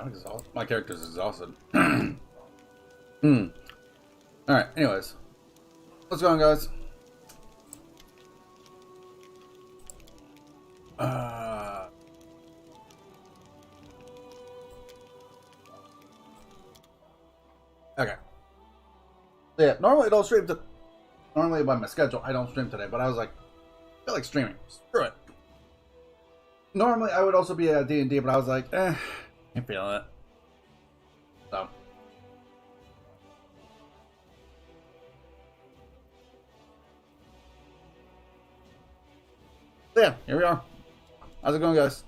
I'm exhausted. My character's exhausted. Hmm. Alright, anyways. What's going on, guys? Okay. So yeah, normally I don't stream normally by my schedule I don't stream today, but I was like, I feel like streaming. Screw it. Normally I would also be at D&D, but I was like, I'm feeling it. So. So yeah, here we are. How's it going, guys?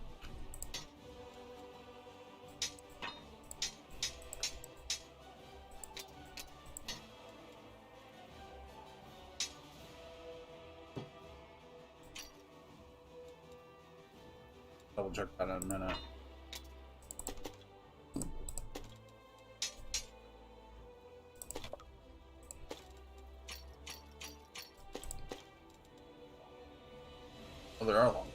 Double check that in a minute. Oh, there are long.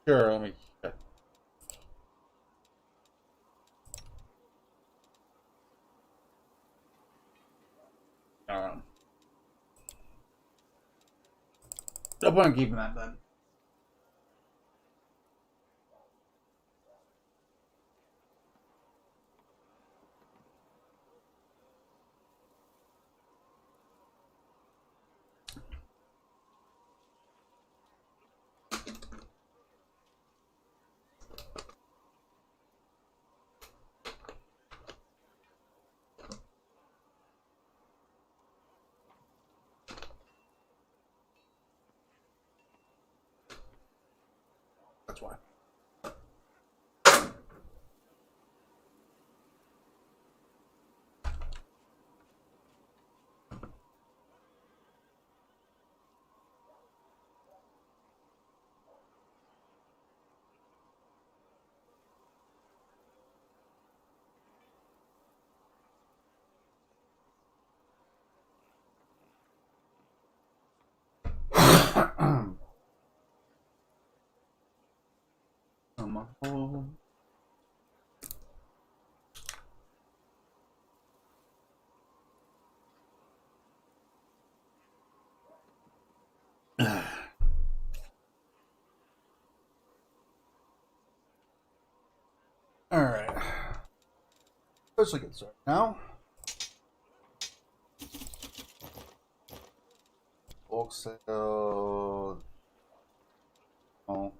Sure, let me check. No point in keeping that then. That's why. Alright. Let's get started now. Bulk sale. Oh.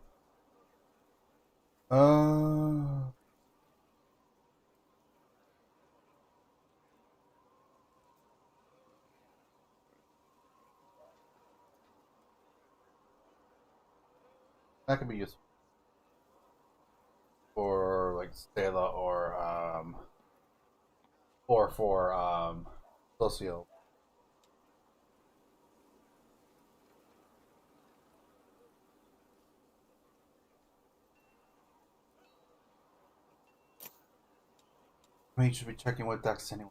That could be useful for like Stella or for Socio. I mean, you should be checking with Dex anyway.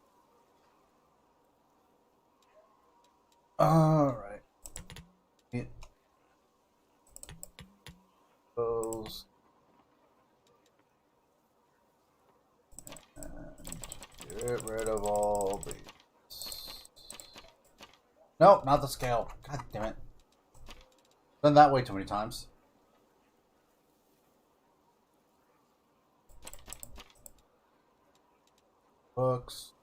Alright. Those. And get rid of all these. No, not the scale. God damn it. Done that way too many times. Books.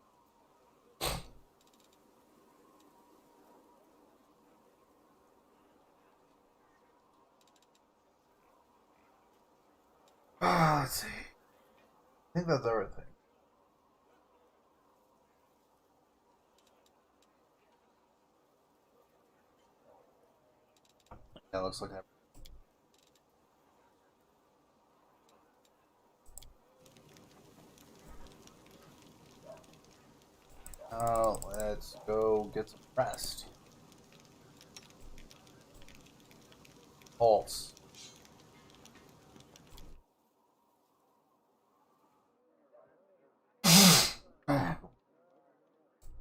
Let's see. I think that's everything. Yeah, looks like that. Now let's go get some rest. Pulse.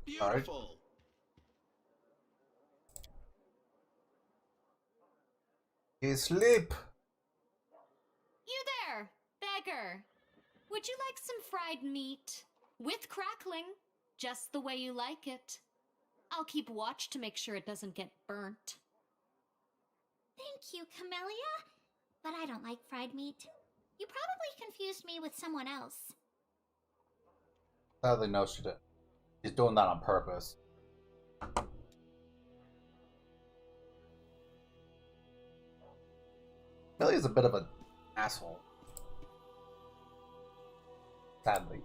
Beautiful. Right. You sleep. You there, beggar. Would you like some fried meat? With crackling, just the way you like it. I'll keep watch to make sure it doesn't get burnt. Thank you, Camellia. But I don't like fried meat. You probably confused me with someone else. Sadly, no, she did. She's doing that on purpose. Billy's a bit of an asshole. Sadly.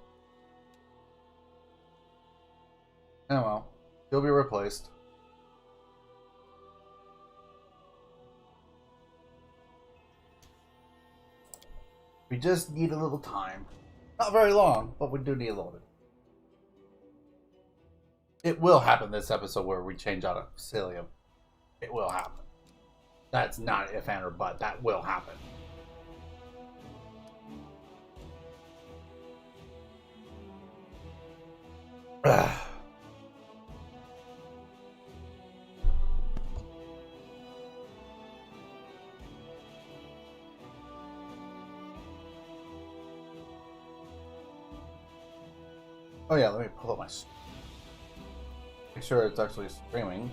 Oh well. He'll be replaced. We just need a little time. Not very long, but we do need a little bit. It will happen this episode where we change out of Facilium. It will happen. That's not if and or but. That will happen. Oh yeah, let me pull up my... Make sure it's actually streaming.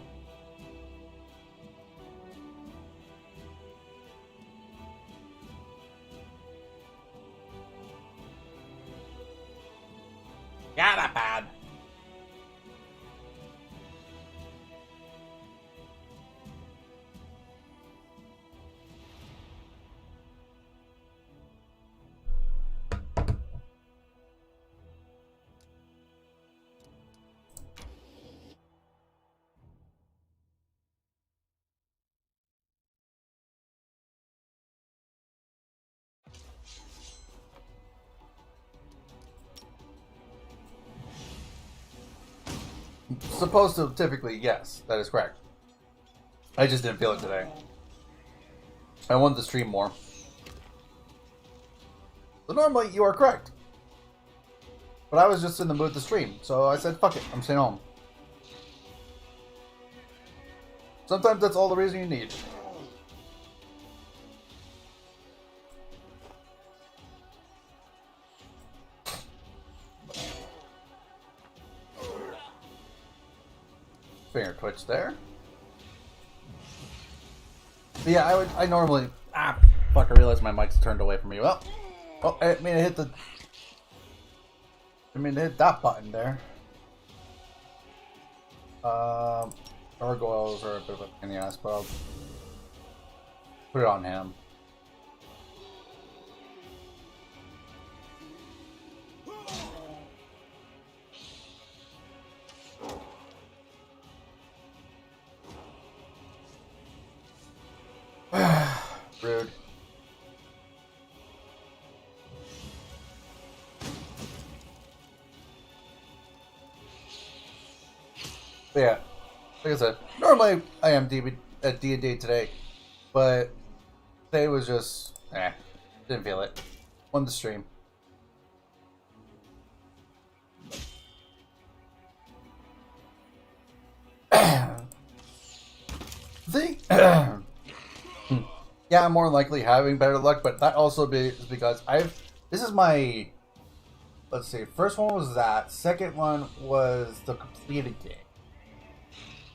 Yeah, not bad. Supposed to, typically, yes, that is correct. I just didn't feel it today. I wanted to stream more. So normally, you are correct. But I was just in the mood to stream, so I said, fuck it, I'm staying home. Sometimes that's all the reason you need. Finger twitch there. But yeah, I normally... Ah, fuck, I realized my mic's turned away from me. Well, oh, I mean, I hit the... I mean, hit that button there. Gargoyles are a bit of a pain in the ass, but I'll put it on him. Rude. But yeah, like I said, normally I am at D&D today, but today was just, didn't feel it. Wanted to stream. Yeah, I'm more likely having better luck, but that also is because this is my, let's see, first one was that, second one was the completed game.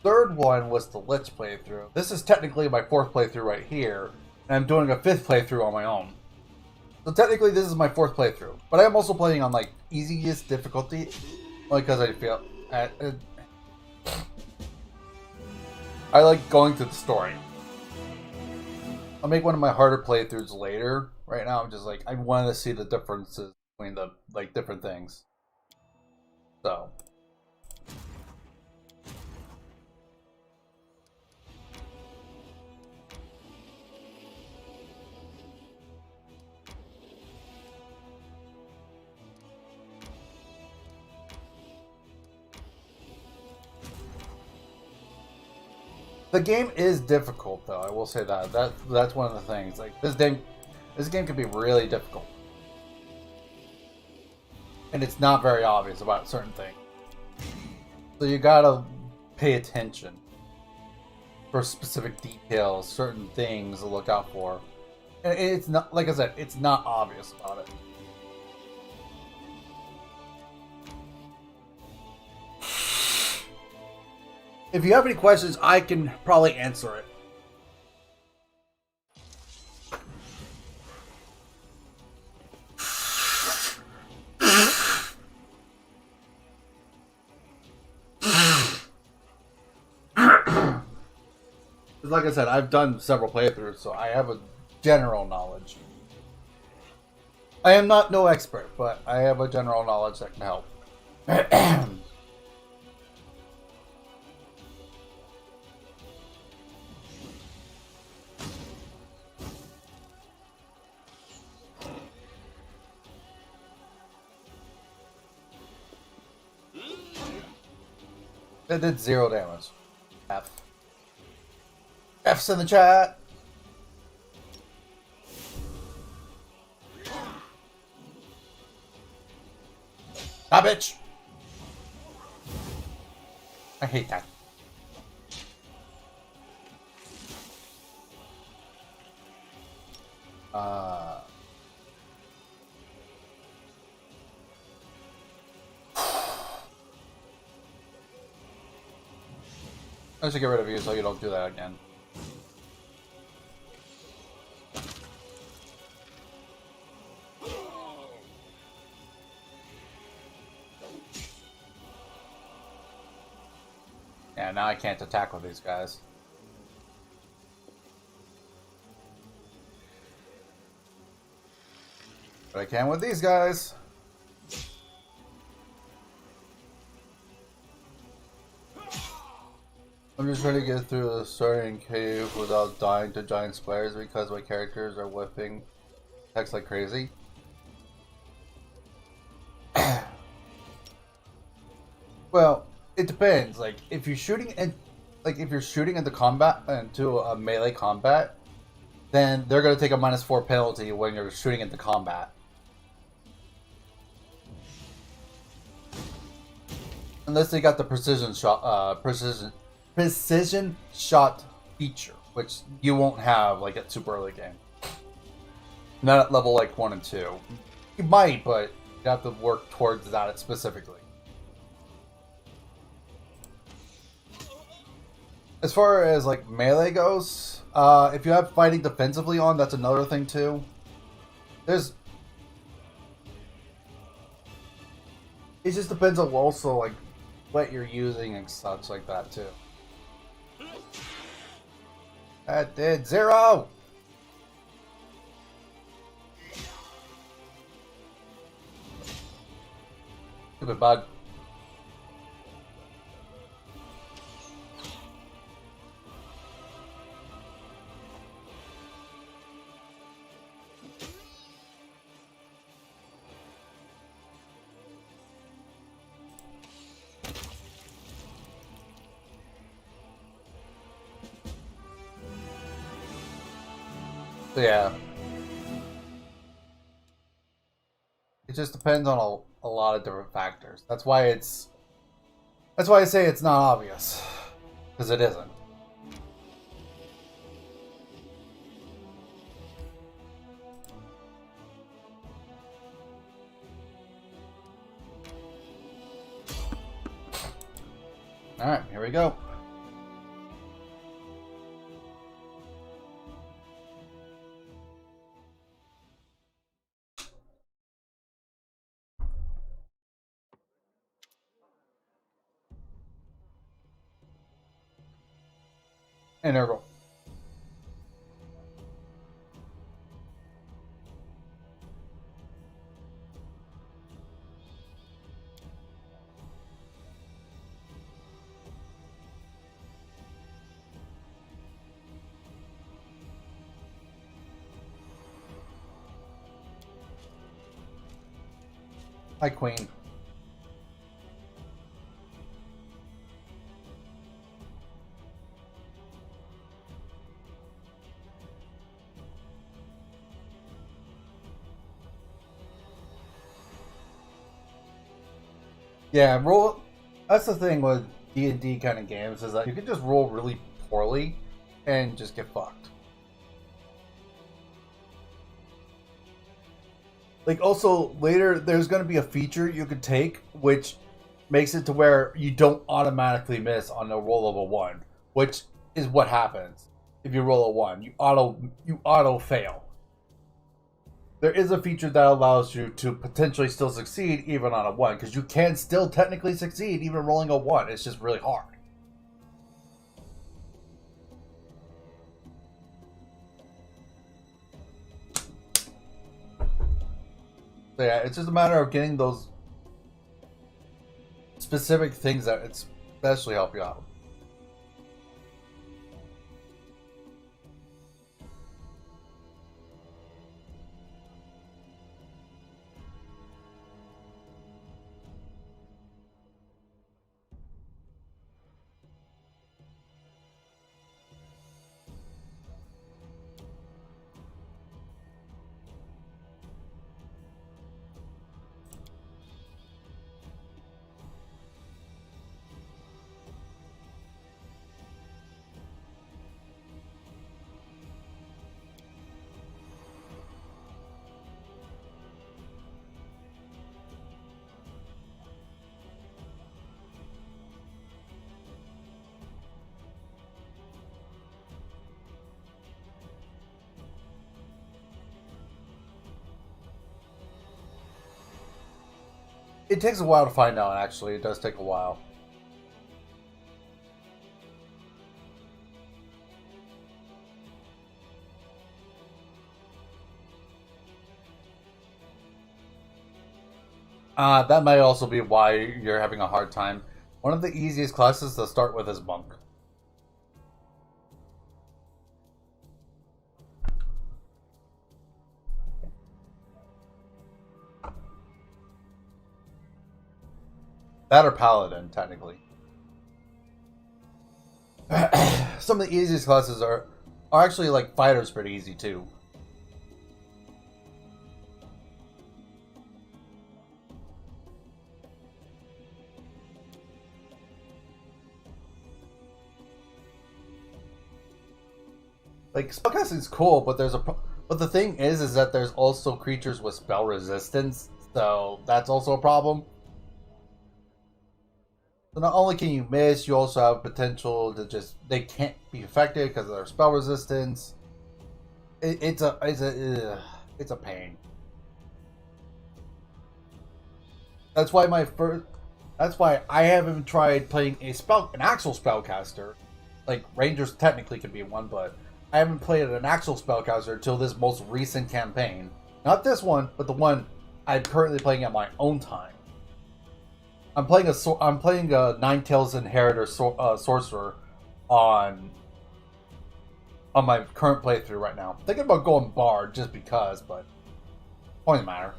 Third one was the Lich playthrough. This is technically my fourth playthrough right here, and I'm doing a fifth playthrough on my own. So technically this is my fourth playthrough, but I'm also playing on like easiest difficulty, only because I feel, I like going through the story. I'll make one of my harder playthroughs later. Right now, I'm just like, I want to see the differences between the, like, different things. So. The game is difficult, though. I will say that. That's one of the things. Like this game can be really difficult, and it's not very obvious about certain things. So you gotta pay attention for specific details, certain things to look out for. And it's not, like I said, it's not obvious about it. If you have any questions, I can probably answer it. Like I said, I've done several playthroughs, so I have a general knowledge. I am not no expert, but I have a general knowledge that can help. That did 0 damage. F. F's in the chat. Ah, bitch. I hate that. I should get rid of you so you don't do that again. Yeah, now I can't attack with these guys. But I can with these guys. I'm just trying to get through the starting cave without dying to giant spiders because my characters are whipping text like crazy. Well, it depends. Like if you're shooting into combat into a melee combat, then they're gonna take a -4 penalty when you're shooting into combat. Unless they got the precision shot feature, which you won't have like at super early game. Not at level like 1 and 2. You might, but you have to work towards that specifically. As far as like melee goes, if you have fighting defensively on, that's another thing too. It just depends on also like what you're using and such like that too. That did 0! Stupid bug. So yeah, it just depends on a lot of different factors. That's why I say it's not obvious, because it isn't. All right, here we go. Integral. Hi, Queen. Yeah, roll. That's the thing with D&D kind of games is that you can just roll really poorly and just get fucked. Like also later, there's going to be a feature you could take which makes it to where you don't automatically miss on a roll of a 1, which is what happens if you roll a 1. You auto fail. There is a feature that allows you to potentially still succeed even on a 1, because you can still technically succeed even rolling a 1. It's just really hard. So yeah, it's just a matter of getting those specific things that especially help you out. It takes a while to find out, actually. It does take a while. That might also be why you're having a hard time. One of the easiest classes to start with is Monk. That or Paladin, technically. Some of the easiest classes are actually like Fighter's pretty easy too. Like spellcasting's cool, but but the thing is that there's also creatures with spell resistance, so that's also a problem. So not only can you miss, you also have potential to just they can't be affected because of their spell resistance. It's a pain. That's why that's why I haven't tried playing an actual spellcaster. Like Rangers technically could be one, but I haven't played an actual spellcaster until this most recent campaign. Not this one, but the one I'm currently playing at my own time. I'm playing a Nine Tails Inheritor sorcerer on my current playthrough right now. Thinking about going bard just because, but point matter.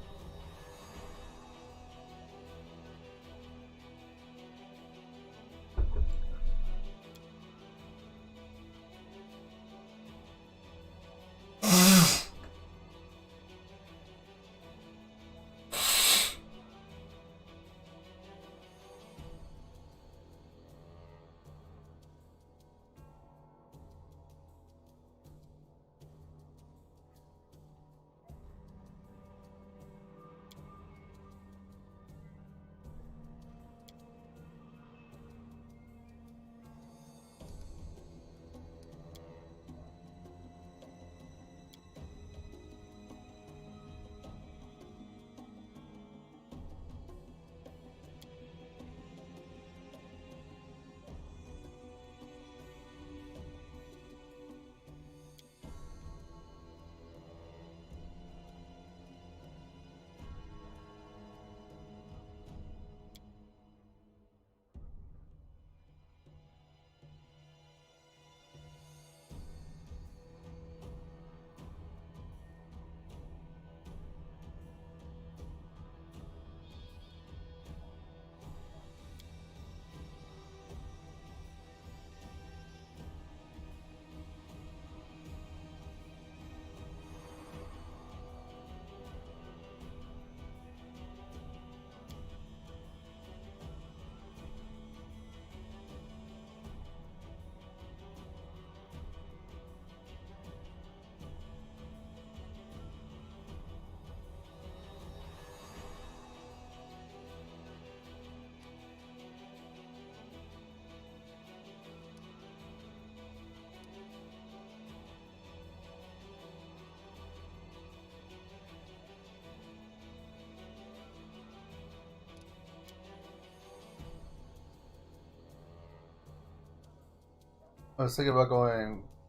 I was thinking about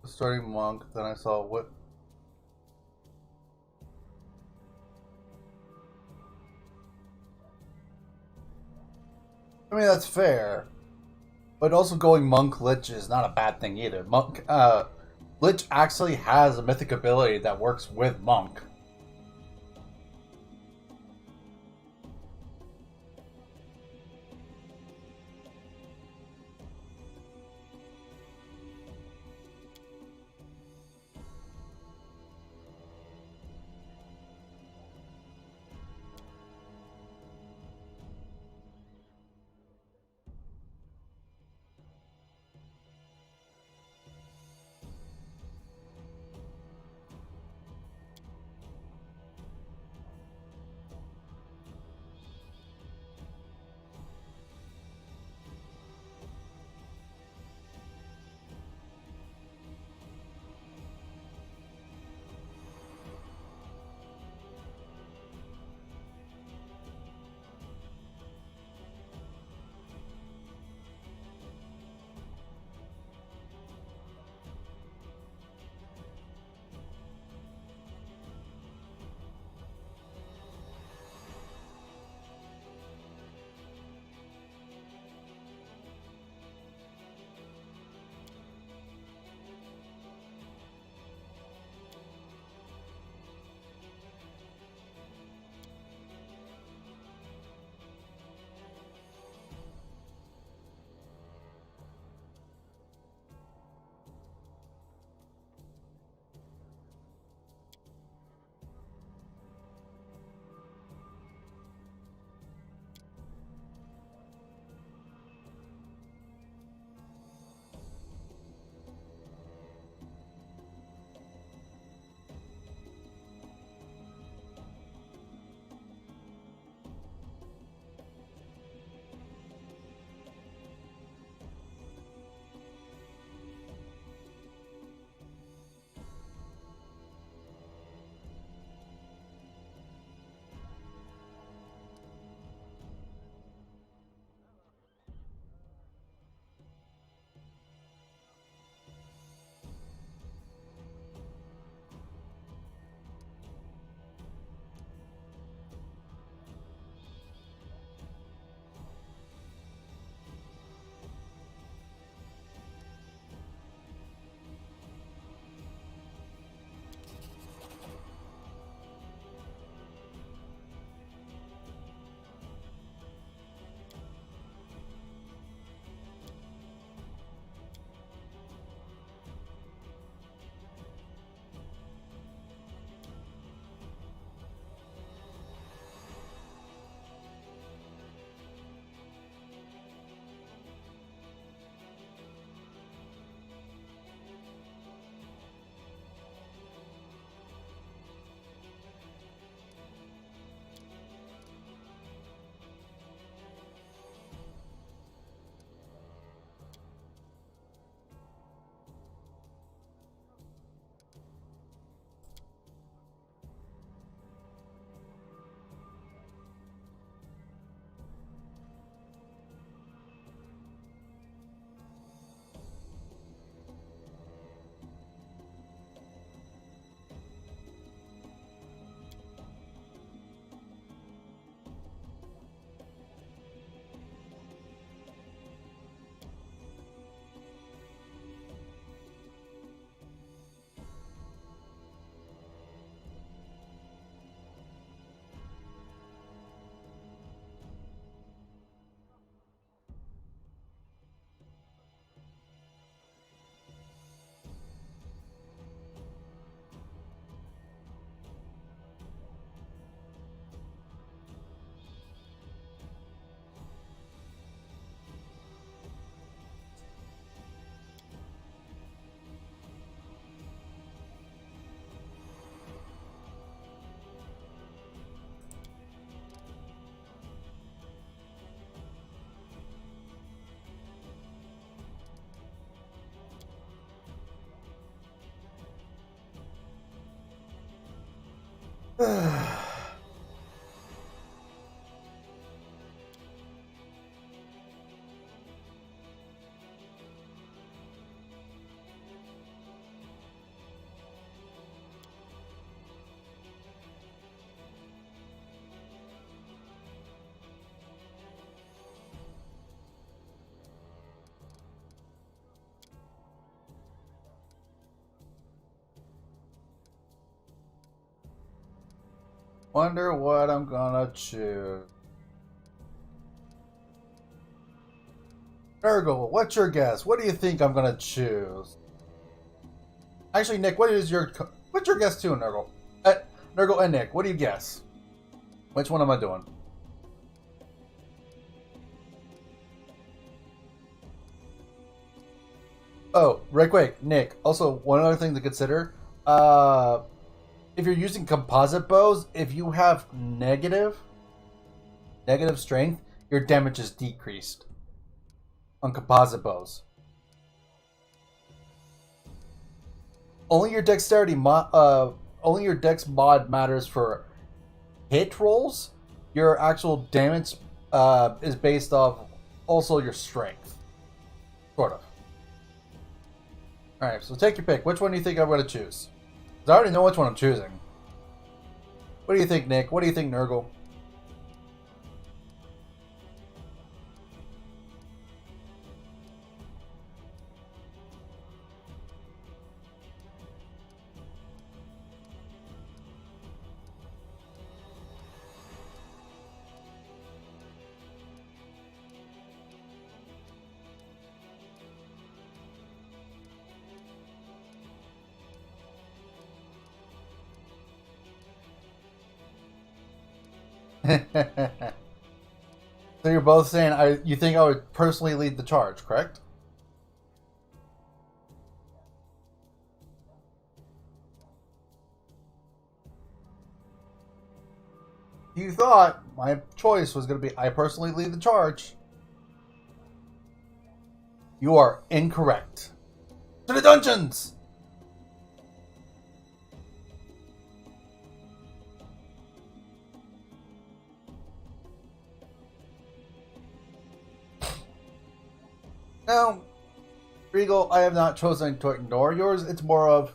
starting monk, then I saw what. I mean, that's fair. But also going monk lich is not a bad thing either. Lich actually has a mythic ability that works with monk. Wonder what I'm gonna choose. Nurgle, what's your guess? What do you think I'm gonna choose? Actually, Nick, what's your guess too, Nurgle? Nurgle and Nick, what do you guess? Which one am I doing? Oh, right quick, Nick. Also, one other thing to consider. If you're using composite bows, if you have negative strength, your damage is decreased on composite bows. Only your dexterity only your dex mod matters for hit rolls. Your actual damage is based off also your strength, sort of. All right, so take your pick. Which one do you think I'm going to choose? 'Cause I already know which one I'm choosing. What do you think, Nick? What do you think, Nurgle? So you're both saying you think I would personally lead the charge, correct? You thought my choice was going to be I personally lead the charge. You are incorrect. To the dungeons! Now, Regal, I have not chosen to ignore yours. It's more of,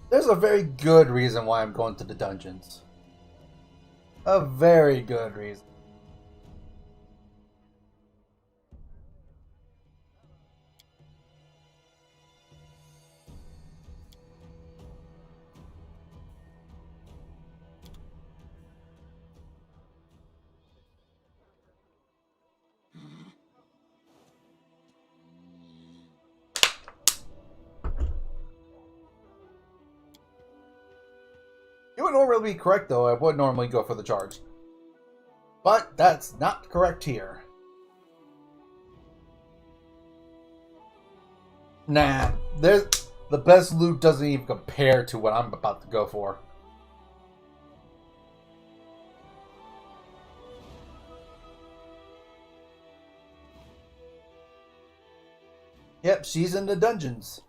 there's a very good reason why I'm going to the dungeons. A very good reason. You would normally be correct, though. I would normally go for the charge. But that's not correct here. Nah, the best loot doesn't even compare to what I'm about to go for. Yep, she's in the dungeons.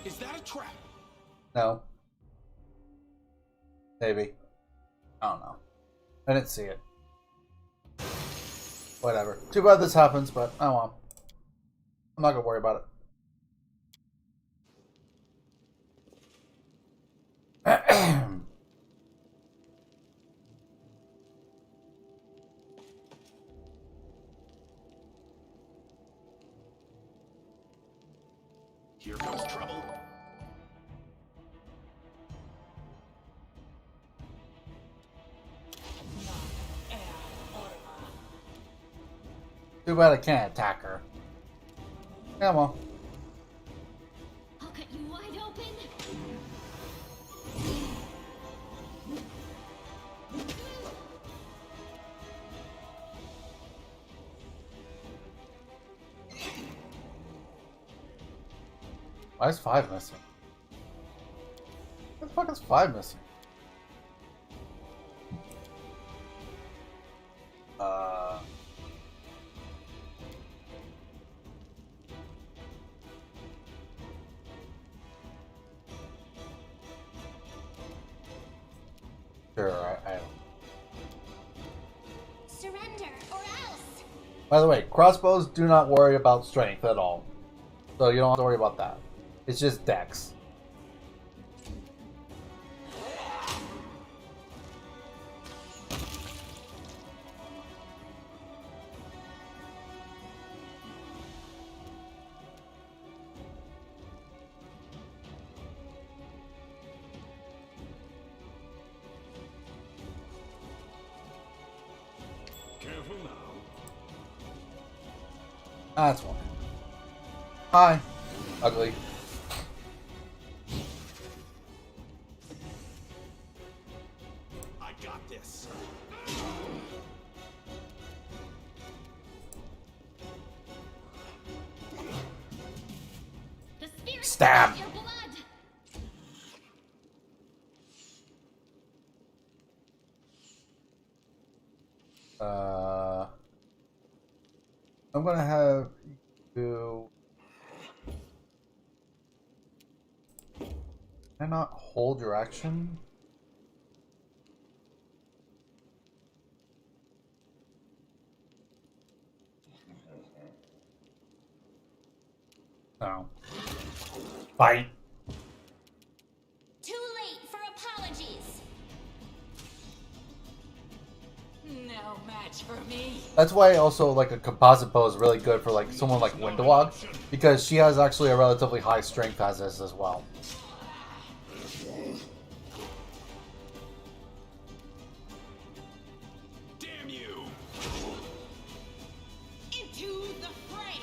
Is that a trap? No. Maybe. I don't know. I didn't see it. Whatever. Too bad this happens, but oh well. I'm not gonna worry about it. Here comes trouble. Too bad I can't attack her. Yeah, well. I'll cut you wide open. Why is 5 missing? What the fuck is 5 missing? Sure, I don't. Surrender or else. By the way, crossbows do not worry about strength at all. So you don't have to worry about that. It's just dex. Careful now. That's one. Hi. Ugly. I got this. The spirit Stab. your blood. I'm gonna have you. Can I not hold your action? No. Fight. Too late for apologies. No match for me. That's why also like a composite bow is really good for like someone like Windowog, because she has actually a relatively high strength as is as well. Damn you! Into the fray.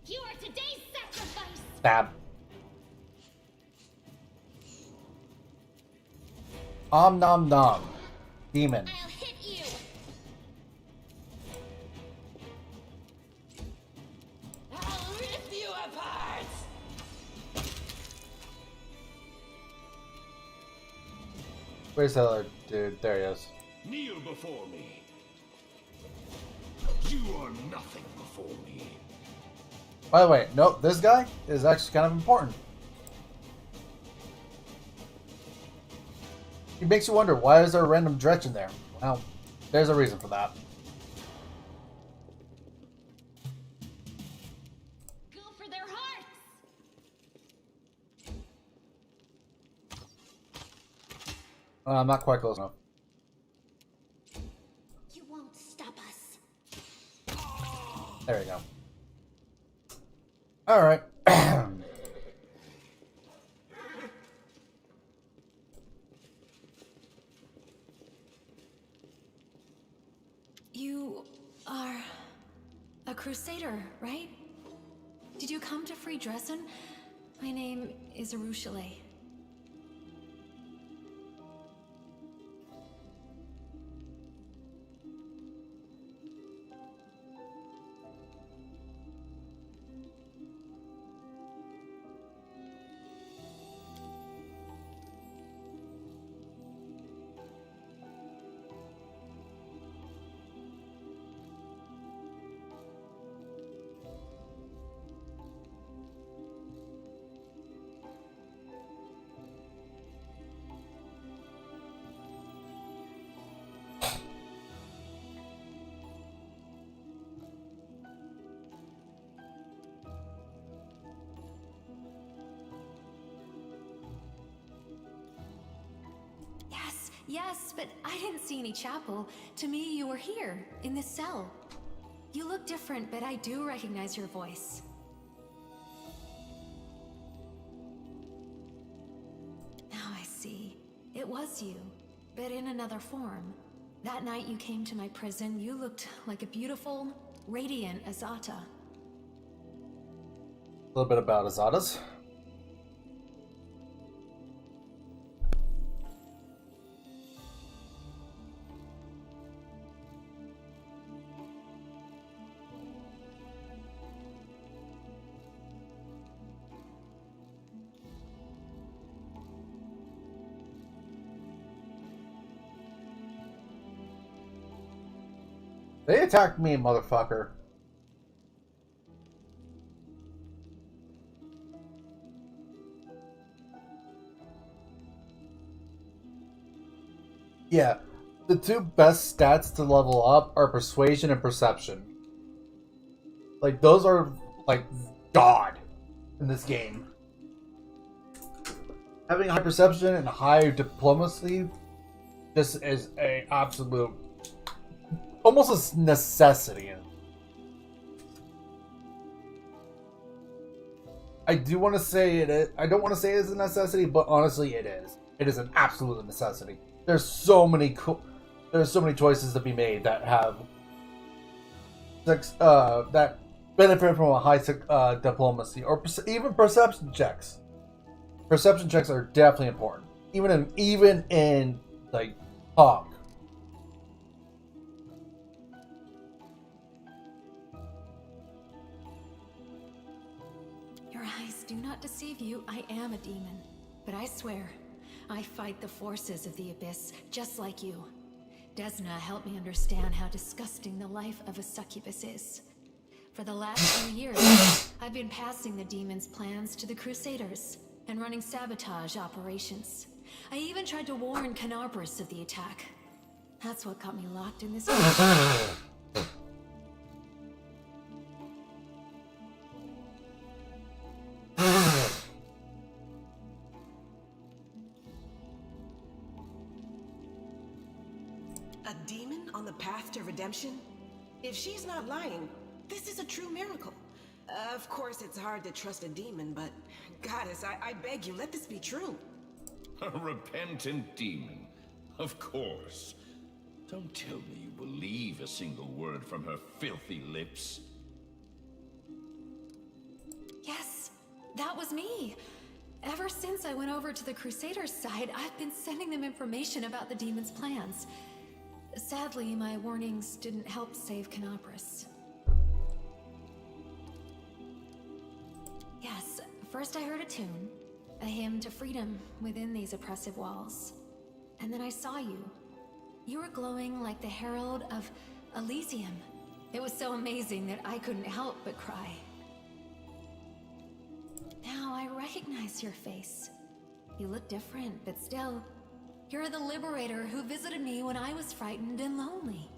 You are today's sacrifice. Stab. Om nom nom. Demon. I'll hit you. I'll rip you apart. Where's the other dude? There he is. Kneel before me. You are nothing before me. By the way, nope, this guy is actually kind of important. He makes you wonder, why is there a random dretch in there? Well, there's a reason for that. Go for their hearts. I'm not quite close enough. You won't stop us. There we go. Alright. You are a crusader, right? Did you come to free Dresden? My name is Arushale. Yes, but I didn't see any chapel. To me, you were here, in this cell. You look different, but I do recognize your voice. Now I see. It was you, but in another form. That night you came to my prison, you looked like a beautiful, radiant Azata. A little bit about Azatas. They attacked me, motherfucker. Yeah, the two best stats to level up are persuasion and perception. Like, those are, like, God in this game. Having high perception and high diplomacy just is a absolute, almost a necessity. I do want to say it is, I don't want to say it's a necessity, but honestly it is. It is an absolute necessity. There's so many choices to be made that have that benefit from a high diplomacy or even perception checks. Perception checks are definitely important, even in like talk. Your eyes do not deceive you. I am a demon, but I swear, I fight the forces of the abyss just like you. Desna helped me understand how disgusting the life of a succubus is. For the last few years, I've been passing the demons' plans to the Crusaders and running sabotage operations. I even tried to warn Canabras of the attack. That's what got me locked in this. A demon on the path to redemption? If she's not lying, this is a true miracle. Of course, it's hard to trust a demon, but Goddess, I beg you, let this be true. A repentant demon? Of course. Don't tell me you believe a single word from her filthy lips. Yes, that was me. Ever since I went over to the Crusaders' side, I've been sending them information about the demons' plans. Sadly, my warnings didn't help save Canabras. Yes, first I heard a tune, a hymn to freedom within these oppressive walls. And then I saw you. You were glowing like the herald of Elysium. It was so amazing that I couldn't help but cry. Now I recognize your face. You look different, but still, you're the liberator who visited me when I was frightened and lonely.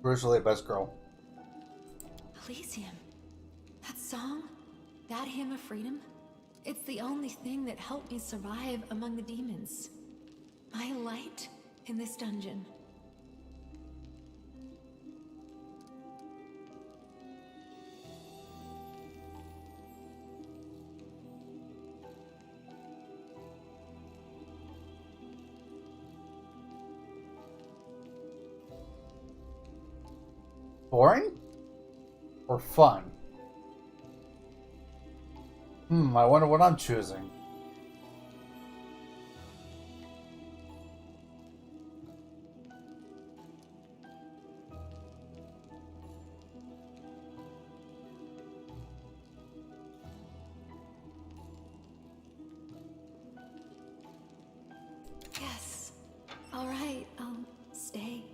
Originally best girl. Elysium. That song? That hymn of freedom? It's the only thing that helped me survive among the demons. My light in this dungeon. Boring? Or fun? I wonder what I'm choosing. Yes. All right, I'll stay.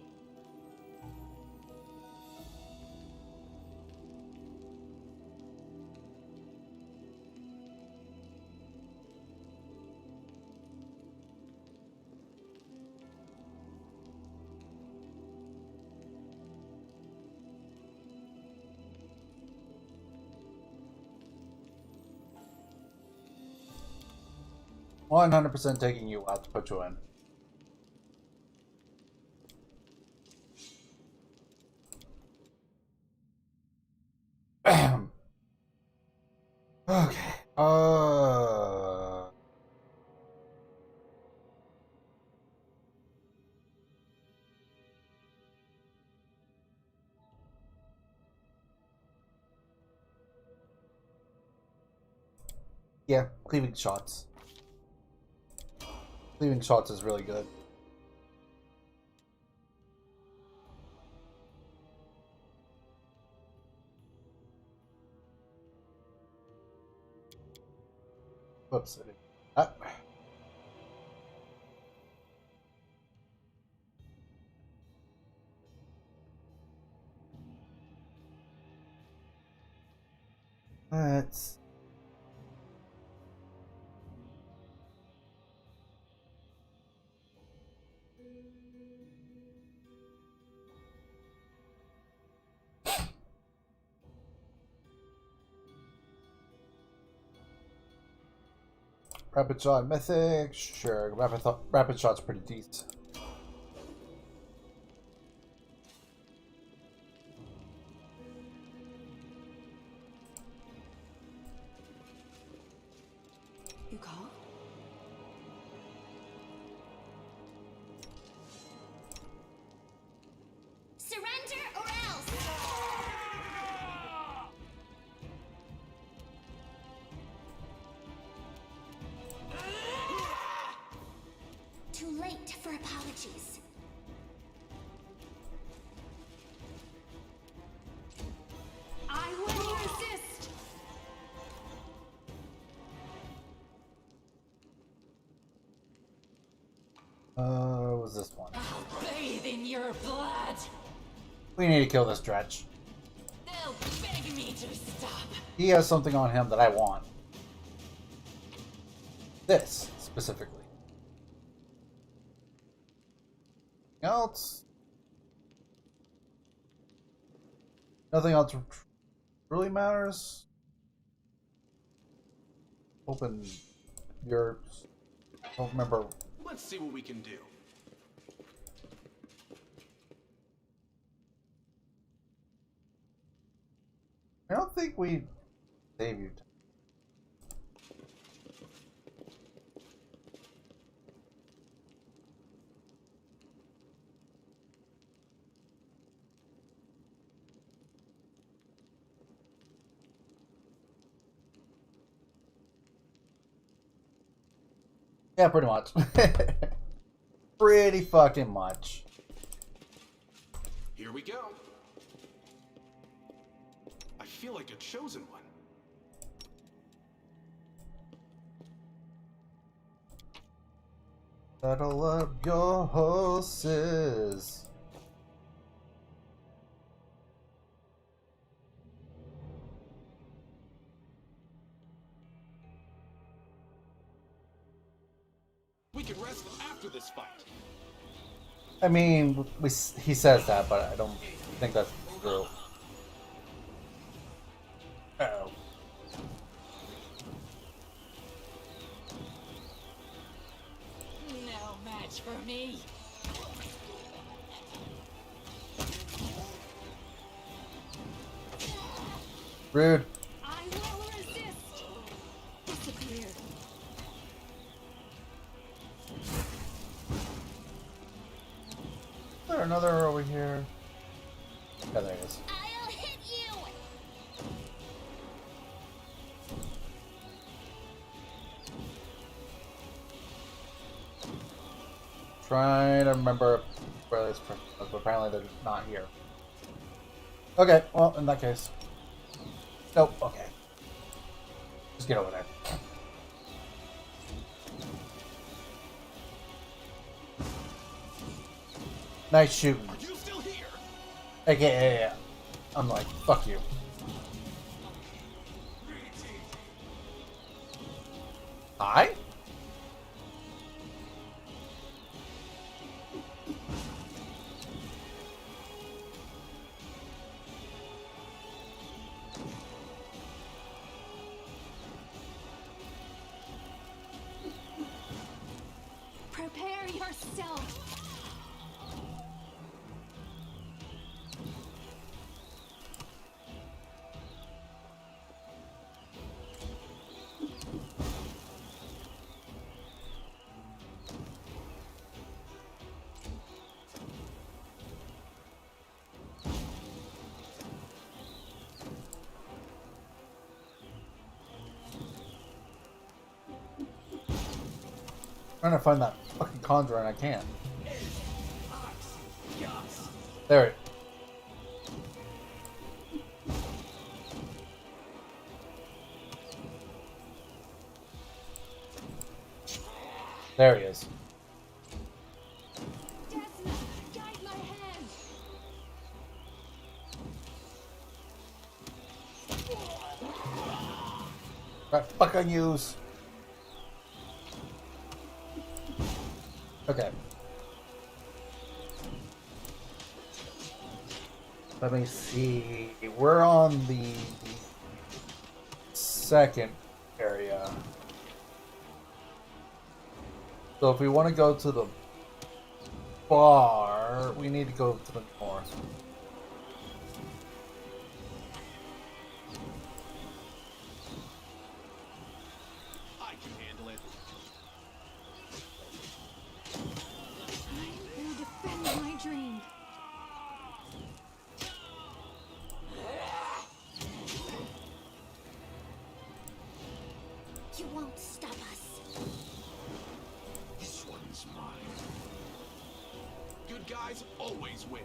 One 100% taking you out to put you in. Okay. Yeah, cleaving shots. Cleaving shots is really good. Whoops. I didn't. Let's. Rapid shot, mythic. Sure, rapid shot's pretty decent. You call? Surrender or else! Too late for apologies. I will resist. What was this one? I'll bathe in your blood. We need to kill this dredge. They'll beg me to stop. He has something on him that I want. This, specifically. Else? Nothing else really matters. Open your... Don't remember. Let's see what we can do. I don't think we save you. Yeah, pretty much. Pretty fucking much. Here we go. I feel like a chosen one. Saddle up your horses. We can rest after this fight. I mean, he says that, but I don't think that's true. Uh-oh. No match for me. Rude. I will resist. Disappear. Is there another over here? Yeah, there it is. I'll hit you! Trying to remember where this person was, but apparently they're not here. Okay, well, in that case. Nope, okay. Just get over there. Nice shooting. Are you still here? Okay, yeah. I'm like, fuck you. Hi? Prepare yourself. Trying to find that fucking conjurer and I can't. There it. There he is. Desna, guide my hand. Right, fuck on use. Okay. Let me see. We're on the second area. So if we want to go to the bar, we need to go to the north. I can handle it. I will defend my dream. You won't stop us. This one's mine. Good guys always win.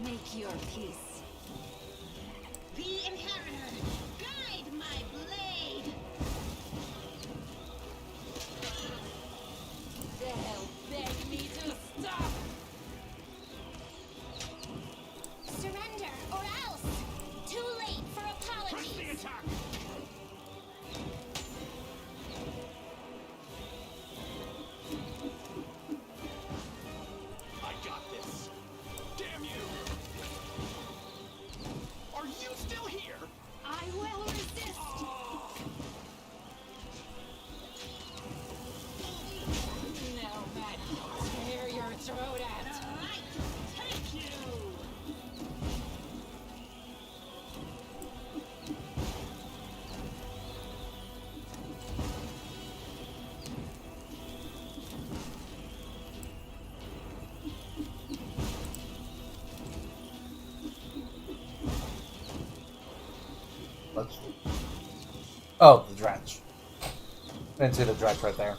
Make your peace. The Inheritor, guide my blade! They'll beg me to stop. Surrender, or else! Too late for Press the apologies! attack! I got this. Damn you! Are you still here? I will resist. No matter. Tear your throat out. Take you! Let's... Oh, the dredge. Didn't see the dredge right there.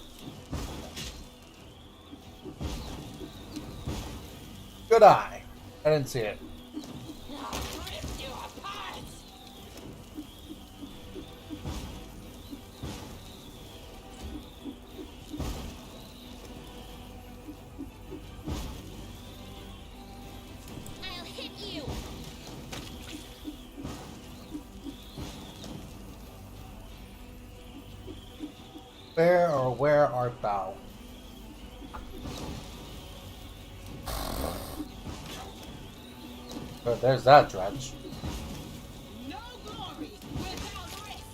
Good eye. I didn't see it. I'll rip you apart. I'll hit you! Where art thou? Oh, there's that dredge. No glory without risk!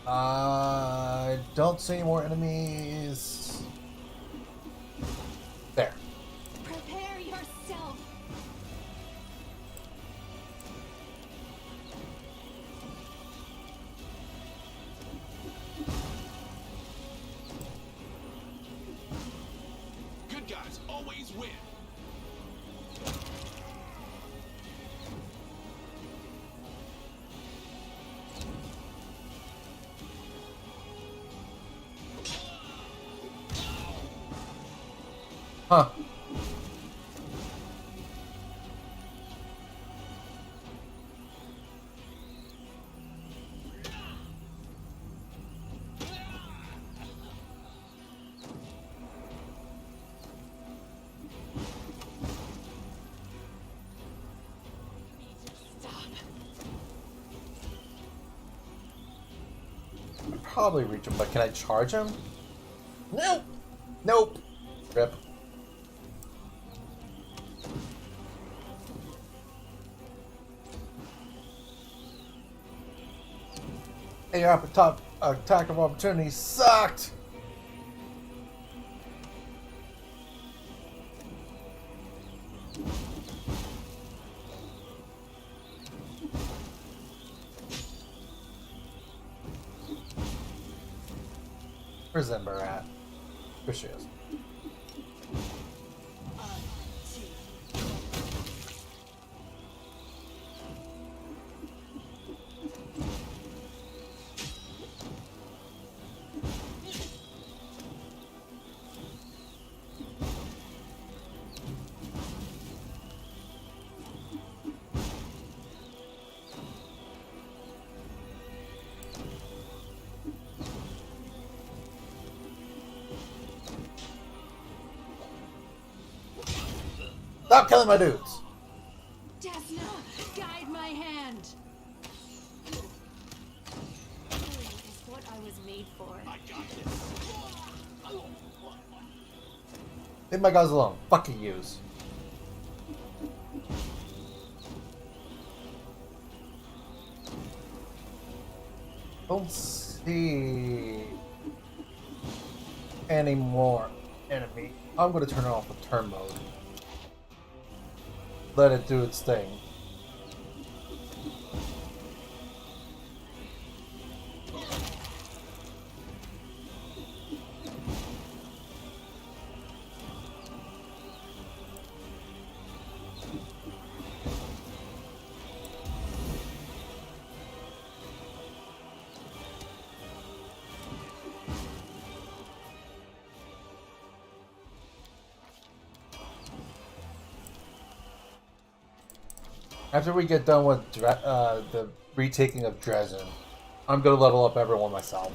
I don't see any more enemies. There. Prepare yourself. Good guys always win. Huh. I'd probably reach him, but can I charge him? Nope. Nope. Rip. Hey, your top attack of opportunity sucked. Where's Ember at? Here she is. Stop killing my dudes! Desna, guide my hand. Is what I was made for. I got this. Leave my guys alone. Fucking use. Don't see any more enemy. I'm gonna turn it off with turn mode. Let it do its thing. After we get done with the retaking of Dresden, I'm going to level up everyone myself.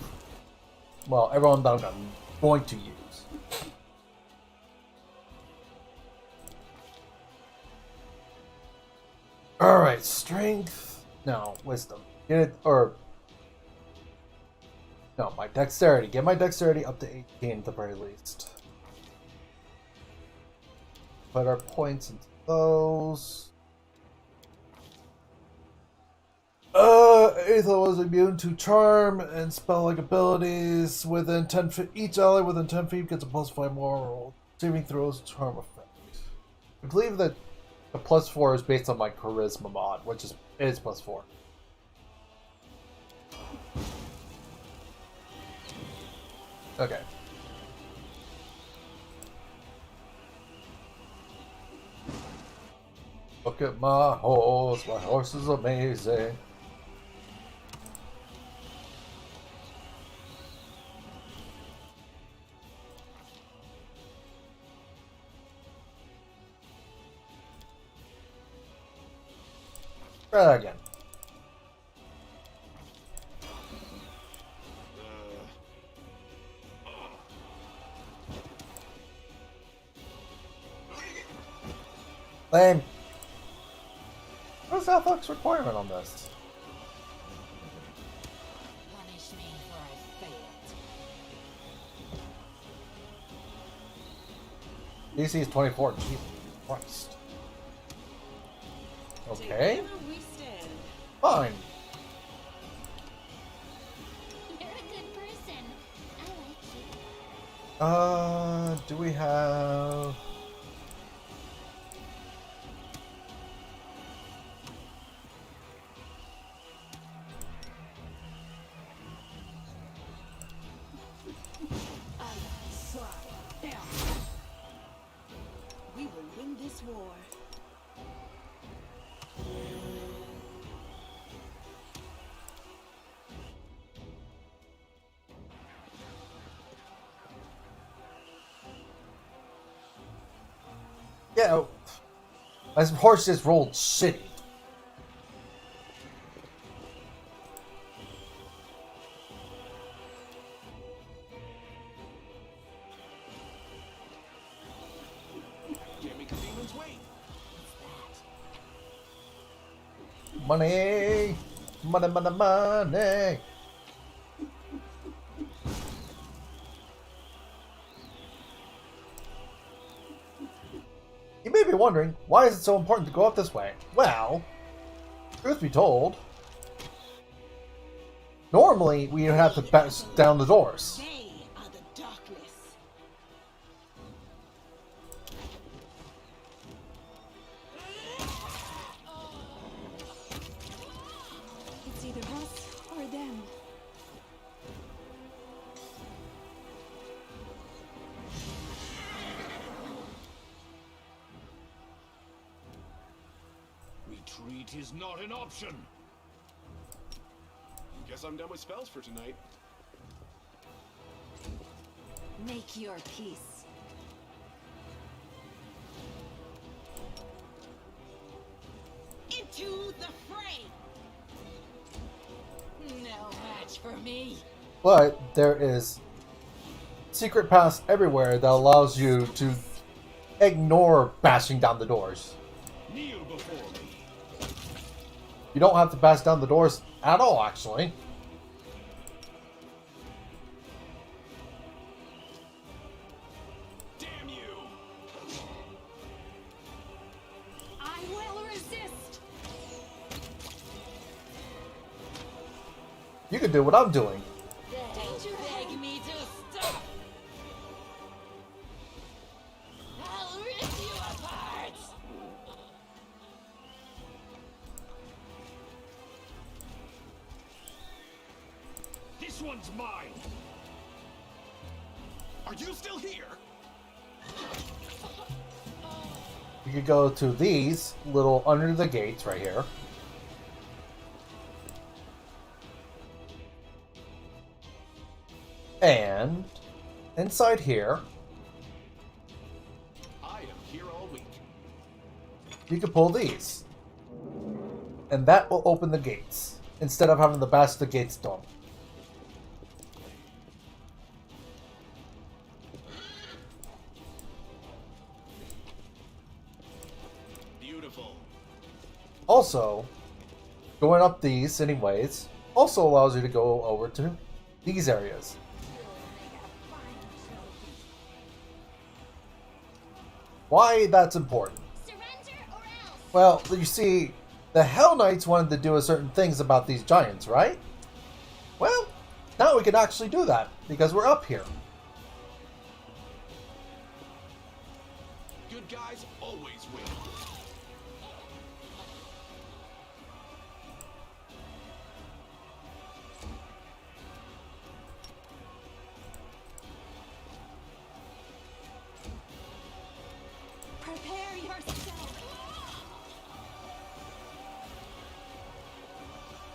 Well, everyone that I'm going to use. Alright, strength. No, wisdom. Get it, or... No, my dexterity. Get my dexterity up to 18 at the very least. Put our points into those. Aether was immune to charm and spell-like abilities within 10 feet. Each ally within 10 feet gets a +5 moral saving throws charm effect. I believe that the +4 is based on my charisma mod, which is +4. Okay. Look at my horse. My horse is amazing. Try that again. Lame. What's the athletics requirement on this? Punish me for I failed. DC is 24. Jesus Christ. Okay. We stand. Fine. You're a good person. I like you. Do we have... Yeah, my horse just rolled shitty. Can't make the demons wait. Money! Money, money, money! You may be wondering, why is it so important to go up this way? Well, truth be told, normally we would have to bash down the doors. They are the darkness. It's either us or them. Retreat is not an option. Guess I'm done with spells for tonight. Make your peace. Into the fray. No match for me. But there is secret paths everywhere that allows you to ignore bashing down the doors. Kneel before me. You don't have to bash down the doors at all, actually. Damn you! I will resist. You can do what I'm doing. Don't you beg me to stop. I'll rip you apart. This one's mine. Are you still here? You could go to these little under the gates right here. And inside here, I am here all week. you can pull these. And that will open the gates, instead of having to bash the gates down. Beautiful. Also, going up these anyways, also allows you to go over to these areas. Why that's important? Surrender or else. Well, you see, the Hell Knights wanted to do a certain things about these giants, right? Well, now we can actually do that, because we're up here. Good guys always win. Prepare yourself.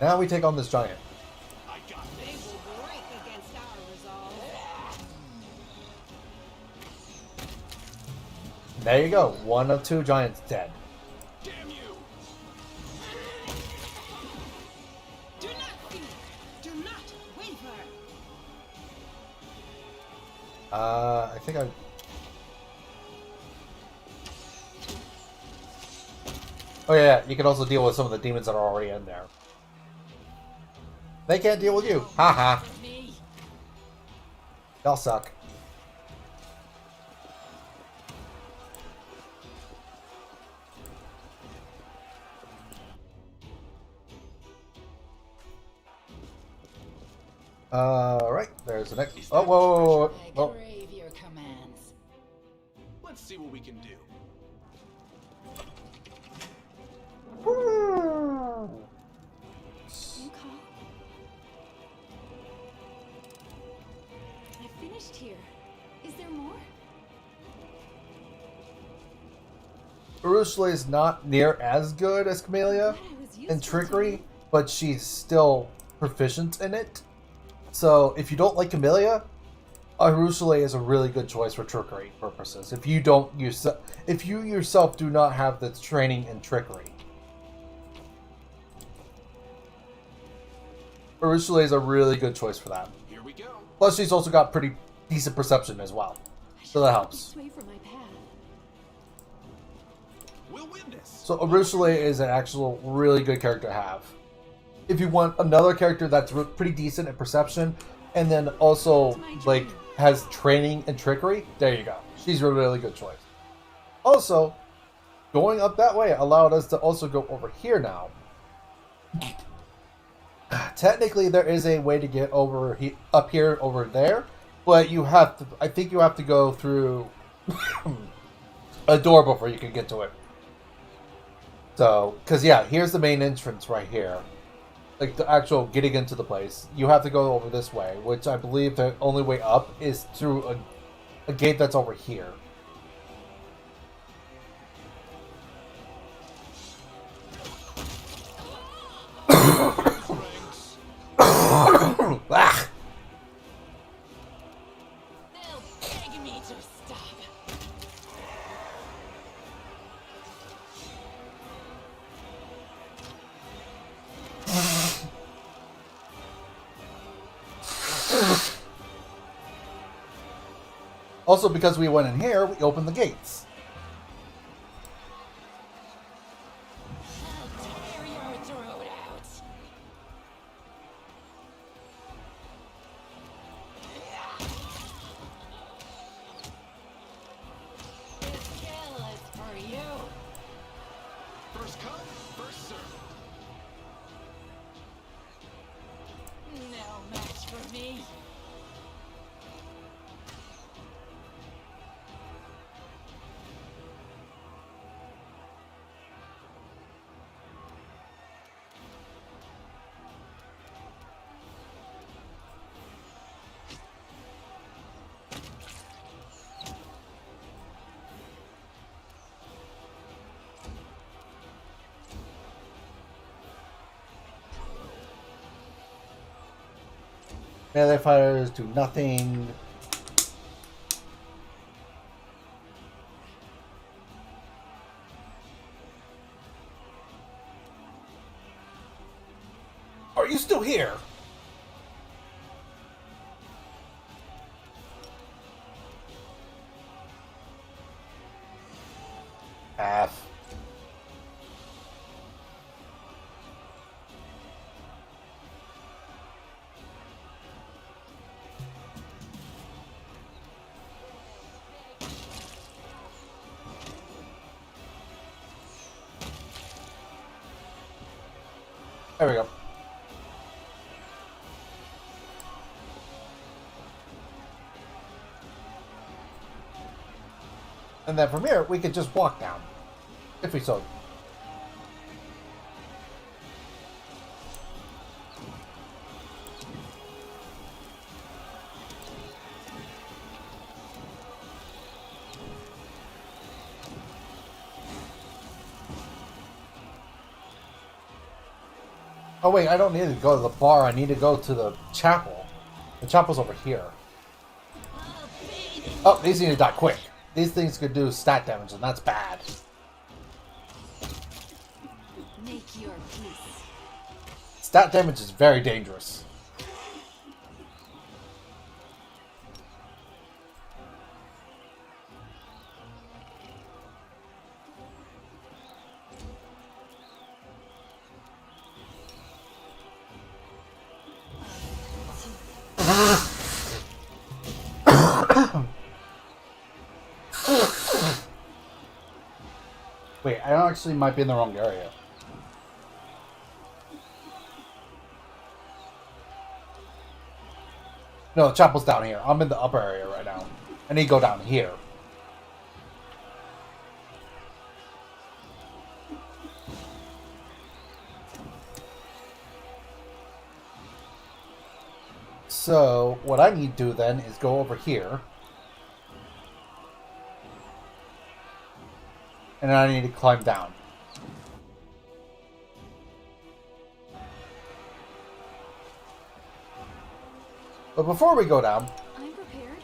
Now we take on this giant. I got They this. will break against our resolve. There you go, one of two giants dead. Damn you! Do not fear. Do not waver. I think I... Oh yeah, you can also deal with some of the demons that are already in there. They can't deal with you. Haha. Me. Y'all suck. Right, there's the next... Oh, whoa, whoa, whoa, I whoa. crave your commands. Let's see what we can do. You call? I finished here. Is there more? Ursula is not near as good as Camellia Glad I was in useful to trickery, you. but she's still proficient in it. So if you don't like Camellia, Arusule is a really good choice for trickery purposes. If you yourself do not have the training in trickery, Arusule is a really good choice for that. Here we go. Plus, she's also got pretty decent perception as well, so that helps. Sway from my path. We'll win this. So Arusule is an actual really good character to have. If you want another character that's pretty decent at perception, and then also like has training and trickery, there you go. She's a really good choice. Also, going up that way allowed us to also go over here now. Technically, there is a way to get up here over there, but you have to. I think you have to go through a door before you can get to it. So, because yeah, here's the main entrance right here, like the actual getting into the place. You have to go over this way, which I believe the only way up is through a gate that's over here. Ah! They'll beg me to stop. Also, because we went in here, we opened the gates. I'll tear your throat out. This kill is for you. First come, first serve. No match for me. Melee fighters do nothing. Are you still here? F. There we go. And then from here, we could just walk down, if we so. Oh wait, I don't need to go to the bar, I need to go to the chapel. The chapel's over here. Oh, these need to die quick. These things could do stat damage, and that's bad. Make your peace. Stat damage is very dangerous. Wait, I actually might be in the wrong area. No, the chapel's down here. I'm in the upper area right now. I need to go down here. So, what I need to do then is go over here. And I need to climb down. But before we go down, I'm prepared.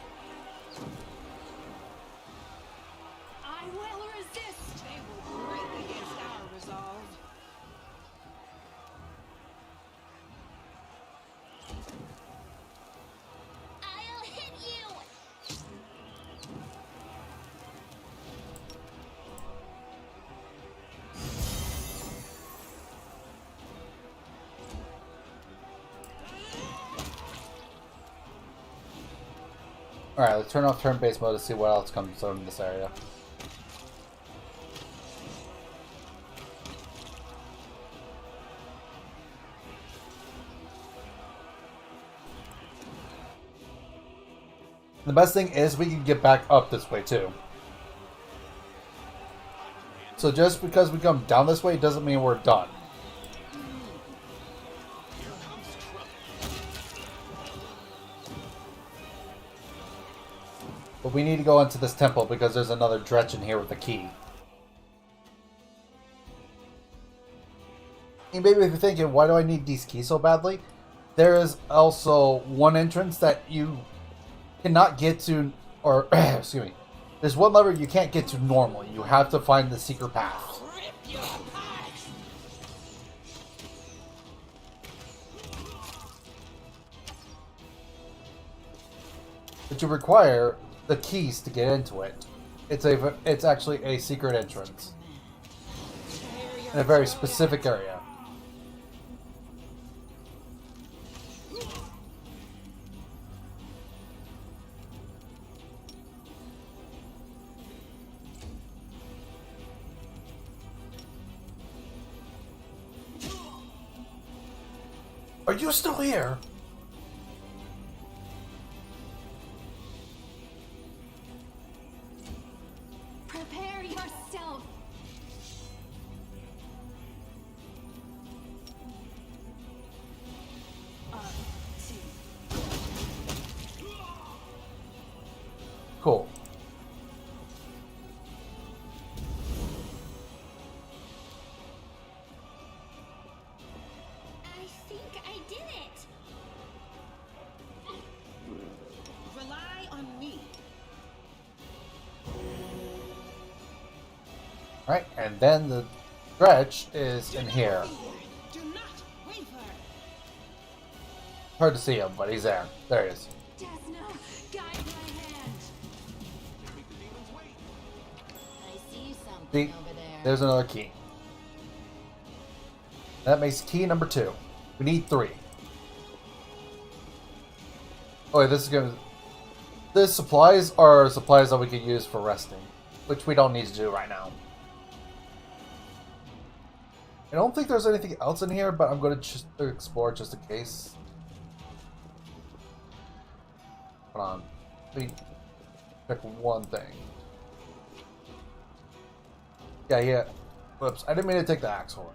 Alright, let's turn off turn-based mode to see what else comes from this area. The best thing is we can get back up this way too. So just because we come down this way doesn't mean we're done. But we need to go into this temple because there's another dretch in here with a key. And maybe if you're thinking, why do I need these keys so badly? There is also one entrance that you cannot get to, or excuse me, there's one lever you can't get to normally. You have to find the secret path. But you require the keys to get into it. It's actually a secret entrance in a very specific area. Are you still here? Prepare yourself. Cool. I think I did it. Rely on me. Right, and then the stretch is in here. Do not waver. Hard to see him, but he's there. There he is. Desna, guide my hand. Make the demons wait. I see something See, over there. there's another key. That makes key number 2. We need 3. Oh, wait, this is gonna. The supplies are supplies that we could use for resting, which we don't need to do right now. I don't think there's anything else in here, but I'm going to just explore just in case. Hold on. Let me check one thing. Yeah. Whoops. I didn't mean to take the axe horn.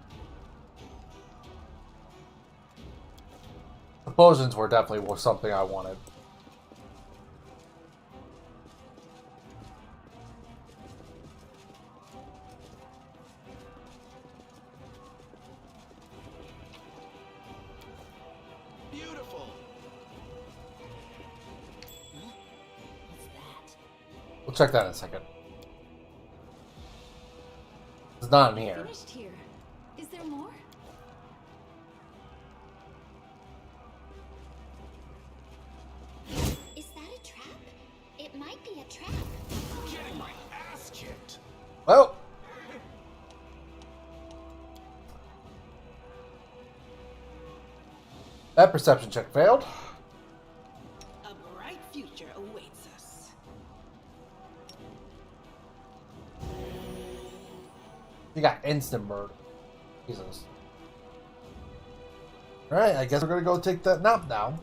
The potions were definitely something I wanted. Beautiful. What's that? We'll check that in a second. It's not in here. Finished here. Is there more? Is that a trap? It might be a trap. Getting my ass kicked. Well. That perception check failed. A bright future awaits us. You got instant murder. Jesus. Alright, I guess we're gonna go take that nap now.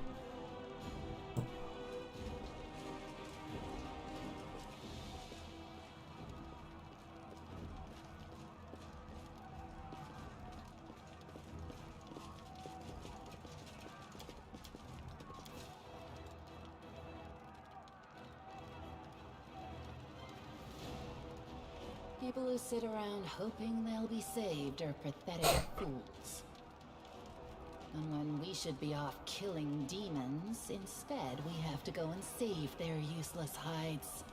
People who sit around hoping they'll be saved are pathetic fools. And when we should be off killing demons, instead we have to go and save their useless hides.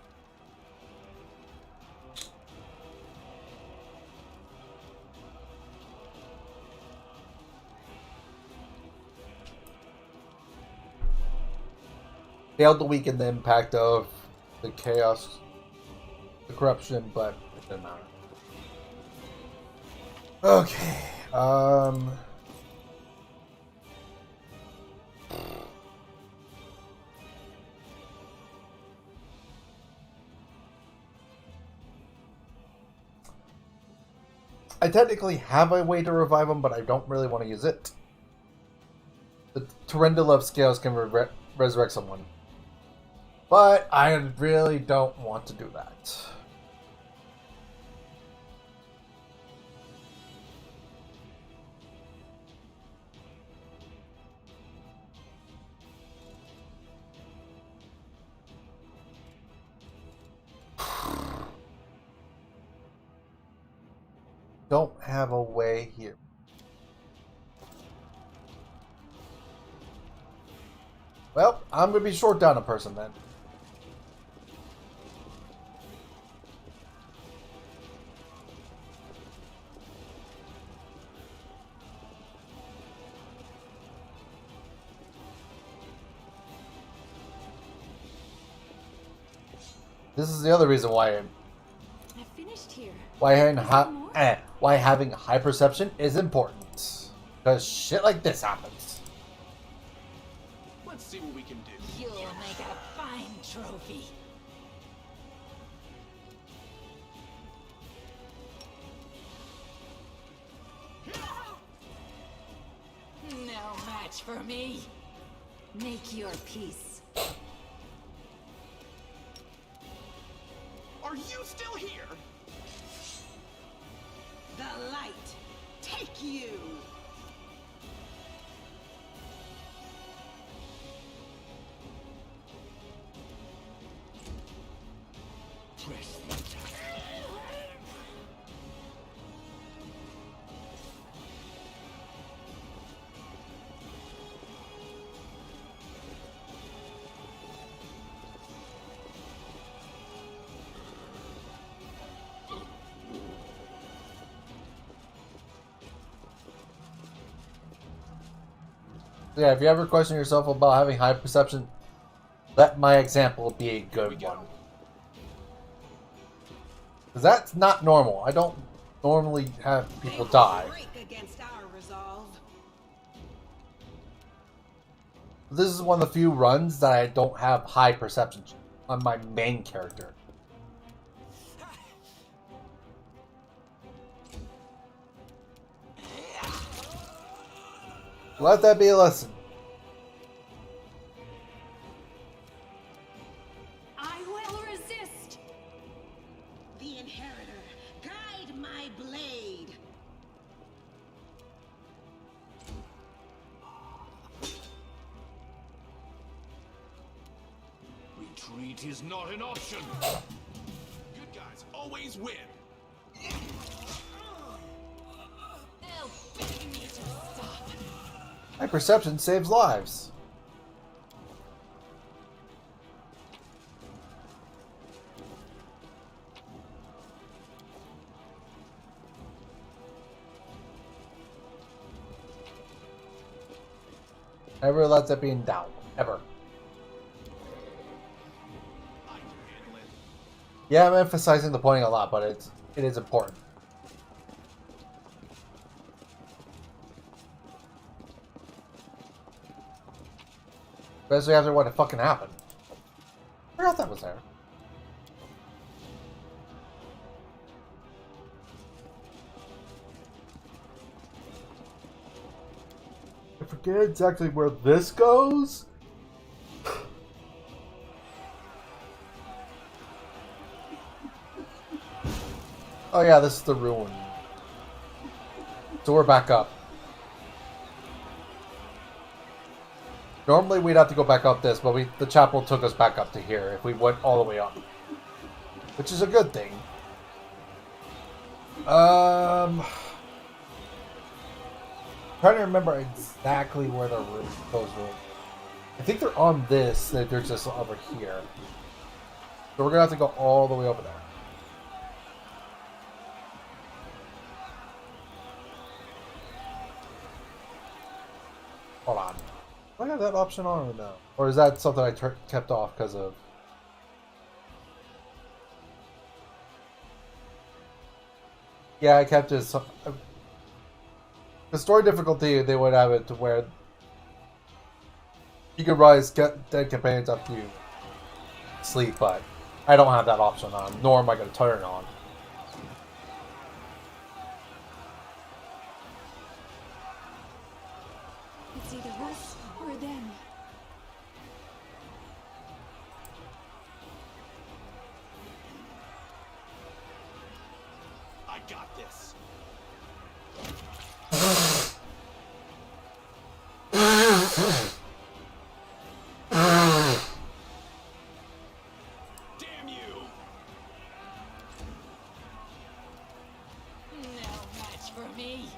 Failed to weaken the impact of the chaos, the corruption, but it didn't matter. Okay. I technically have a way to revive them, but I don't really want to use it. The Torrendula of Scales can resurrect someone. But I really don't want to do that. Don't have a way here. Well, I'm going to be short down a person then. This is the other reason why I finished here. why having high perception is important. Because shit like this happens. Let's see what we can do. You'll make a fine trophy. No match for me. Make your peace. Are you still here? The light, take you! Press the attack. Yeah, if you ever question yourself about having high perception, let my example be a good one. Because that's not normal. I don't normally have people die. Break against our resolve. This is one of the few runs that I don't have high perception on my main character. Let that be a lesson. I will resist. The Inheritor, guide my blade. Retreat is not an option. Good guys always win. They'll beg me to stop. High perception saves lives. Never let that be in doubt. Ever. I can handle it. Yeah, I'm emphasizing the pointing a lot, but it is important. Especially after what fucking happened. I forgot that was there. I forget exactly where this goes. Oh yeah, this is the ruin. So we're back up. Normally we'd have to go back up this, but the chapel took us back up to here if we went all the way up. Which is a good thing. Trying to remember exactly where the room goes. I think they're on this, they're just over here. So we're gonna have to go all the way over there. Hold on. Do I have that option on or no? Or is that something I kept off because of... Yeah, I kept it... The story difficulty, they would have it to where you could rise dead companions after you sleep, but I don't have that option on, nor am I going to turn it on. either us or them. I got this. Damn you! No match for me.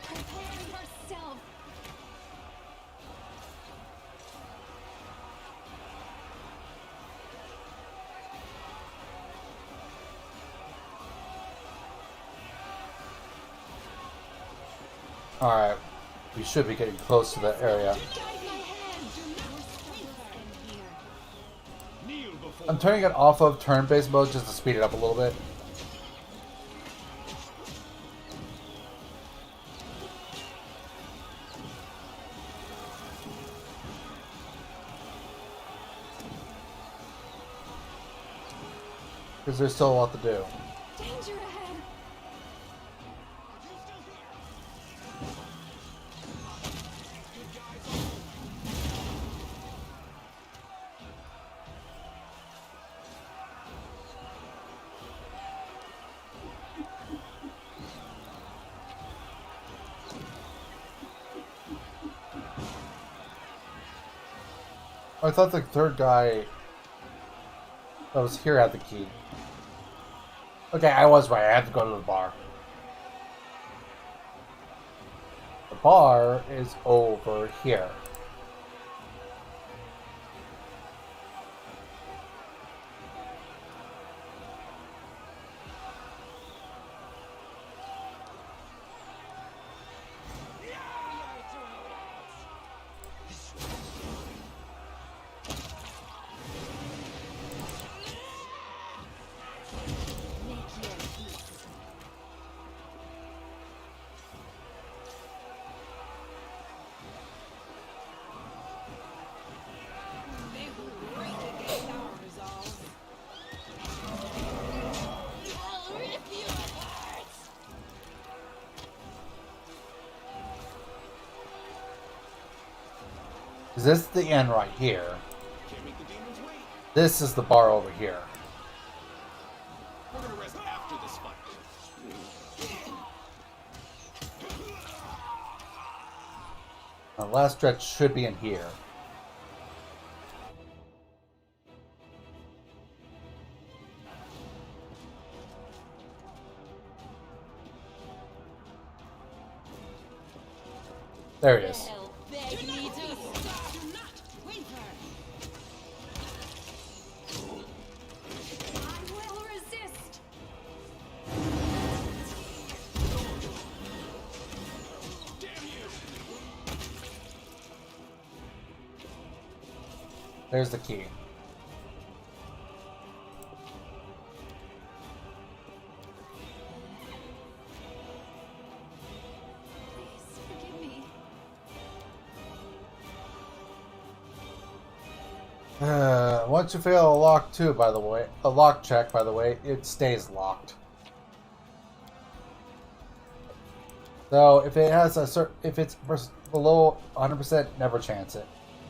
Prepare yourself. Alright. We should be getting close to the area. Kneel before I'm turning it off of turn-based mode just to speed it up a little bit. Because there's still a lot to do. Danger ahead. I thought the third guy that was here had the key. Okay, I was right. I had to go to the bar. The bar is over here. This is the end right here. can't make the demons wait. This is the bar over here. We're gonna rest after this fight. The last stretch should be in here. There it is. Beg me to stop. Do not waver. I will resist. Damn you! There's the key. Please forgive me. Once you fail a lock a lock check, by the way, it stays locked. So if it has if it's below 100%, never chance it.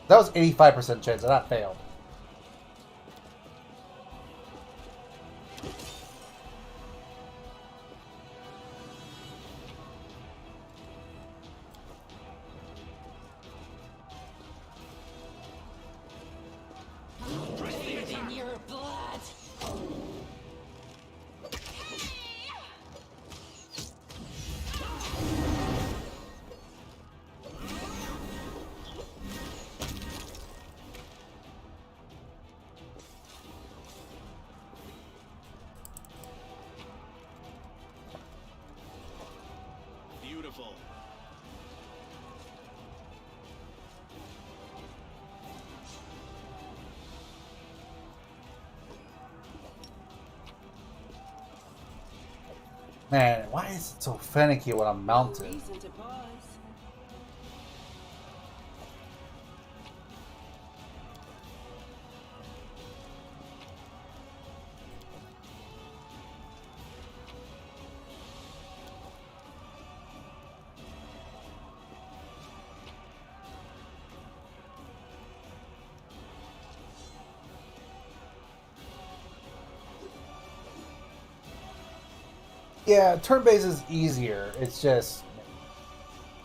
That was 85% chance, and that failed. Bathe in your blood. Beautiful. Man, why is it so finicky when I'm mounted? Reason to pause. Yeah, turn-based is easier. It's just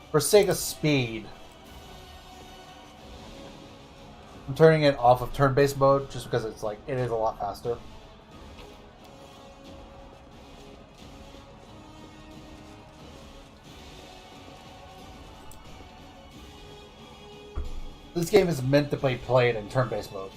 for sake of speed. I'm turning it off of turn-based mode just because it's like it is a lot faster. This game is meant to be played in turn-based mode.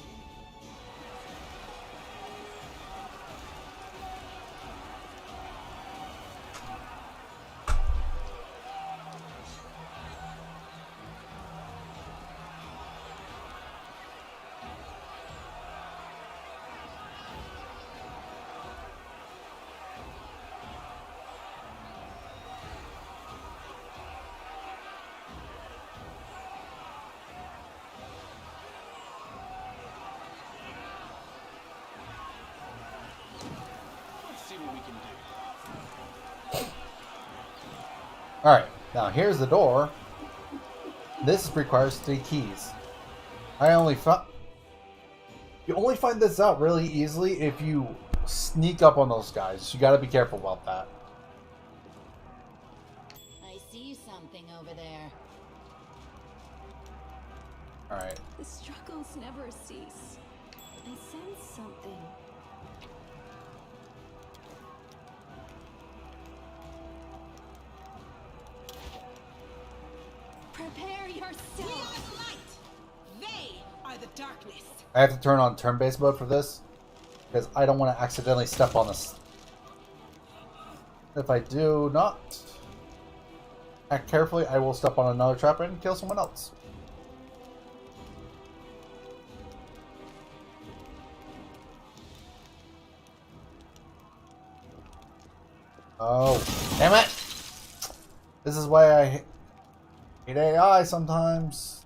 Let's see what we can do. Alright, now here's the door. This requires 3 keys. You only find this out really easily if you sneak up on those guys. You gotta be careful about that. I see something over there. Alright. The struggles never cease. I sense something. Prepare We yourself. are the light. They are the darkness. I have to turn on turn-based mode for this because I don't want to accidentally step on this. If I do not act carefully, I will step on another trap and kill someone else. Oh, damn it! This is why I hate AI sometimes.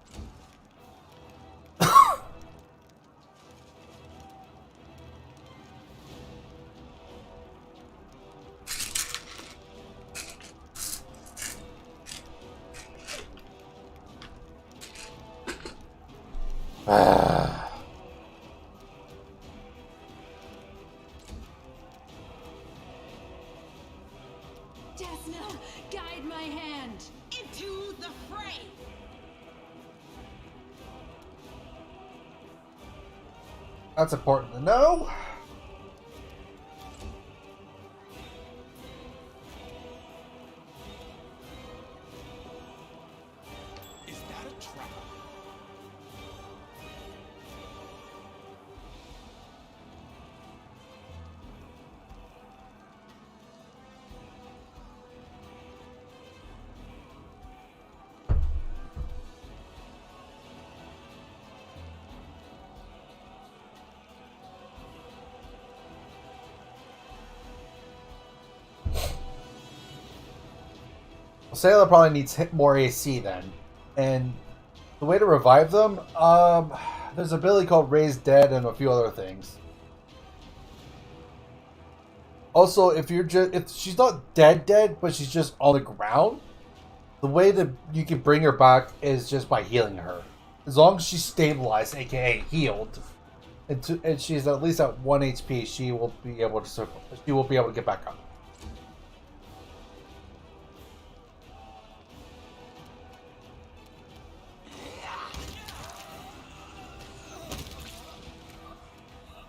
Desna, guide my hand. Into the fray. That's important to know. Is that a trap? Sailor probably needs more AC then. And the way to revive them, there's a ability called Raise Dead and a few other things. Also, if she's not dead, but she's just on the ground, the way that you can bring her back is just by healing her. As long as she's stabilized, aka healed, and she's at least at 1 HP, she will be able to get back up.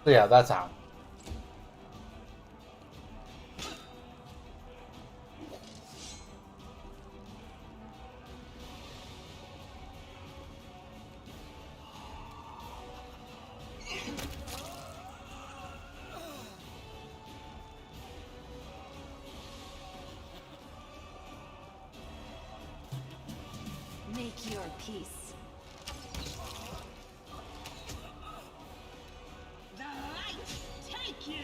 So yeah, that's how. Make your peace. The light take you.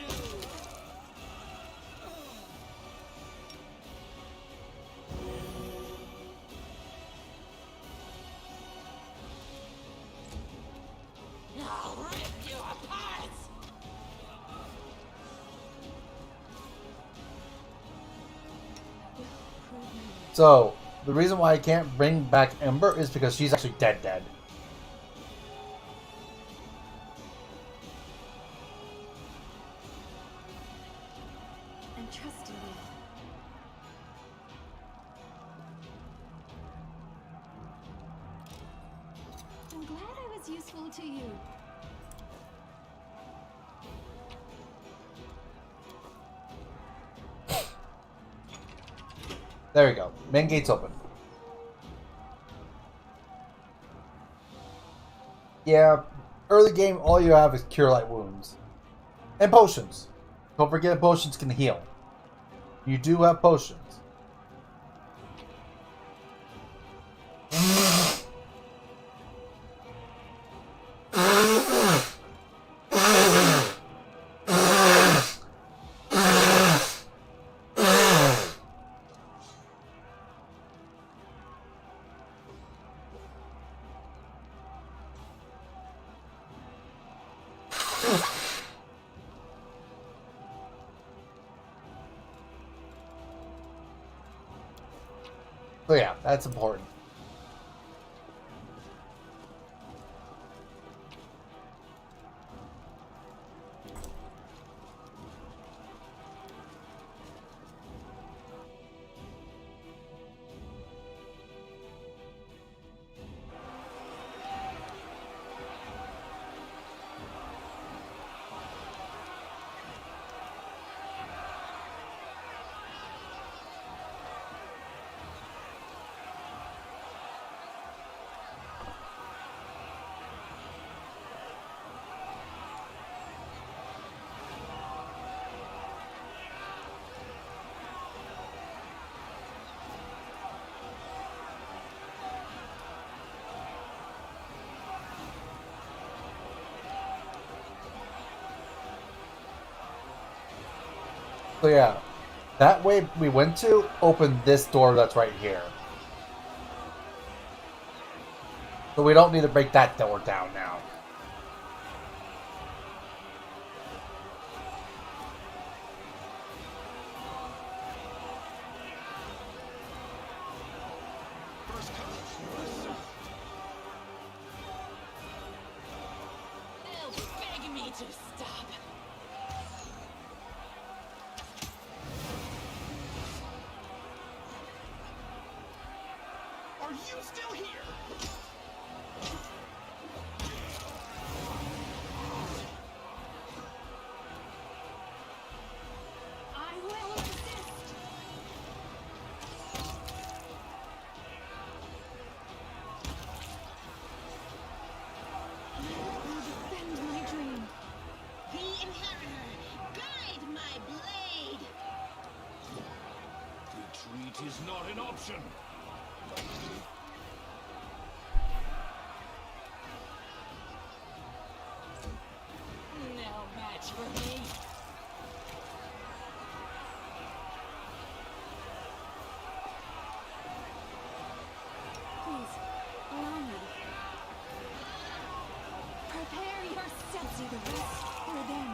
I'll rip you apart. So, the reason why I can't bring back Ember is because she's actually dead. And trust in me. I'm glad I was useful to you. There we go. Main gate's open. Yeah, early game, all you have is Cure Light Wounds. And potions. Don't forget potions can heal. You do have potions. So yeah, that's important. So yeah, that way we went to opened this door that's right here. So we don't need to break that door down now. They'll beg me to stop. Are you still here? I will assist. Defend my dream. The Inheritor, guide my blade! Retreat is not an option. No match for me. Please, allow me. Prepare yourself. Either us or them.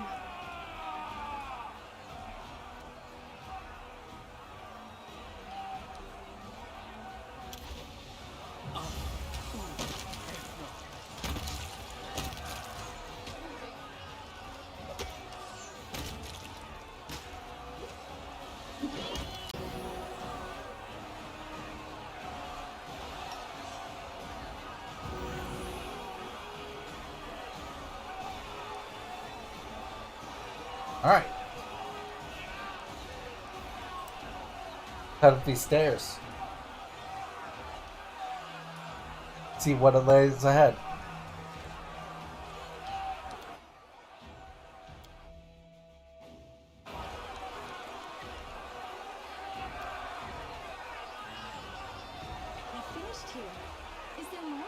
Alright. Head up these stairs. See what it lays ahead. I finished here. Is there more?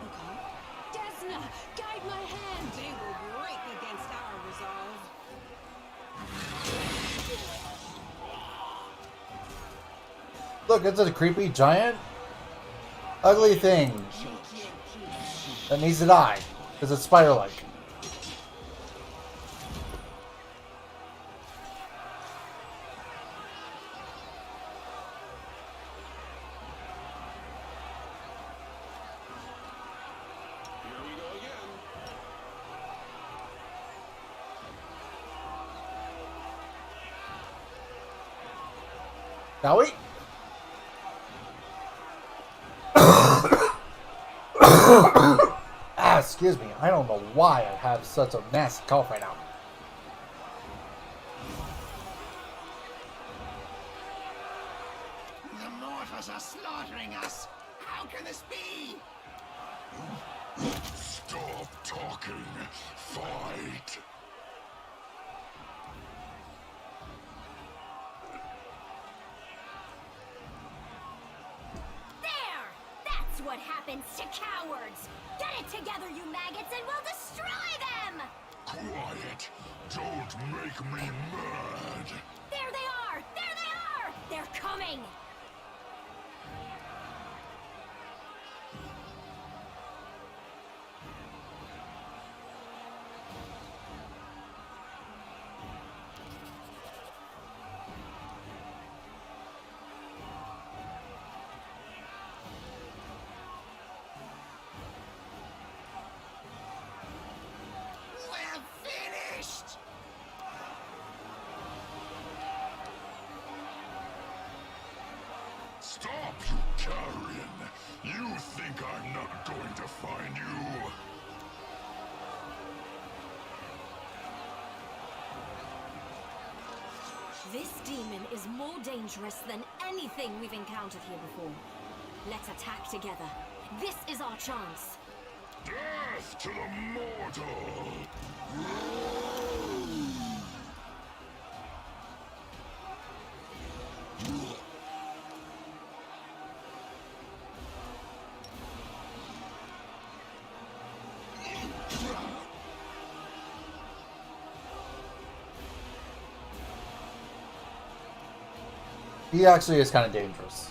Okay. Desna, guide my hand. They will break against our resolve. Look, it's a creepy giant ugly thing that needs to die because it's spider-like. Here we go again. Now we Excuse me. I don't know why I have such a nasty cough right now. The mortals are slaughtering us. How can this be? Stop talking. Fight. There! That's what happens to cowards! Get it together, you maggots, and we'll destroy them! Quiet. Don't make me mad. There they are! There they are! They're coming! We're finished. Stop, you carrion! You think I'm not going to find you? This demon is more dangerous than anything we've encountered here before. Let's attack together. This is our chance. Death to the mortal! He actually is kind of dangerous.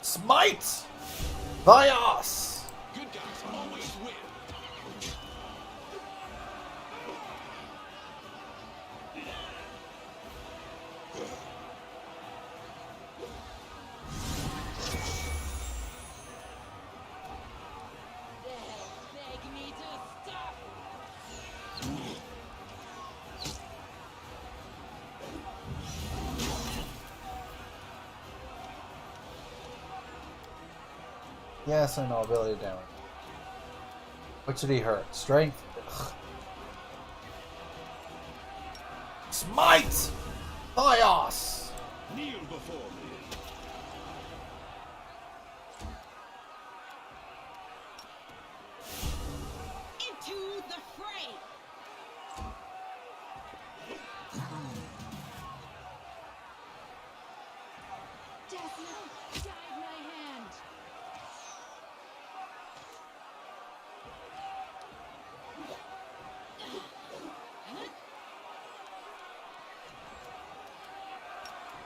Smite! Vios! Good guys always win. Beg me to stop. Yes, I know, ability damage. What should he hurt? Strength? Ugh. Smite! Vios! Kneel before me. Into the fray. Desna, guide my hand.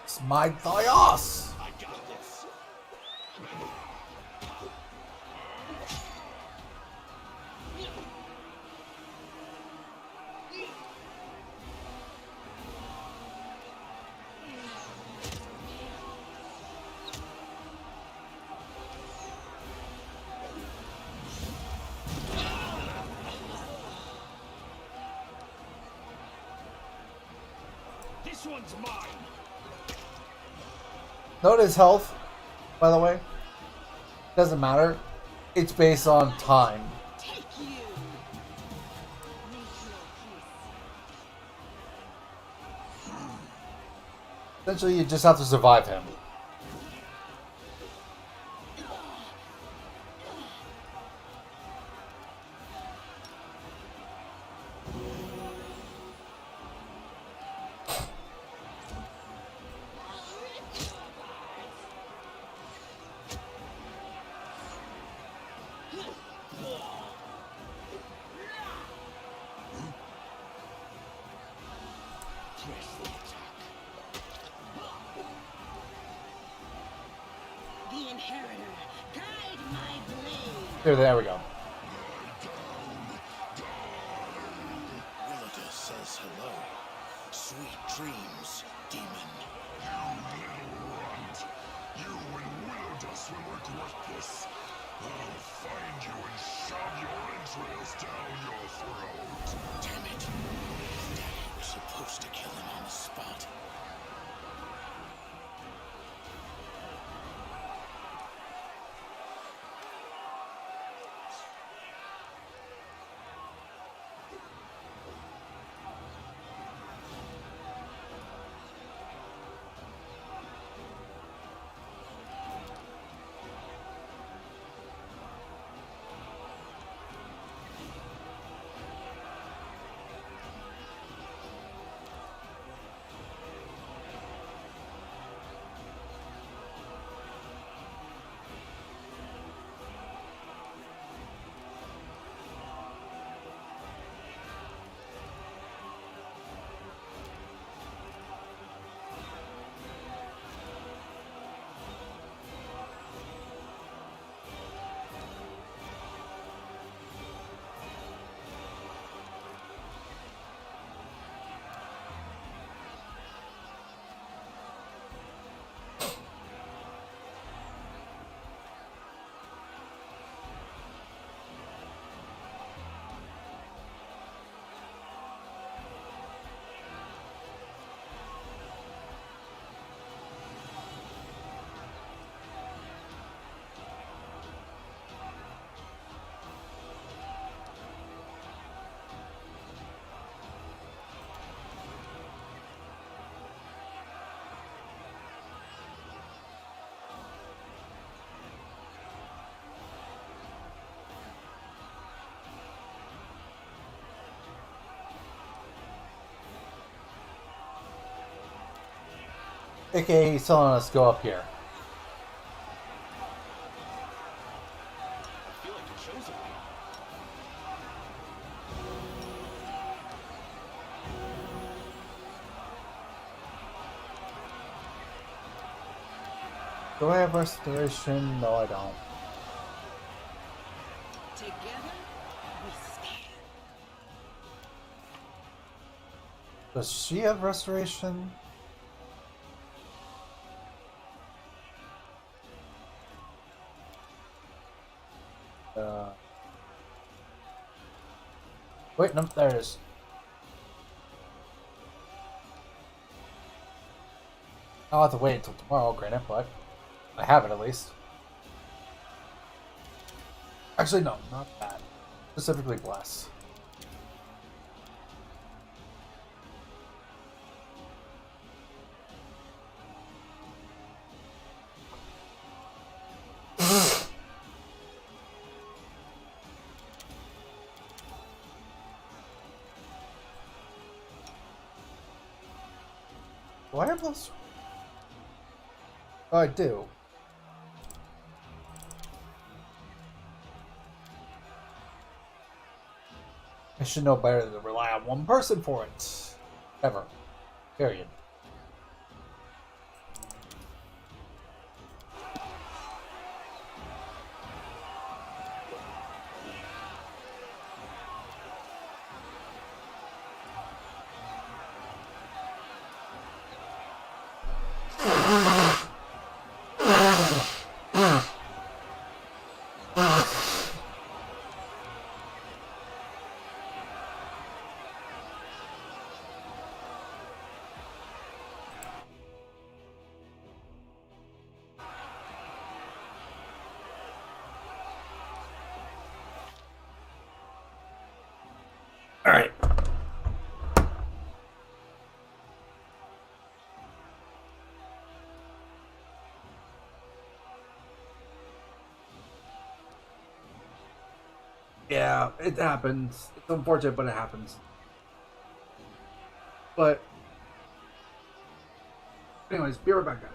Smite Vios! I got this. This one's mine. Note his health, by the way. Doesn't matter. It's based on time. Take you. Make your peace. Essentially, you just have to survive him. Press the attack. The Inheritor, guide my blade. There we go. Willida says hello. Sweet dreams, demon. You and Willowdust will regret this. I'll find you and shove your entrails down your throat. Damn it. Daddy was supposed to kill him on the spot. AKA he's telling us to go up here. I feel like the chosen one. Do I have restoration? No, I don't. Together, we stand. Does she have restoration? Wait, no, there it is. I'll have to wait until tomorrow, granted, but I have it at least. Actually, no, not that. Specifically, bless. Do I have those? Oh, I do. I should know better than to rely on one person for it. Ever. Period. All right. Yeah, it happens. It's unfortunate, but it happens. But, anyways, be right back, guys.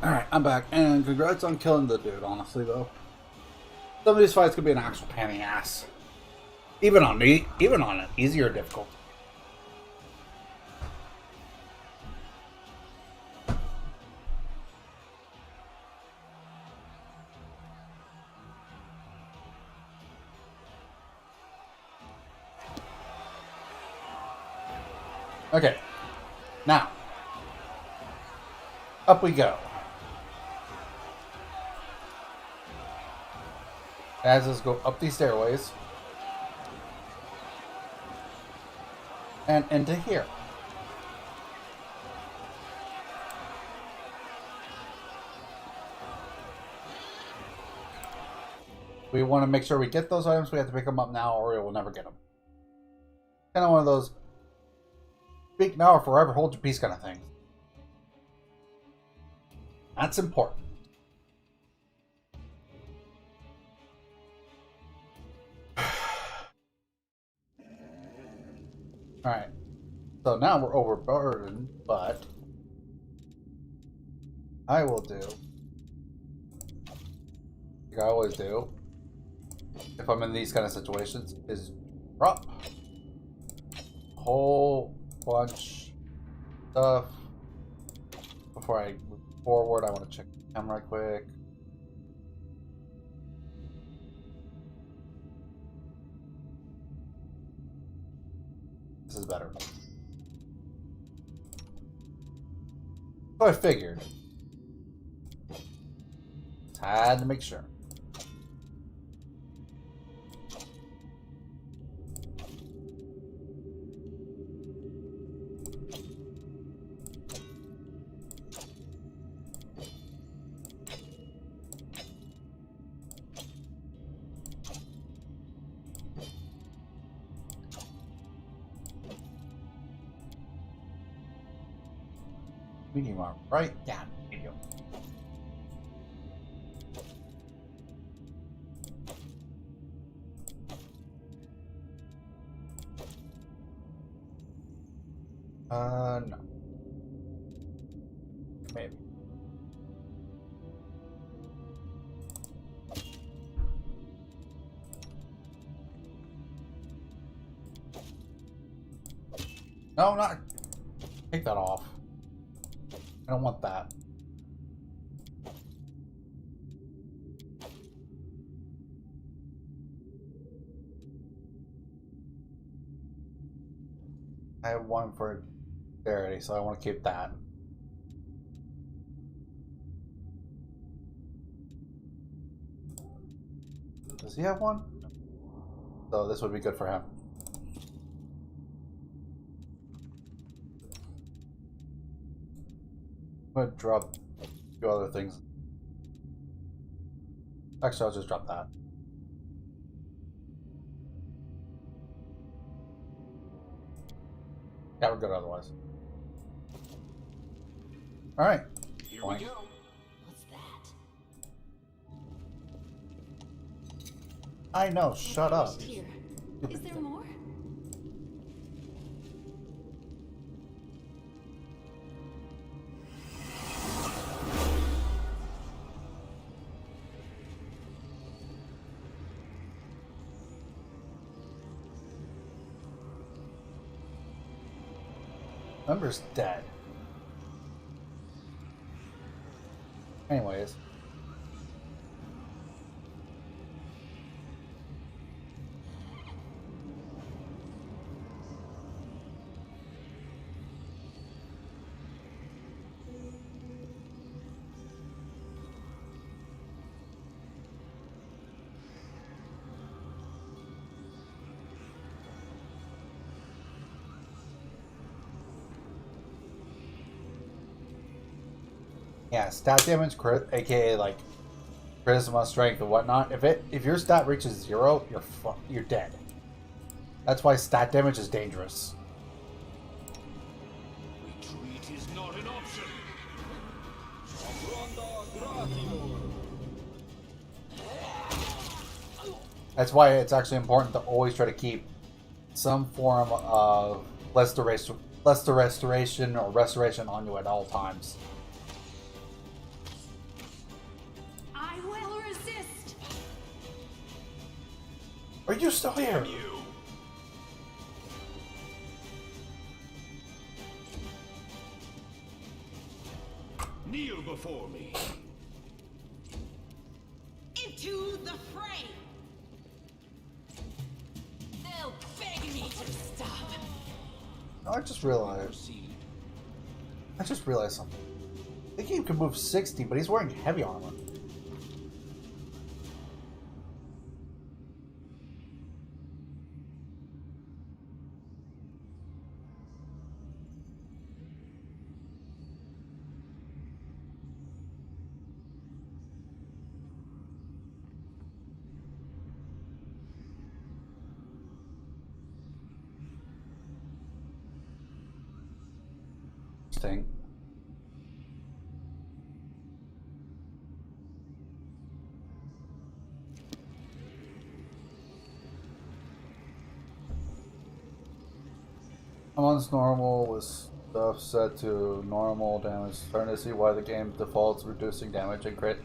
Alright, I'm back, and congrats on killing the dude, honestly, though. Some of these fights could be an actual pain in the ass. Even on an easier difficult. Okay, now, up we go. As us go up these stairways and into here. We want to make sure we get those items. We have to pick them up now, or we will never get them. Kind of one of those speak now or forever hold your peace kind of thing. That's important. Alright. So now we're overburdened, but I will do, like I always do, if I'm in these kind of situations, is drop a whole bunch of stuff. Before I move forward, I want to check the camera right quick. This is better. So I figured. Just had to make sure. Medium arm, right? Yeah, medium. No. Maybe. No, not. Take that off. I don't want that. I have one for dexterity, so I want to keep that. Does he have one? So this would be good for him. I'm going to drop a few other things. Actually, I'll just drop that. Yeah, we're good otherwise. Alright. Here we go. What's that? I know, shut up. Here. Is there more? Member's dead. Anyways. Yeah, stat damage, crit, aka like charisma, strength, and whatnot. If your stat reaches 0, you're dead. That's why stat damage is dangerous. Retreat is not an option. That's why it's actually important to always try to keep some form of restoration or restoration on you at all times. Are you still here? You. Kneel before me. Into the fray! They'll beg me to stop. Oh, I just realized something. The game can move 60, but he's wearing heavy armor. Interesting. I'm on normal with stuff set to normal damage. Starting to see why the game defaults reducing damage and crit.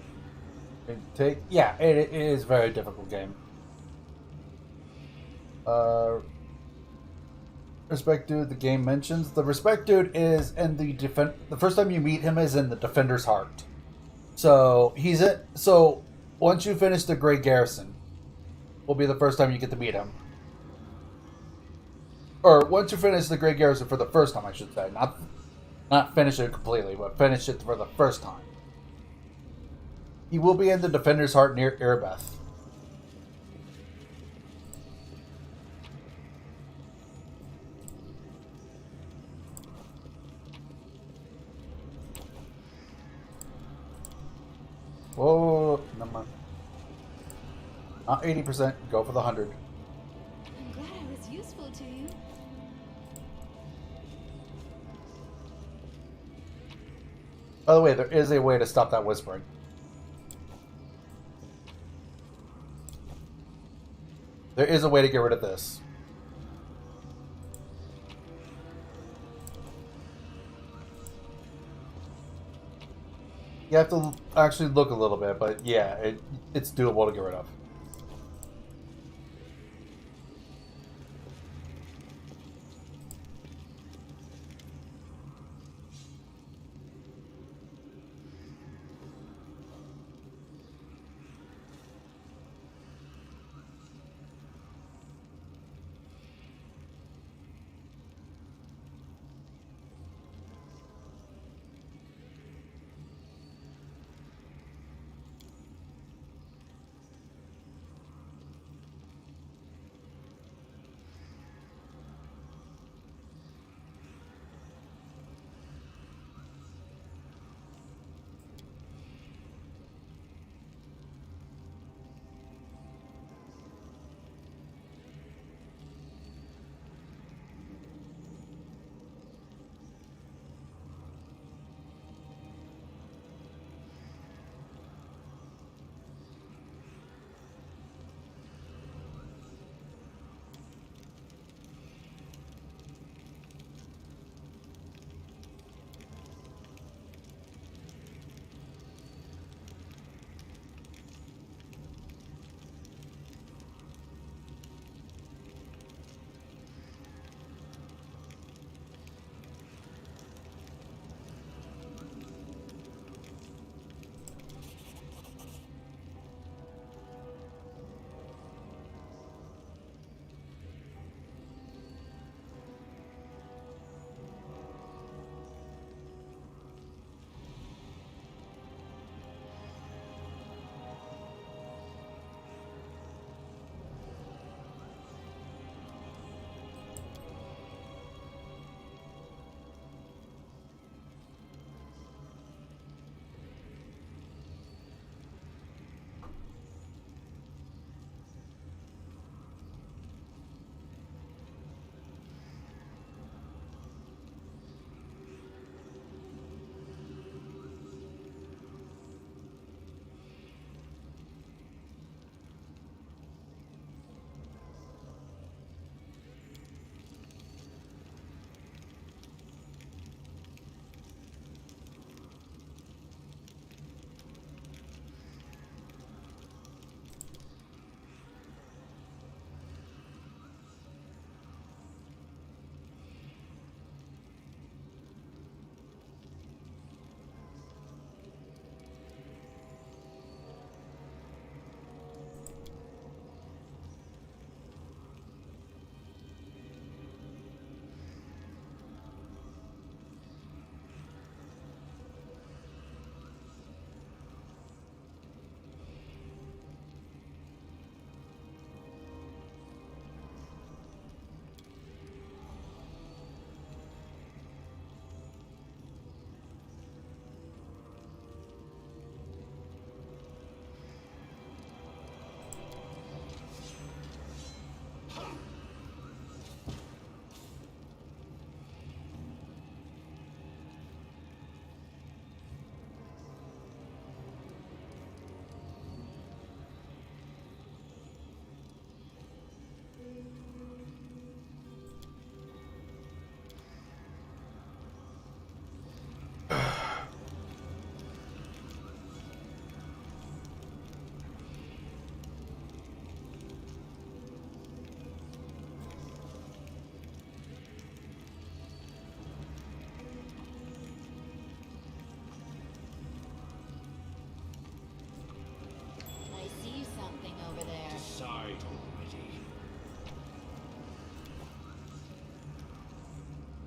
Yeah, it is a very difficult game. Respect dude, the game mentions the respect dude is in the first time you meet him is in the Defender's Heart. So so once you finish the Great Garrison, will be the first time you get to meet him. Or once you finish the Great Garrison for the first time, I should say, not finish it completely, but finish it for the first time. He will be in the Defender's Heart near Irbeth. Whoa, never mind. Not 80%, go for the 100. I'm glad I was useful to you. By the way, there is a way to stop that whispering. There is a way to get rid of this. You have to actually look a little bit, but yeah, it's doable to get rid of.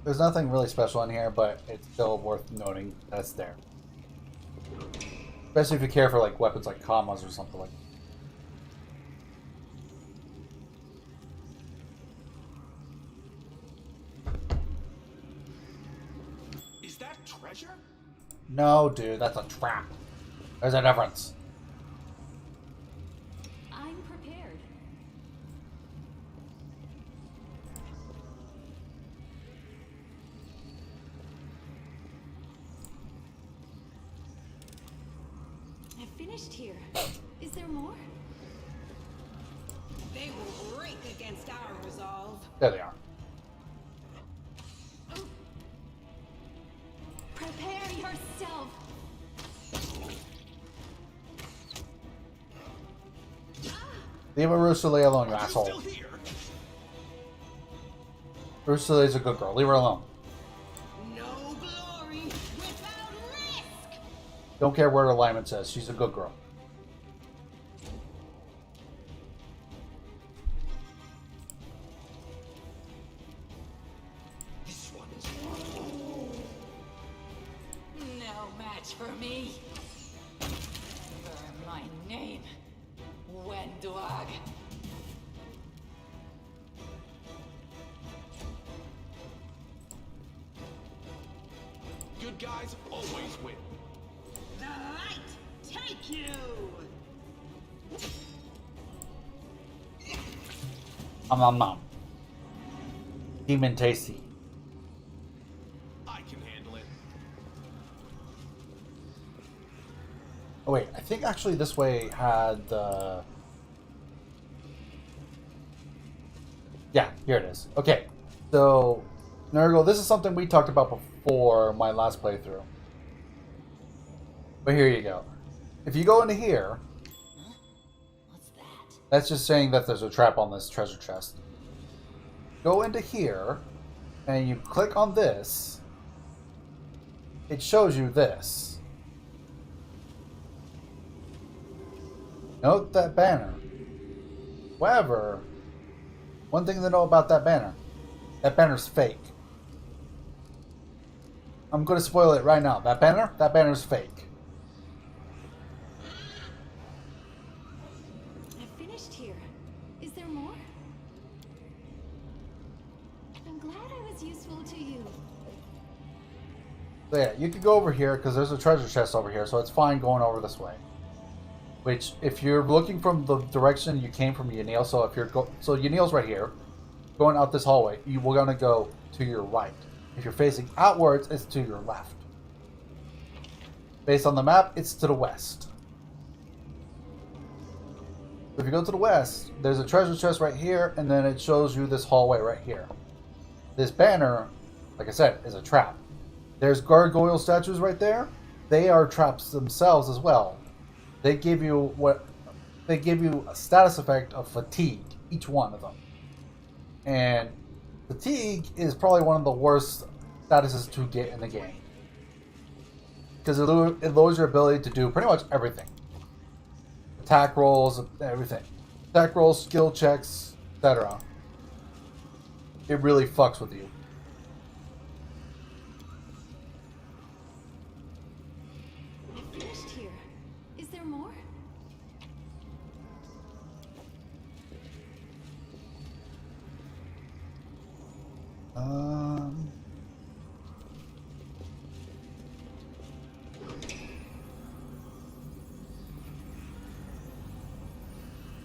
There's nothing really special in here, but it's still worth noting that it's there. Especially if you care for like weapons like commas or something like that. Is that treasure? No, dude, that's a trap. There's a difference. I'm prepared. I've finished here. Is there more? They will break against our resolve. There they are. Prepare yourself. Leave a Rosalie alone, you Are you asshole. still here? Rosalie's a good girl. Leave her alone. No glory without risk. Don't care what her alignment says. She's a good girl. This one is No match for me. Learn my name, Wendwag. good guys always win. The light take you. Nom. Demon tasty. I can handle it. Oh wait, I think actually this way had the... Yeah, here it is. Okay, so Nurgle, this is something we talked about before my last playthrough. But here you go. If you go into here, What's that? that's just saying that there's a trap on this treasure chest. Go into here, and you click on this. It shows you this. Note that banner. However, one thing to know about that banner's fake. I'm going to spoil it right now. That banner's fake. I've finished here. Is there more? I'm glad I was useful to you. So yeah, you could go over here because there's a treasure chest over here, so it's fine going over this way. Which, if you're looking from the direction you came from Yaneel, so if you're so Yaneel's right here, going out this hallway, you will gonna go to your right. If you're facing outwards, it's to your left. Based on the map, it's to the west. If you go to the west, there's a treasure chest right here, and then it shows you this hallway right here. This banner, like I said, is a trap. There's gargoyle statues right there. They are traps themselves as well. They give you a status effect of fatigue, each one of them. And fatigue is probably one of the worst statuses to get in the game. Because it lowers your ability to do pretty much everything. Attack rolls, everything. Attack rolls, skill checks, etc. It really fucks with you. I've finished here. Is there more?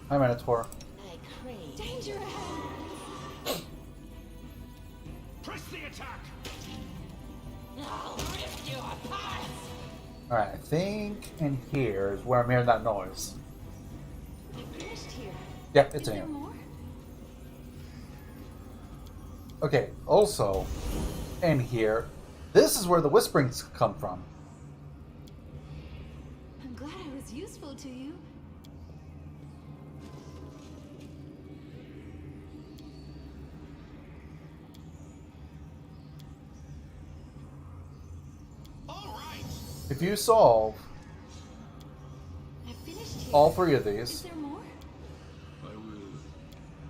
Hi, Minotaur. I crave. Danger ahead! Press the attack! I'll rip you apart! Alright, I think in here is where I'm hearing that noise. I've finished here. Yep, Is it's in there here. more? Okay, also, in here, this is where the whisperings come from. I'm glad I was useful to you. All right! If you solve I've finished here. all three of Is these, there more? I will learn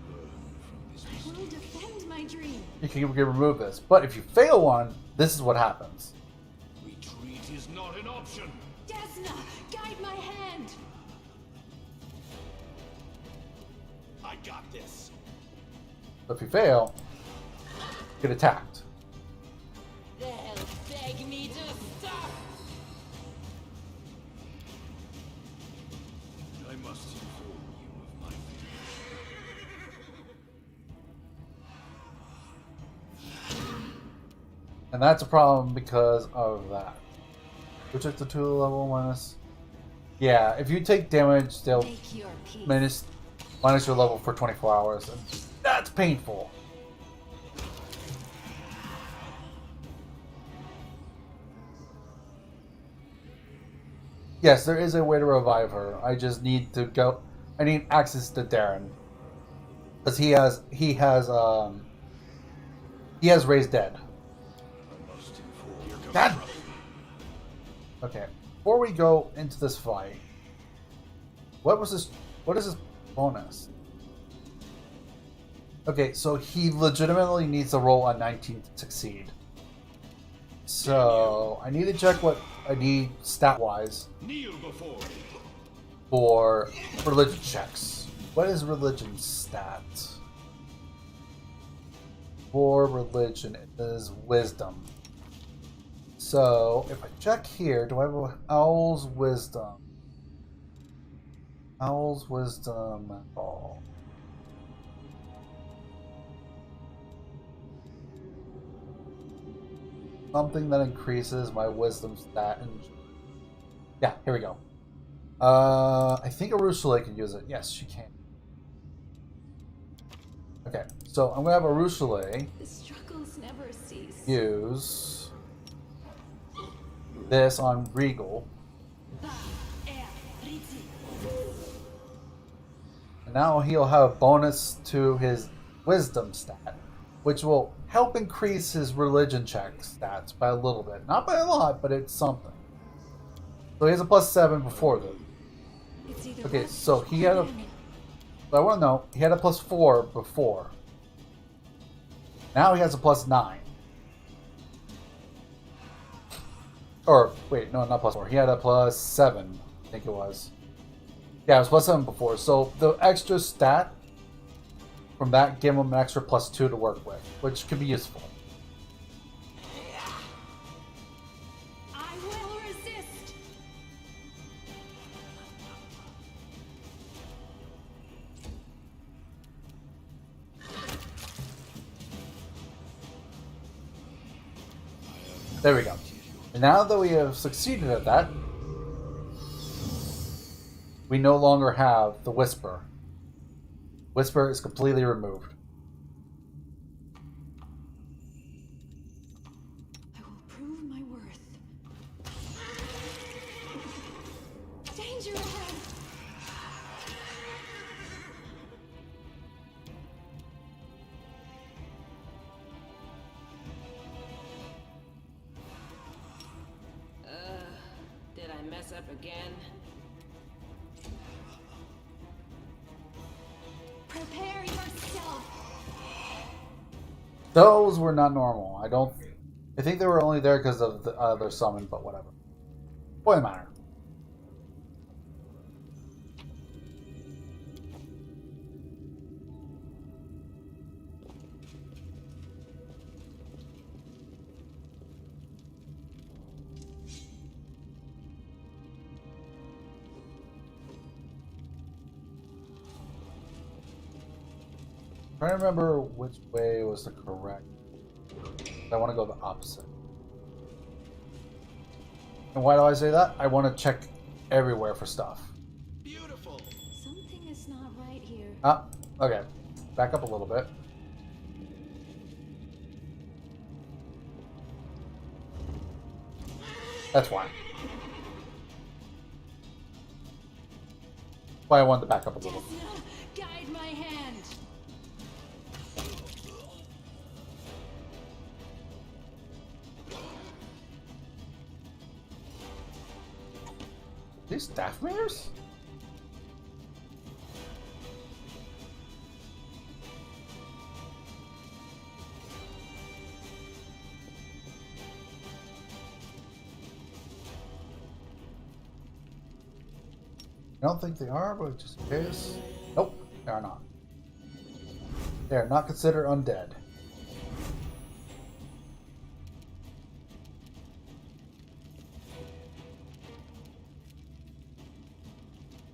from this I will defend my dream. you can remove this. But if you fail one, this is what happens. Retreat is not an option. Desna, guide my hand. I got this. So if you fail, you get attacked. They'll beg me to stop. I must inform you of my And that's a problem because of that. Which is the 2 level minus. Yeah, if you take damage, they'll Make your peace. minus your level for 24 hours. And that's painful. Yes, there is a way to revive her. I just need to go. I need access to Darren, because he has raised dead. God. Okay. Before we go into this fight, what was this? What is this bonus? Okay, so he legitimately needs to roll a 19 to succeed. So I need to check what I need stat-wise kneel before me. for religion checks. What is religion stat? For religion, it is wisdom. So if I check here, do I have a Owl's wisdom? Owl's wisdom at all? Something that increases my wisdom stat. And yeah, here we go. I think Arusula can use it. Yes, she can. Okay, so I'm gonna have Arusula The struggles never cease. use this on Regal. And now he'll have bonus to his wisdom stat, which will help increase his religion check stats by a little bit. Not by a lot, but it's something. So he has a +7 before this. Okay, so he had a... I want to know, he had a +4 before. Now he has a +9. Or, wait, no, not +4. He had a +7, I think it was. Yeah, it was +7 before. So the extra stat from that gave him an extra +2 to work with, which could be useful. I will resist. There we go. And now that we have succeeded at that, we no longer have the Whisper. Whisper is completely removed. I will prove my worth. Danger ahead. Did I mess up again? Prepare yourself. Those were not normal. I think they were only there because of the other summon, but whatever. Doesn't matter. I'm trying to remember which way was the correct. I want to go the opposite. And why do I say that? I want to check everywhere for stuff. Beautiful. Something is not right here. Ah, okay. Back up a little bit. That's why. Why I wanted to back up a little. Desna, guide my hand. These staff mayors? I don't think they are, but just in case. Nope, they are not. They are not considered undead.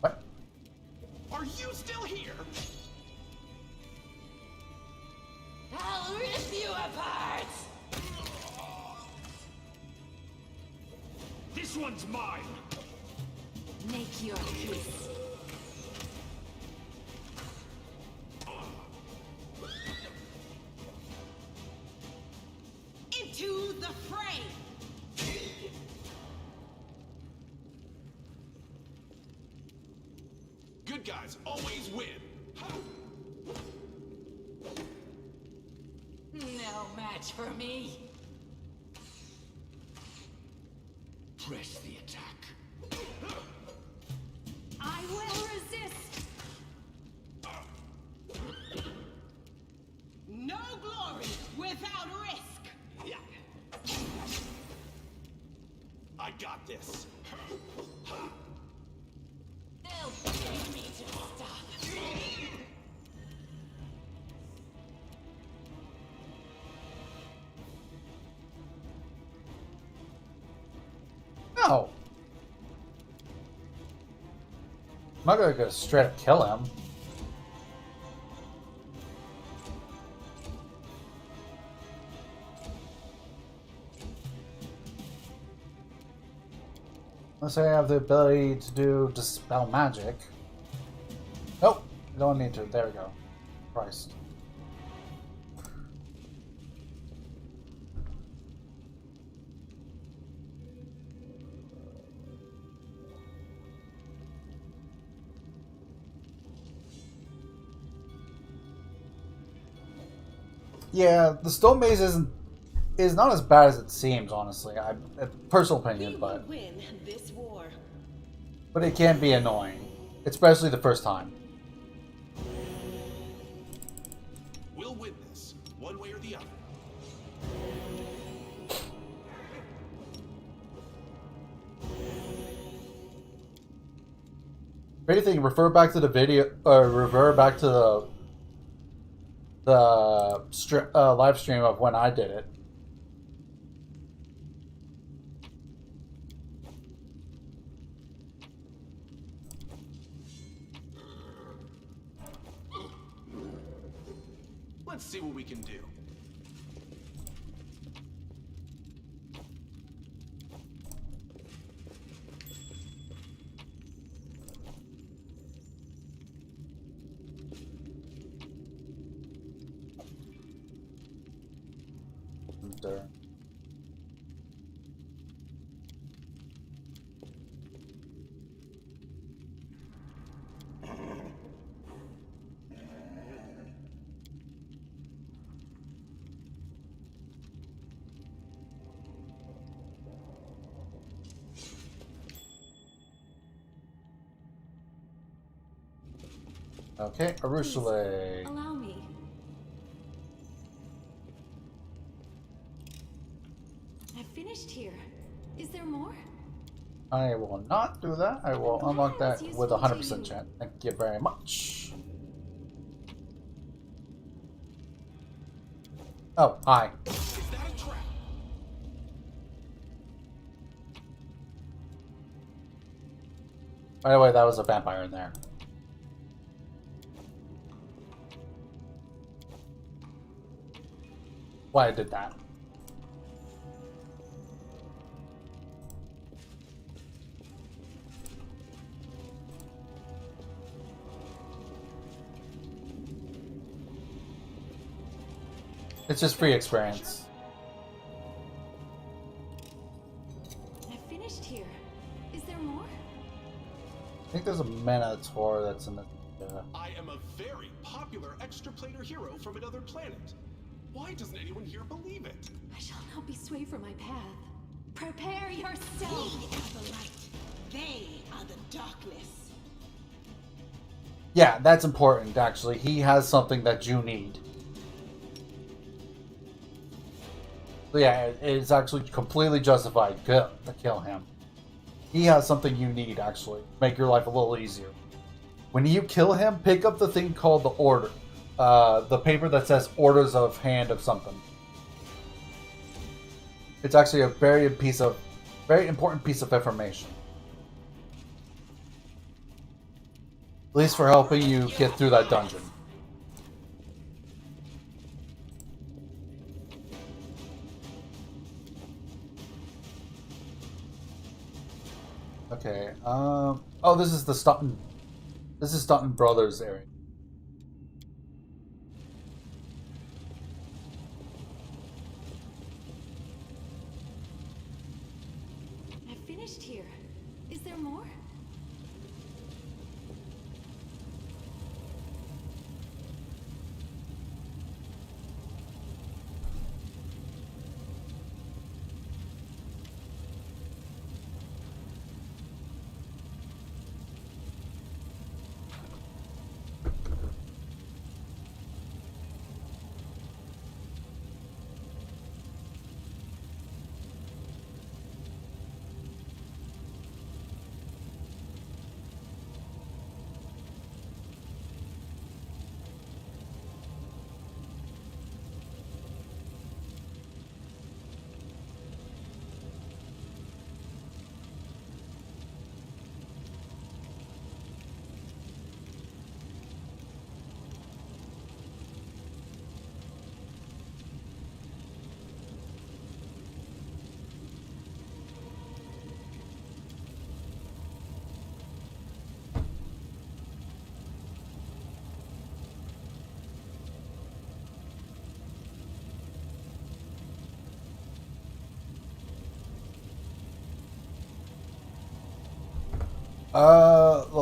What? Are you still here? I'll rip you apart! This one's mine! Make your peace. Into the fray! Good guys always win! No match for me. Press the attack. I will resist. No glory without risk. Yeah. I got this. They'll beg me to stop. No! I'm not gonna go straight up kill him. Unless I have the ability to do dispel magic. Nope, don't need to. There we go. Christ. Yeah, the stone maze is not as bad as it seems, honestly. Personal opinion, but win this war. it can be annoying, especially the first time. We'll win this, one way or the other. If anything, refer back to the video, or refer back to the live stream of when I did it. Let's see what we can do. There. Okay, Arushale. Allow me. I've finished here. Is there more? I will not do that. I will Glad unlock that it's with useful to 100% you. chance. Thank you very much. Oh, hi. Is that a trap? By the way, that was a vampire in there. Why I did that. It's just free experience. I've finished here. Is there more? I think there's a Minotaur that's in the... I am a very popular extra-planar hero from another planet. Why doesn't anyone here believe it? I shall not be swayed from my path. Prepare yourself! We are the light. They are the darkness. Yeah, that's important, actually. He has something that you need. So yeah, it's actually completely justified to kill him. He has something you need, actually. Make your life a little easier. When you kill him, pick up the thing called the order. The paper that says orders of hand of something. It's actually a very important piece of information. At least for helping you get through that dungeon. Okay. Oh, this is the Staunton. This is Staunton Brothers area. I finished here. Is there more? The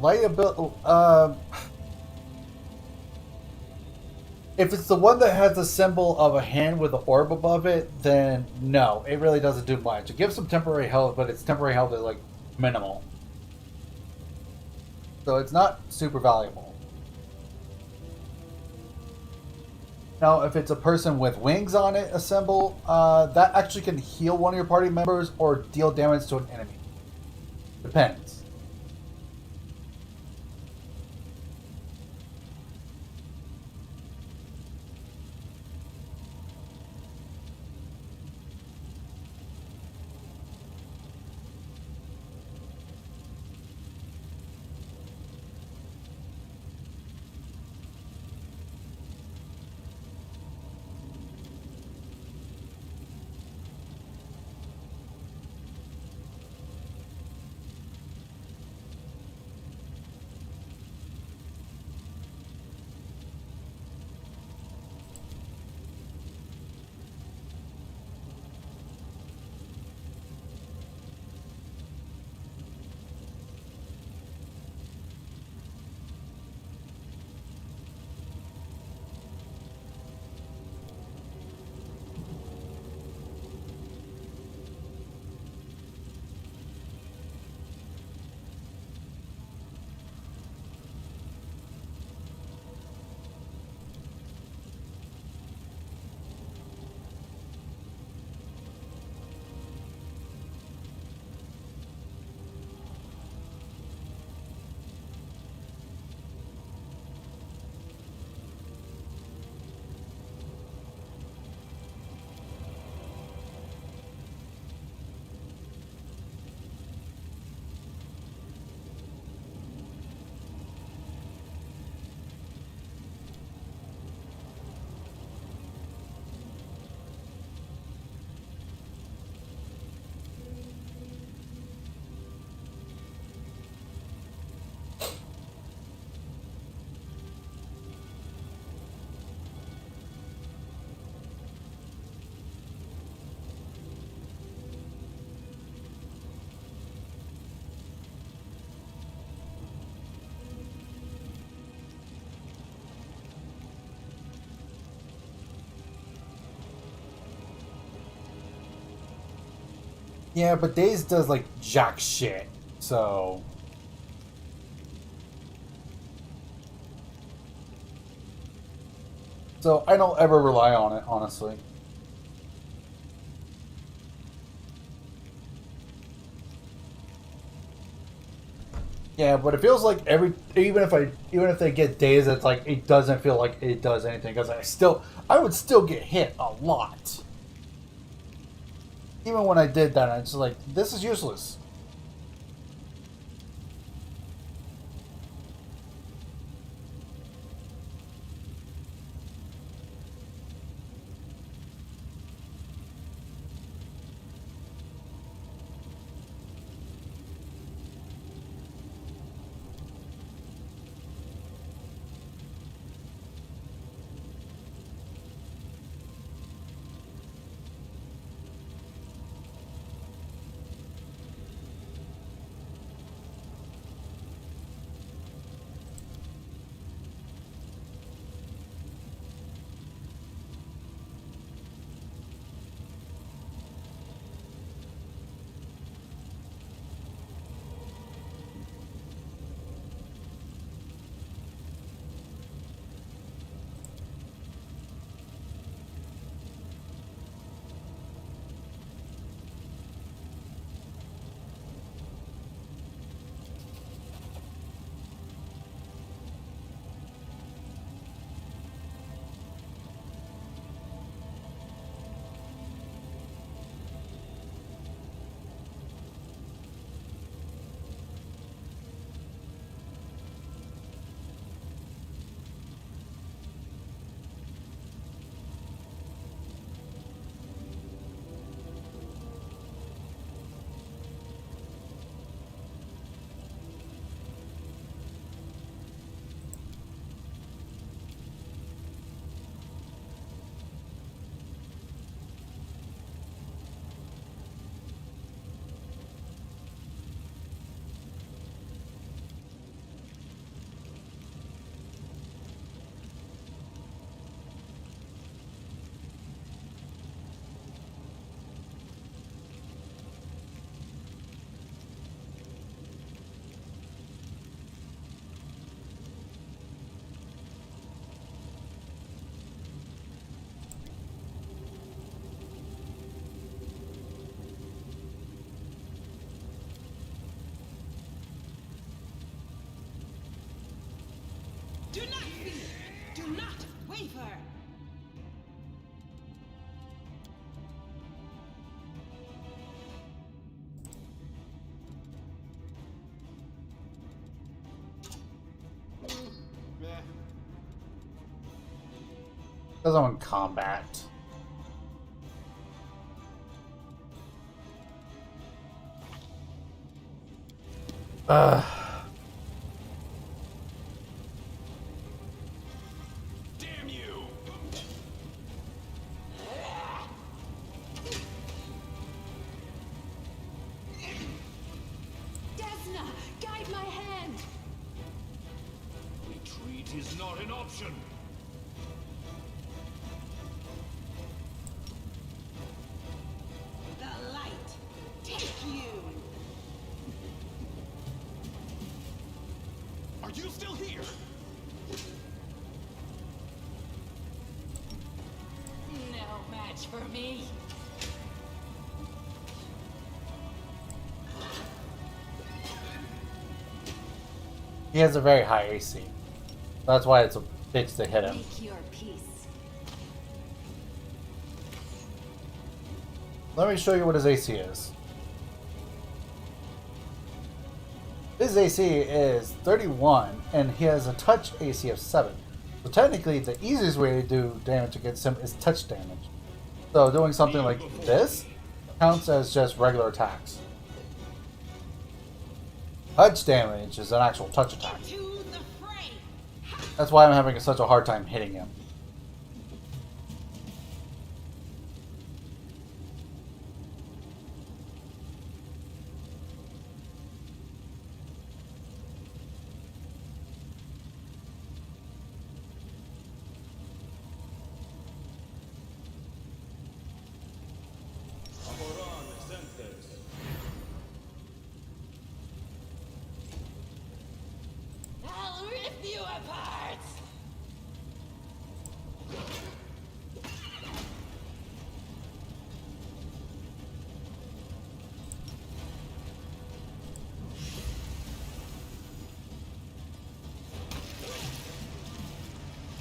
light ability. If it's the one that has the symbol of a hand with an orb above it, then no, it really doesn't do much. It gives some temporary health, but its temporary health is like minimal, so it's not super valuable. Now, if it's a person with wings on it, a symbol, that actually can heal one of your party members or deal damage to an enemy. Depends. Yeah, but Daze does like jack shit, so. So I don't ever rely on it, honestly. Yeah, but it feels like even if they get days, it's like it doesn't feel like it does anything because I would still get hit a lot. Even when I did that, I was just like, this is useless. Do not fear! Do not waver! Because I'm in combat. Damn you! Desna, guide my hand. Retreat is not an option. The light, take you! Are you still here? No match for me. He has a very high AC. That's why it's a bitch to hit him. Make your peace. Let me show you what his AC is. His AC is 31, and he has a touch AC of 7. So technically, the easiest way to do damage against him is touch damage. So doing something like this counts as just regular attacks. Touch damage is an actual touch attack. To the fray! That's why I'm having such a hard time hitting him. I'll rip you apart!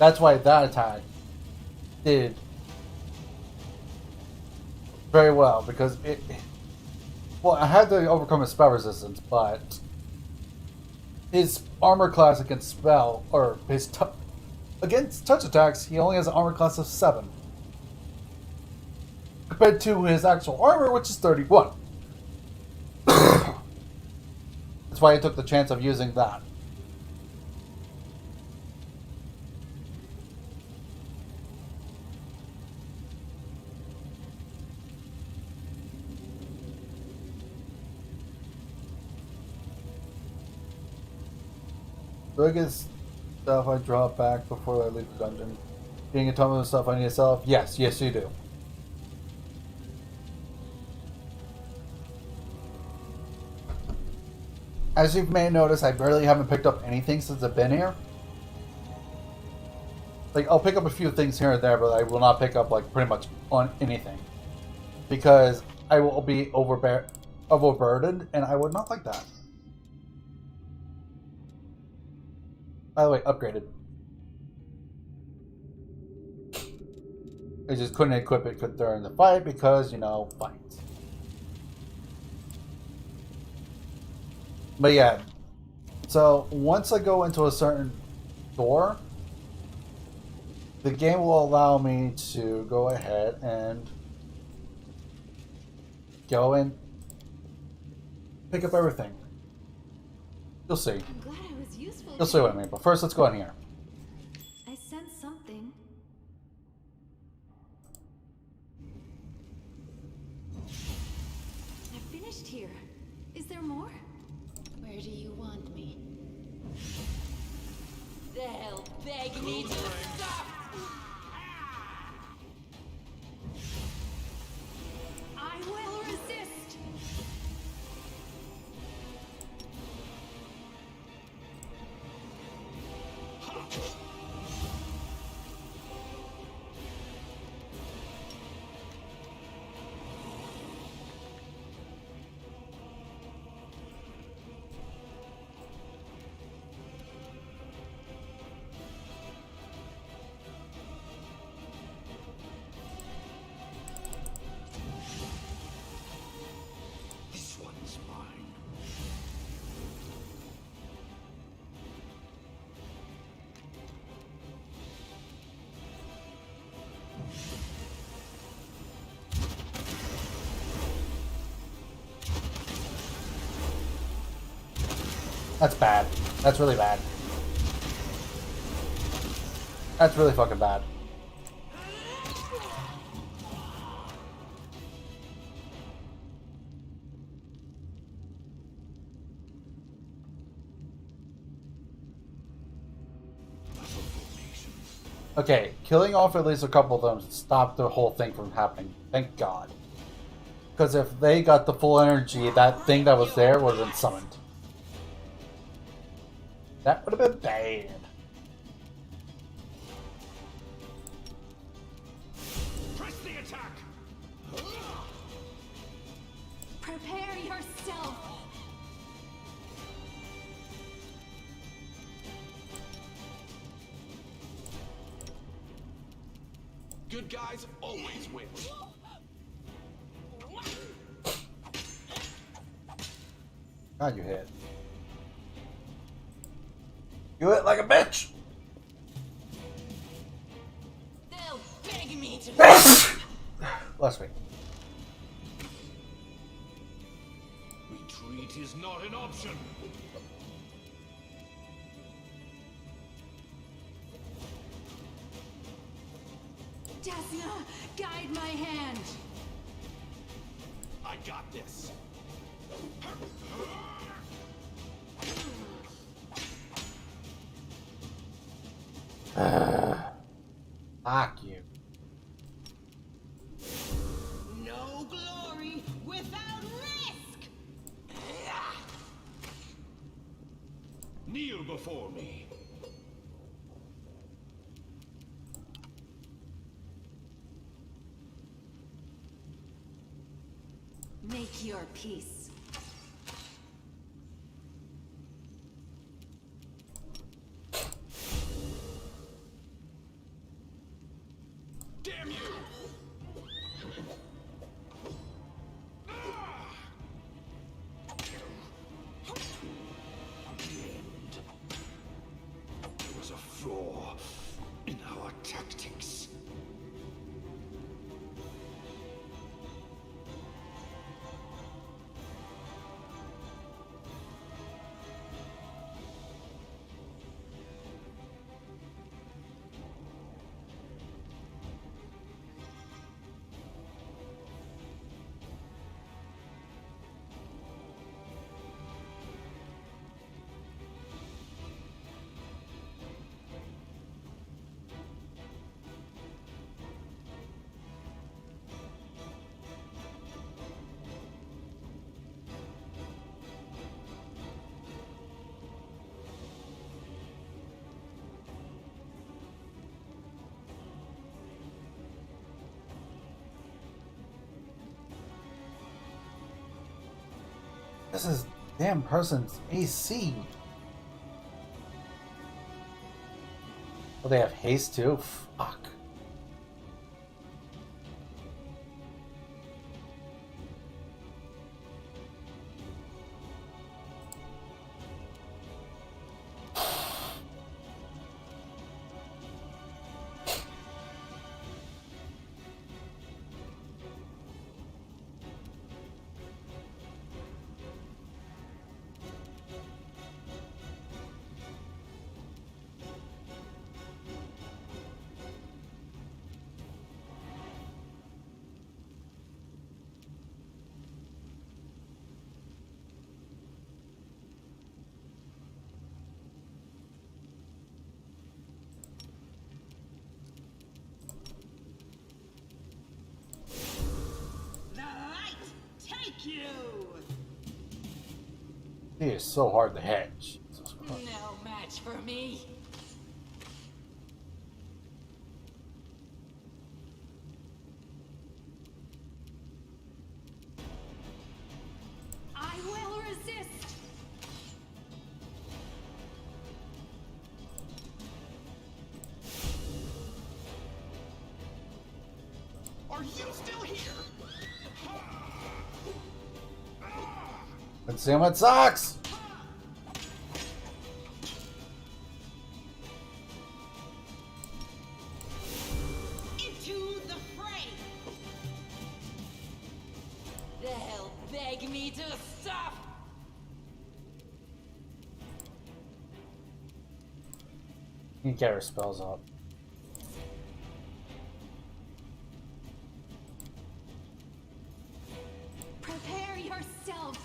That's why that attack did very well, because it... Well, I had to overcome his spell resistance, but his armor class against spell, or his against touch attacks, he only has an armor class of 7. Compared to his actual armor, which is 31. That's why he took the chance of using that. Do I get stuff I drop back before I leave the dungeon? Getting a ton of stuff I need to sell off? Yes, yes you do. As you may notice, I barely haven't picked up anything since I've been here. Like, I'll pick up a few things here and there, but I will not pick up, like, pretty much on anything. Because I will be overburdened, and I would not like that. By the way, upgraded. I just couldn't equip it during the fight because, you know, fights. But yeah, so once I go into a certain door, the game will allow me to go ahead and go and pick up everything. You'll see. I'm glad I was useful. You'll see what I mean. But first, let's go in here. I sense something. I finished here. Is there more? Where do you want me? They'll beg me to stop! I will resist! This one's mine. That's bad. That's really bad. That's really fucking bad. Okay, killing off at least a couple of them stopped the whole thing from happening. Thank God. Because if they got the full energy, that thing that was there would have been summoned. That would have been bad. Press the attack! Prepare yourself! Good guys always win. God, you hit. You hit like a bitch! They'll beg me to Bless me. Retreat is not an option. Desna, guide my hand! I got this. Fuck you. no glory without risk! Kneel before me. Make your peace. There was a flaw in our tactics. This is damn person's AC. Oh, they have haste too? Fuck. He is so hard to hatch. No match for me. I will resist. Are you still here? Concealment sucks! Into the fray. They'll beg me to stop. You can get her spells up. Prepare yourself.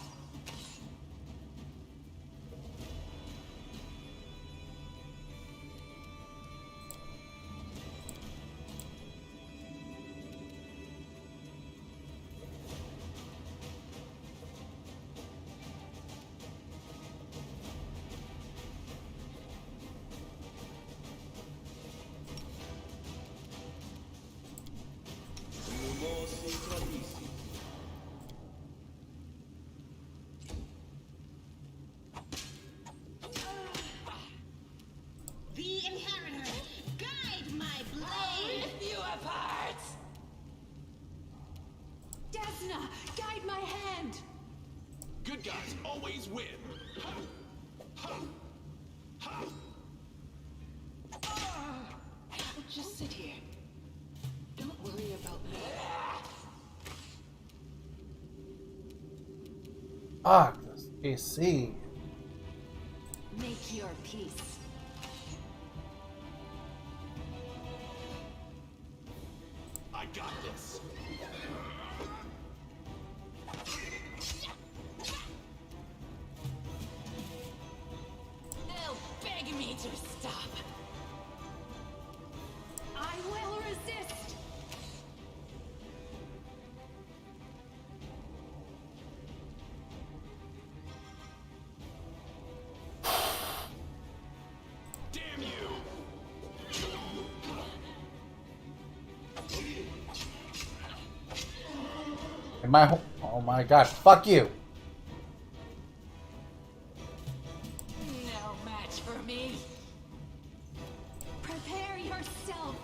The Inheritor, guide my blade. Rip you apart. Desna, guide my hand. Good guys always win. Ha! Ha! Ha! Just sit here. Don't worry about me. Fuck this AC. Make your peace. I got this. They'll beg me to stop. I will resist. Damn you! In my oh my god, fuck you! No match for me. Prepare yourself.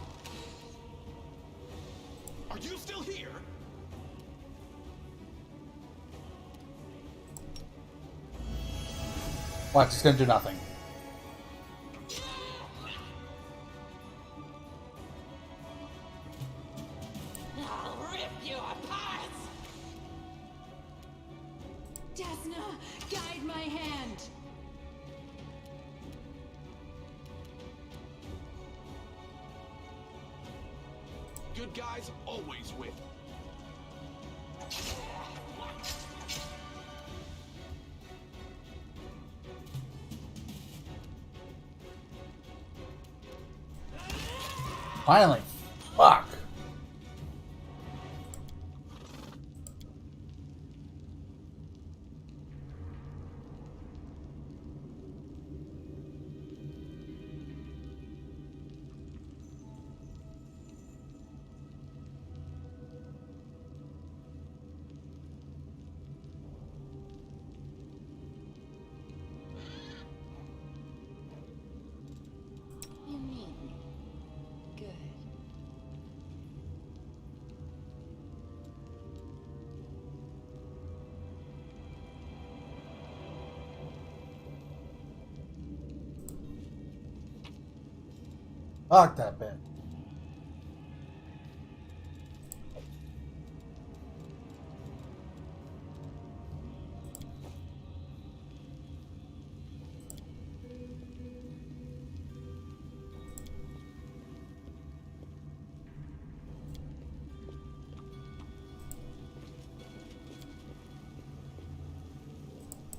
Are you still here? Watch, it's gonna do nothing. I'll rip you apart! Desna, guide my hand. Good guys always win. Finally. Fuck. You need me. Good. Fuck that bit.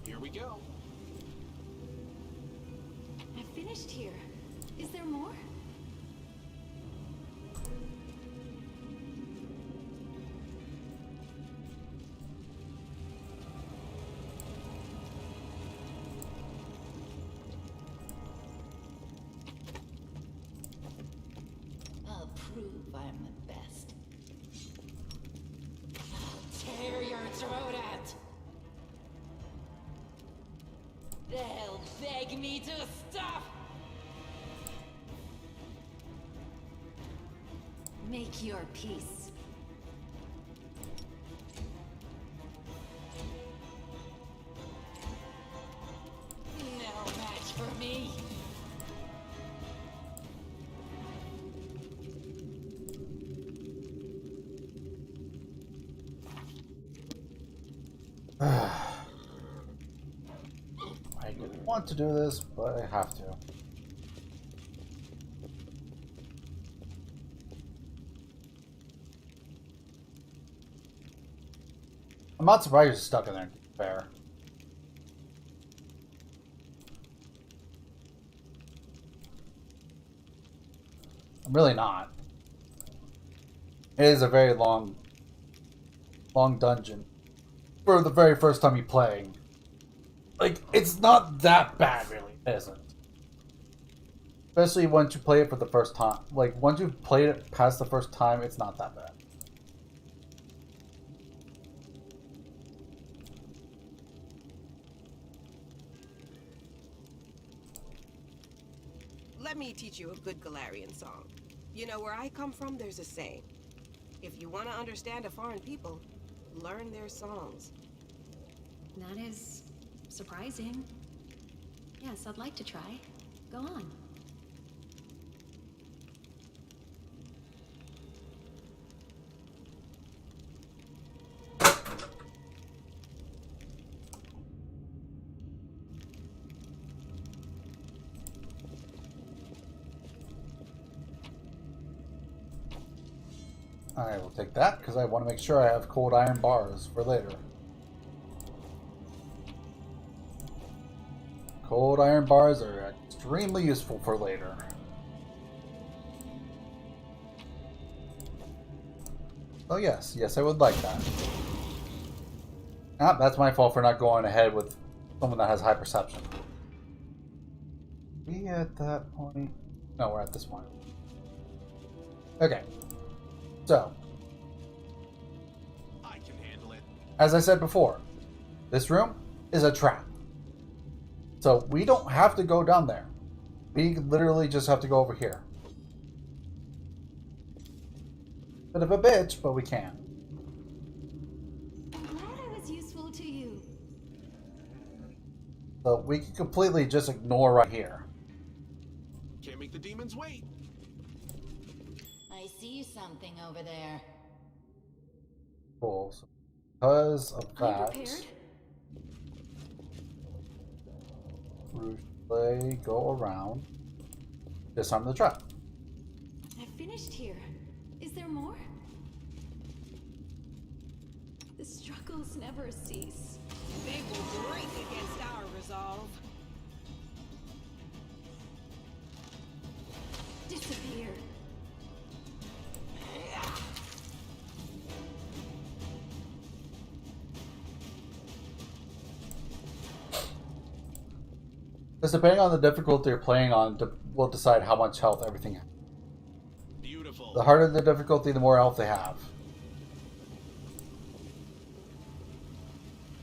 Here we go. I finished here. Is there more? I'll prove I'm the best. I'll tear your throat out. They'll beg me to stop. Make your peace. No match for me. I didn't want to do this, but I have to. I'm not surprised you're stuck in there, to be fair. I'm really not. It is a very long dungeon for the very first time you play. Like, it's not that bad, really, it isn't. Especially once you play it for the first time. Like, once you've played it past the first time, it's not that bad. Let me teach you a good Galarian song. You know, where I come from, there's a saying. If you want to understand a foreign people, learn their songs. That is surprising. Yes, I'd like to try. Go on. I will take that, because I want to make sure I have cold iron bars for later. Cold iron bars are extremely useful for later. Oh yes, yes I would like that. Ah, that's my fault for not going ahead with someone that has high perception. Are we at that point? No, we're at this point. Okay. So, I can handle it. as I said before, this room is a trap. So we don't have to go down there. We literally just have to go over here. Bit of a bitch, but we can. I'm glad I was useful to you. So we can completely just ignore right here. Can't make the demons wait. I see something over there. Cool. So because of I'm that, prepared. they go around, disarm the trap. I finished here. Is there more? The struggles never cease. They will break against our resolve. Disappear. Because depending on the difficulty you're playing on, will decide how much health everything has. Beautiful. The harder the difficulty, the more health they have.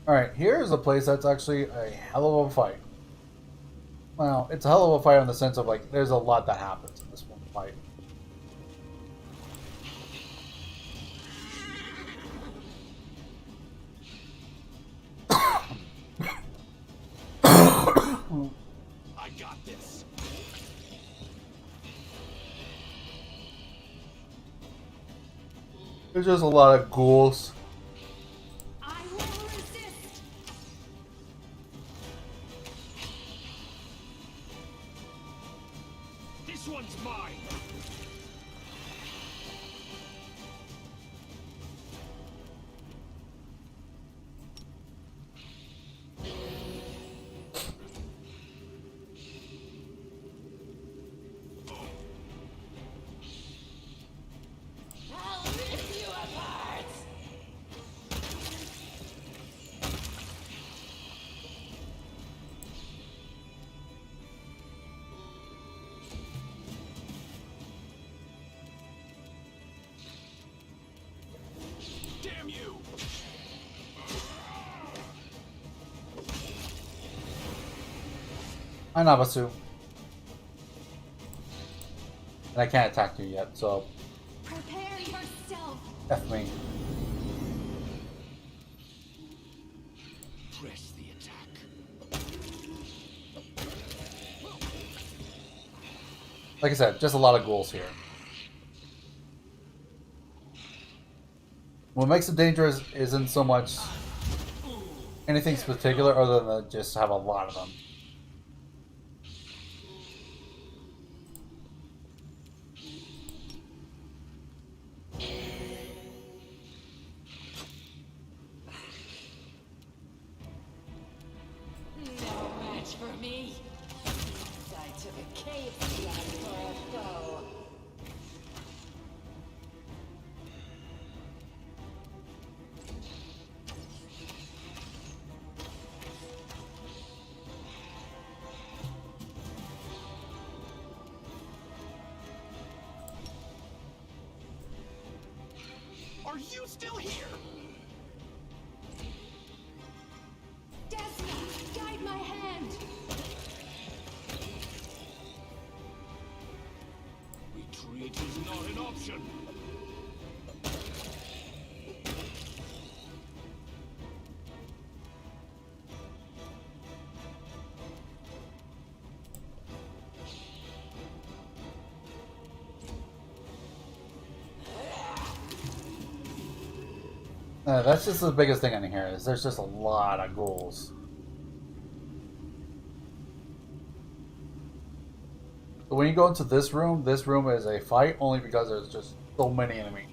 Alright, here's a place that's actually a hell of a fight. Well, it's a hell of a fight in the sense of, like, there's a lot that happens in this one fight. I got this. There's just a lot of ghouls. I will resist. This one's mine! I'll rip you apart! Damn you! Hi, Navasu. And I can't attack you yet, so Prepare yourself. F me. Press the attack. Like I said, just a lot of ghouls here. What makes it dangerous isn't so much anything particular other than just have a lot of them. No match for me. I took a cave slot for a foe. Are you still here? Desna, guide my hand. Retreat is not an option. That's just the biggest thing in here is there's just a lot of ghouls. So when you go into this room is a fight only because there's just so many enemies.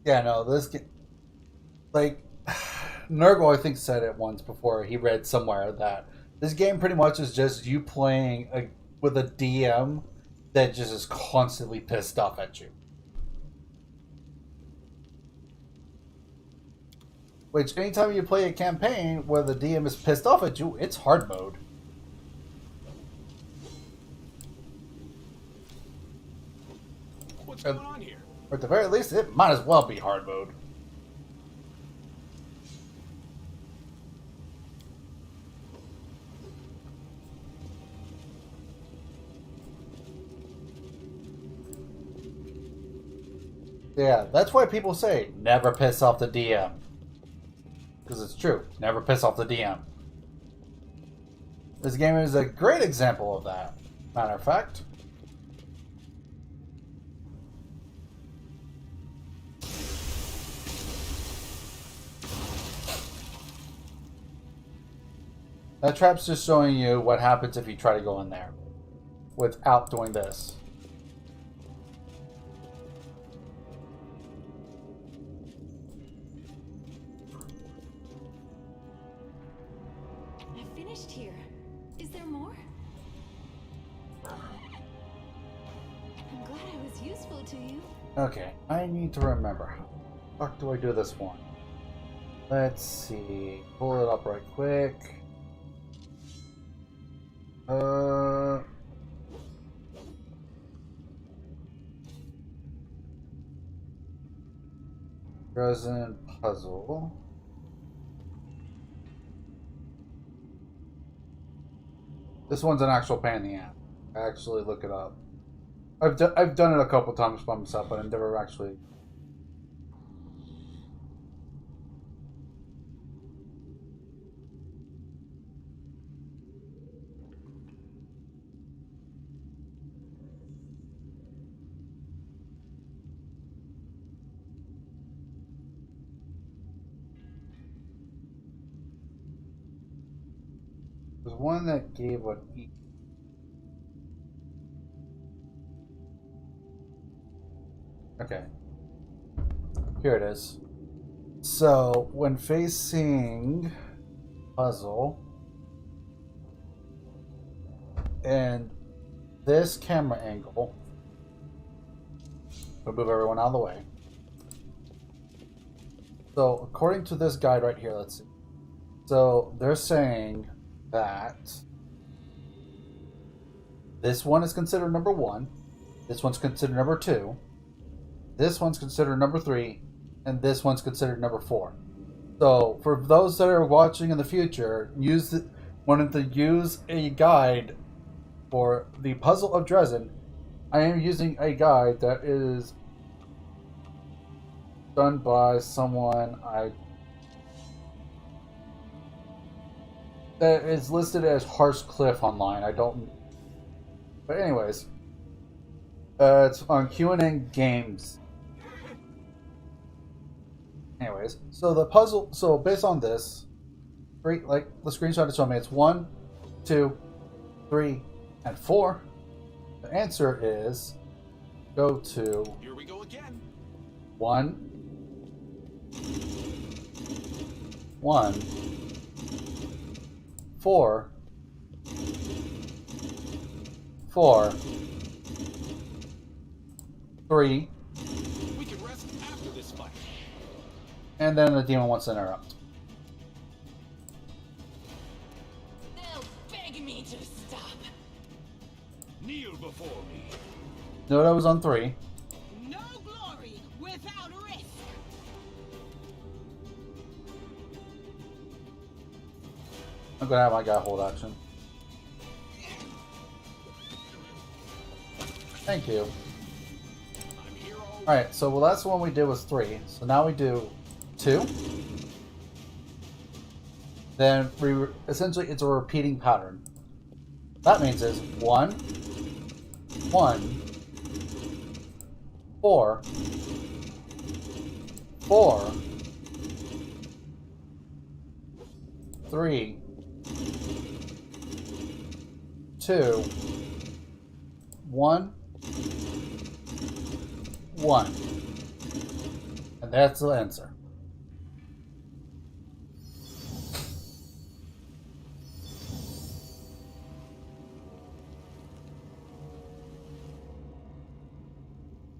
Yeah, no, this game, like, Nurgle, I think, said it once before. He read somewhere that this game pretty much is just you playing with a DM that just is constantly pissed off at you. Which, anytime you play a campaign where the DM is pissed off at you, it's hard mode. What's going on here? Or at the very least, it might as well be hard mode. Yeah, that's why people say, never piss off the DM. Because it's true. Never piss off the DM. This game is a great example of that, matter of fact. That trap's just showing you what happens if you try to go in there without doing this. I finished here. Is there more? I'm glad I was useful to you. Okay, I need to remember. How the fuck do I do this one? Let's see. Pull it up right quick. Resin puzzle. This one's an actual pain in the ass. I actually look it up. I've done it a couple times by myself, but I've never actually. There's one that gave what each. Okay. Here it is. So, when facing puzzle and this camera angle, we'll move everyone out of the way. So, according to this guide right here, let's see. So, they're saying that this one is considered number 1, this one's considered number 2, this one's considered number 3, and this one's considered number 4. So for those that are watching in the future, wanting to use a guide for the Puzzle of Dresden, I am using a guide that is done by someone that is listed as Harsh Cliff online. I don't. But anyways, it's on Q&N Games. Anyways, so the puzzle. So based on this, like the screenshot is showing me, it's 1, 2, 3, and 4. The answer is go to. Here we go again. 1, 1. 4, 4, 3, We can rest after this fight. and then the demon wants to interrupt. They'll beg me to stop. Kneel before me. No, that was on 3. No glory without risk. I'm gonna have my guy hold action. Thank you. I'm here all Alright, so the last one we did was 3. So now we do 2. Then essentially it's a repeating pattern. That means it's 1, 1, 4, 4, 3, 2, 1, 1. And And that's the answer.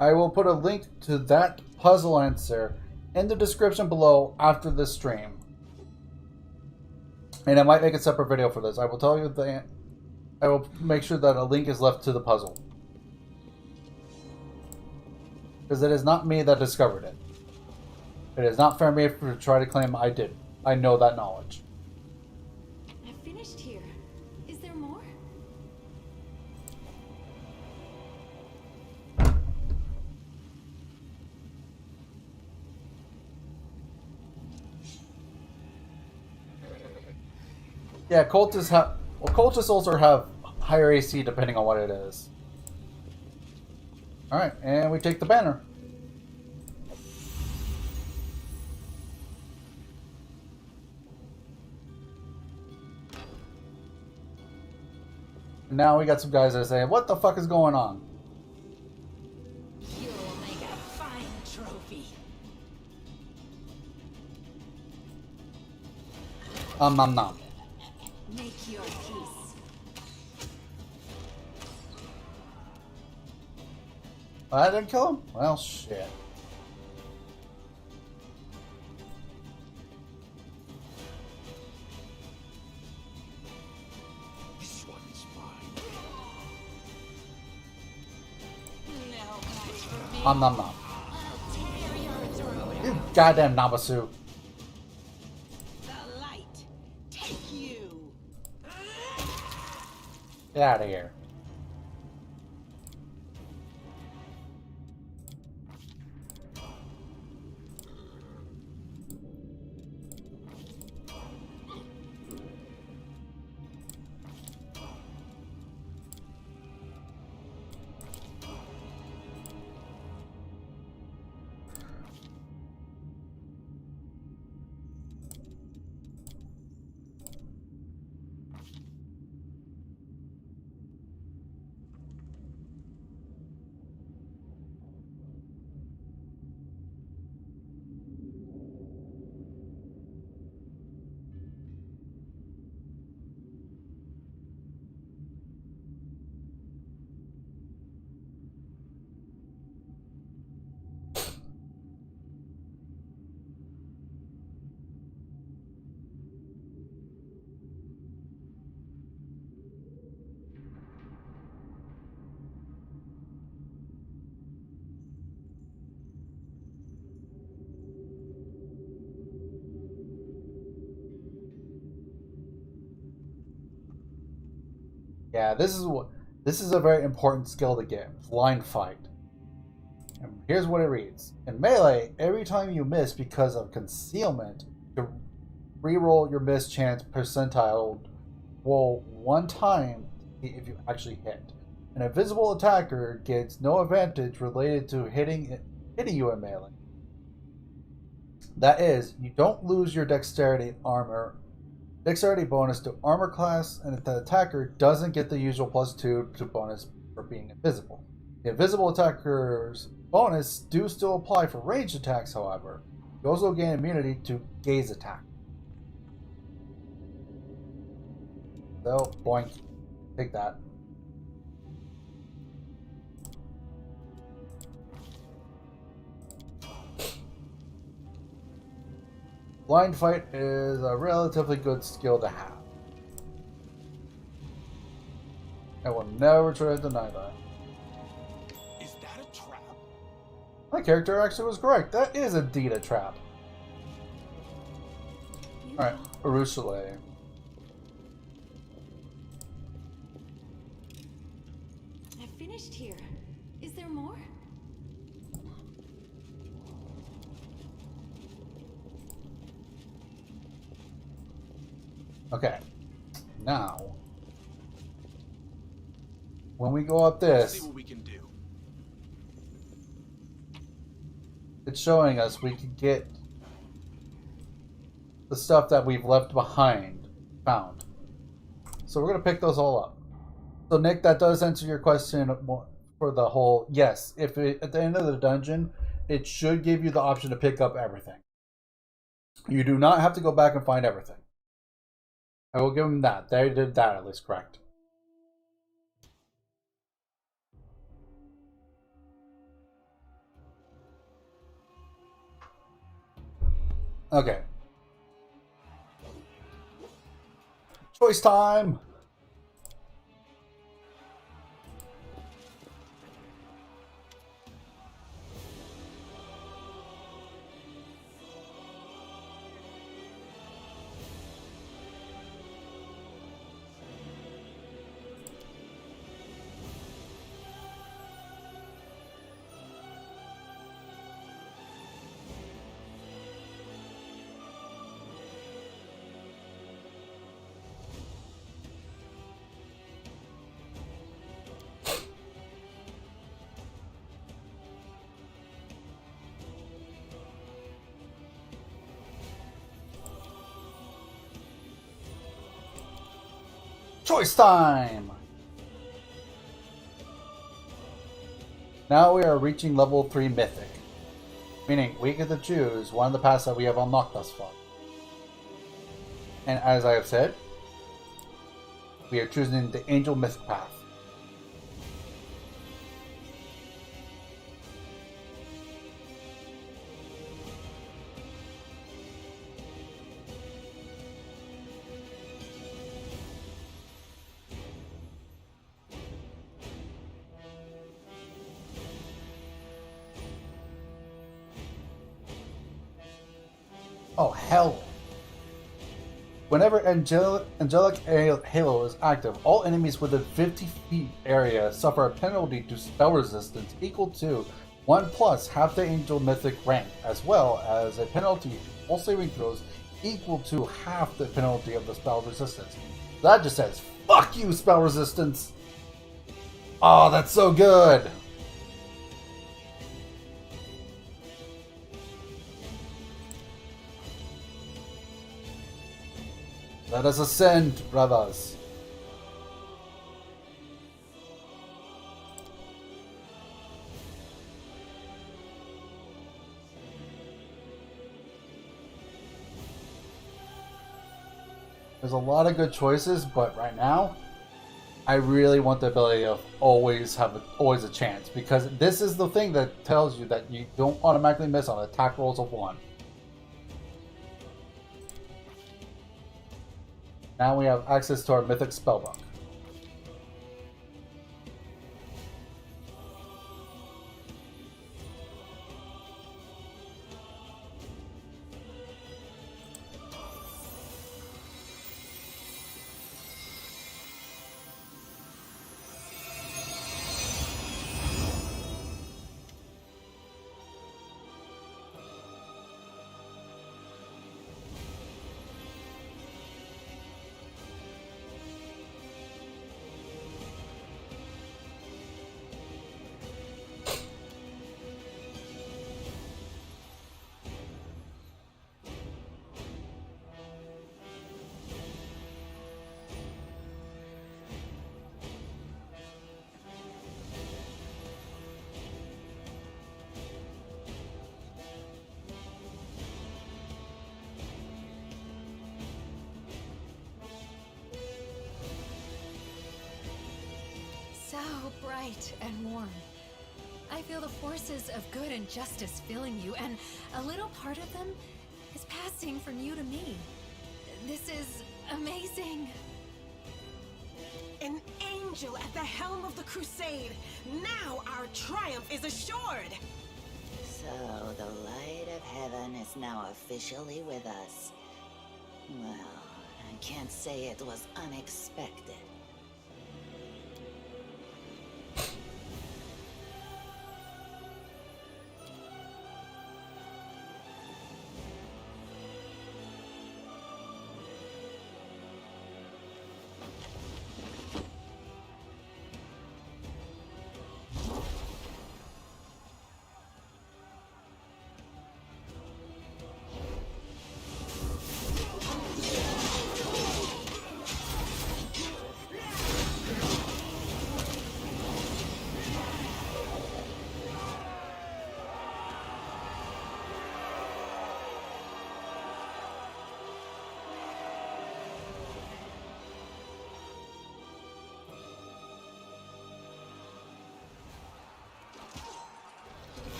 I will put a link to that puzzle answer in the description below after this stream. And I might make a separate video for this. I will tell you I will make sure that a link is left to the puzzle. Because it is not me that discovered it. It is not fair me to try to claim I did. I know that knowledge. I've finished here. Is there more? Yeah, cultists have. Well, cultists also have higher AC depending on what it is. Alright, and we take the banner. Now we got some guys that say, what the fuck is going on? You'll make a fine trophy. Nom nom. Make your peace. I didn't kill him? Well, shit. This one's mine. No match for me. Nom nom nom. I'll tear your throat You out. goddamn Nabasu. The light. Take you. Get out of here. Yeah, this is a very important skill to get. Blind fight. And here's what it reads. In melee, every time you miss because of concealment, you reroll your miss chance percentile roll one time to see if you actually hit. An invisible attacker gets no advantage related to hitting you in melee. That is, you don't lose your dexterity bonus to armor class, and the attacker doesn't get the usual +2 to bonus for being invisible. The invisible attacker's bonus do still apply for ranged attacks, however. You also gain immunity to gaze attack. So, boink. Take that. Blind fight is a relatively good skill to have. I will never try to deny that. Is that a trap? My character actually was correct. That is indeed a trap. Alright, Urushalay. I've finished here. Is there more? Okay. Now, when we go up Let's see this, what we can do. it's showing us we can get the stuff that we've left behind found. So we're going to pick those all up. So Nick, that does answer your question for the whole, yes, if at the end of the dungeon, it should give you the option to pick up everything. You do not have to go back and find everything. I will give them that. They did that at least correct. Okay. Choice time! Choice time! Now we are reaching level 3 Mythic. Meaning, we get to choose one of the paths that we have unlocked thus far. And as I have said, we are choosing the Angel Mythic path. Oh, hell. Whenever Angelic Halo is active, all enemies within 50 feet area suffer a penalty to spell resistance equal to 1 plus half the Angel Mythic rank, as well as a penalty to all saving throws equal to half the penalty of the spell resistance. That just says, fuck you, spell resistance! Oh, that's so good! Let us ascend, brothers. There's a lot of good choices, but right now, I really want the ability of always a chance, because this is the thing that tells you that you don't automatically miss on attack rolls of 1. Now we have access to our Mythic Spellbook. So bright and warm. I feel the forces of good and justice filling you, and a little part of them is passing from you to me. This is amazing. An angel at the helm of the crusade. Now our triumph is assured. So the light of heaven is now officially with us. Well, I can't say it was unexpected.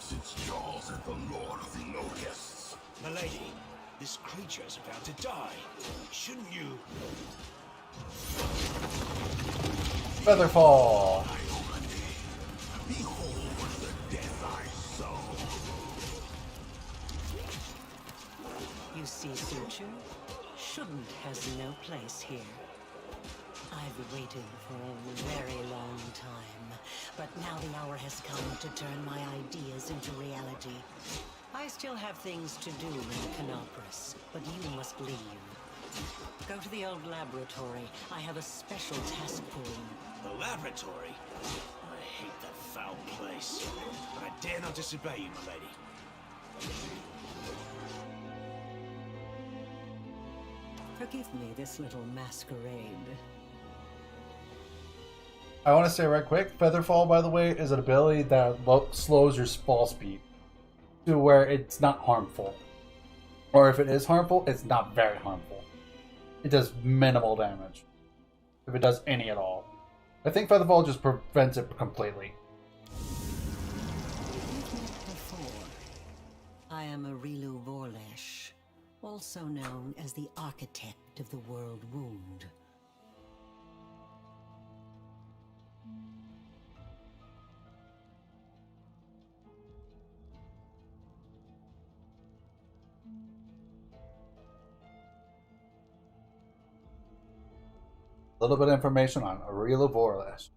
claps its jaws at the Lord of the Locusts. Milady, this creature's about to die. Shouldn't you? Featherfall. Behold the death I sow. You see, suture? Shouldn't has no place here. I've waited for a very long time, but now the hour has come to turn my ideas into reality. I still have things to do in Canopus, but you must leave. Go to the old laboratory. I have a special task for you. The laboratory? I hate that foul place. But I dare not disobey you, milady. Forgive me this little masquerade. I want to say right quick, Featherfall, by the way, is an ability that slows your fall speed to where it's not harmful. Or if it is harmful, it's not very harmful. It does minimal damage. If it does any at all. I think Featherfall just prevents it completely. Before, I am Arilu Vorlesh, also known as the Architect of the World Wound. A little bit of information on Arilu Vorlesh.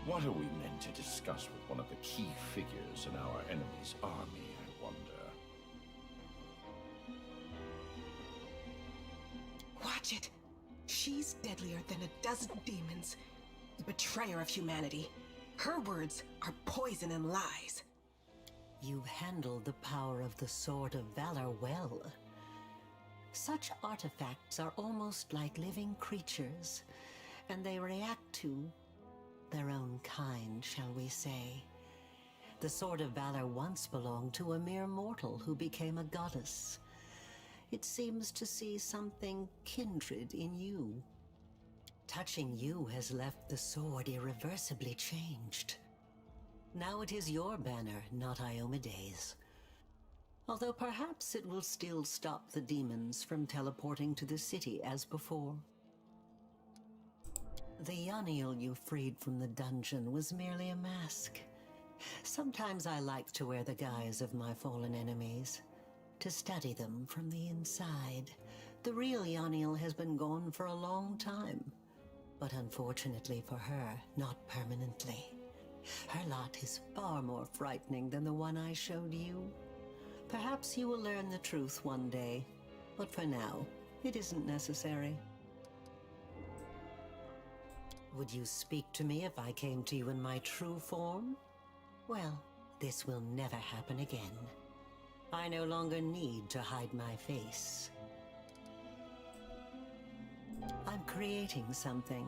What are we meant to discuss with one of the key figures in our enemy's army, I wonder? Watch it. She's deadlier than a dozen demons. The betrayer of humanity. Her words are poison and lies. You've handled the power of the Sword of Valor well. Such artifacts are almost like living creatures, and they react to their own kind, shall we say. The Sword of Valor once belonged to a mere mortal who became a goddess. It seems to see something kindred in you. Touching you has left the sword irreversibly changed. Now it is your banner, not Iomede's. Although perhaps it will still stop the demons from teleporting to the city as before. The Yoniel you freed from the dungeon was merely a mask. Sometimes I like to wear the guise of my fallen enemies, to study them from the inside. The real Yoniel has been gone for a long time, but unfortunately for her, not permanently. Her lot is far more frightening than the one I showed you. Perhaps you will learn the truth one day, but for now, it isn't necessary. Would you speak to me if I came to you in my true form? Well, this will never happen again. I no longer need to hide my face. I'm creating something.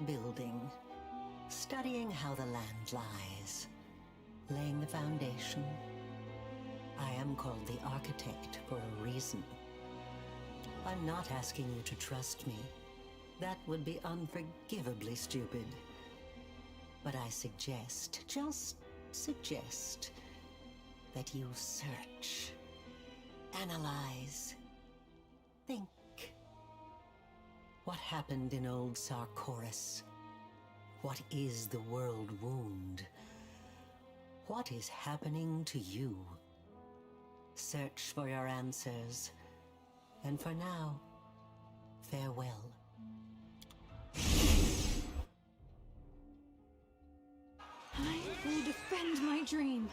Building. Studying how the land lies. Laying the foundation. I am called the Architect for a reason. I'm not asking you to trust me. That would be unforgivably stupid. But I suggest, just suggest, that you search, analyze, think. What happened in old Sarkoris? What is the world wound? What is happening to you? Search for your answers. And for now, farewell. I will defend my dream.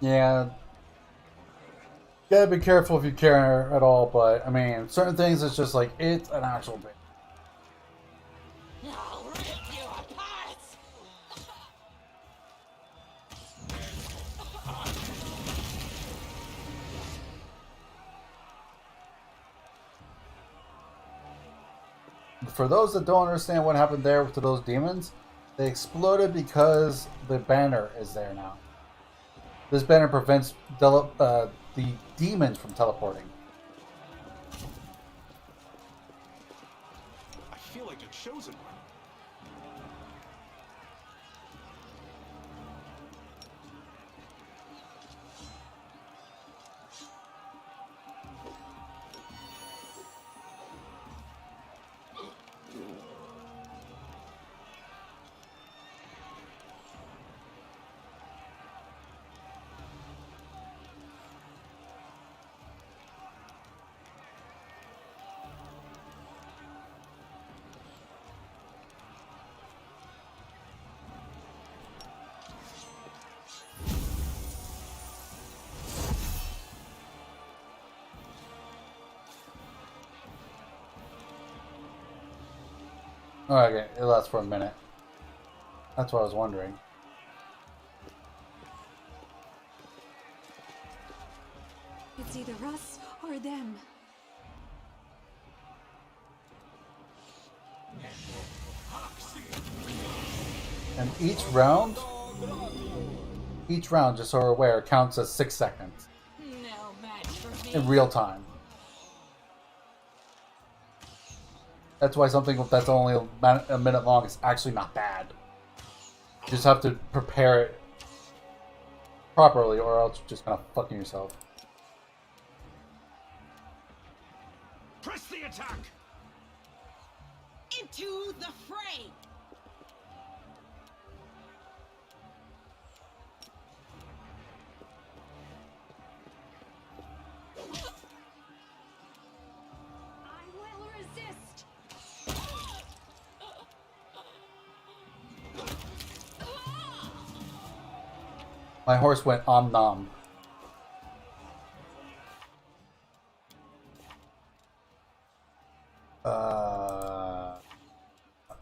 Yeah. Gotta be careful if you care at all, but I mean, certain things it's just like, it's an actual bit. I'll rip you apart! For those that don't understand what happened there to those demons, they exploded because the banner is there now. This banner prevents the demons from teleporting. I feel like a chosen one. Okay, it lasts for a minute. That's what I was wondering. It's either us or them. And each round, just so we're aware, counts as 6 seconds. No match for me. In real time. That's why something that's only a minute long is actually not bad. You just have to prepare it properly, or else you're just kind of fucking yourself. Press the attack! Into the fray! I will resist. My horse went om nom.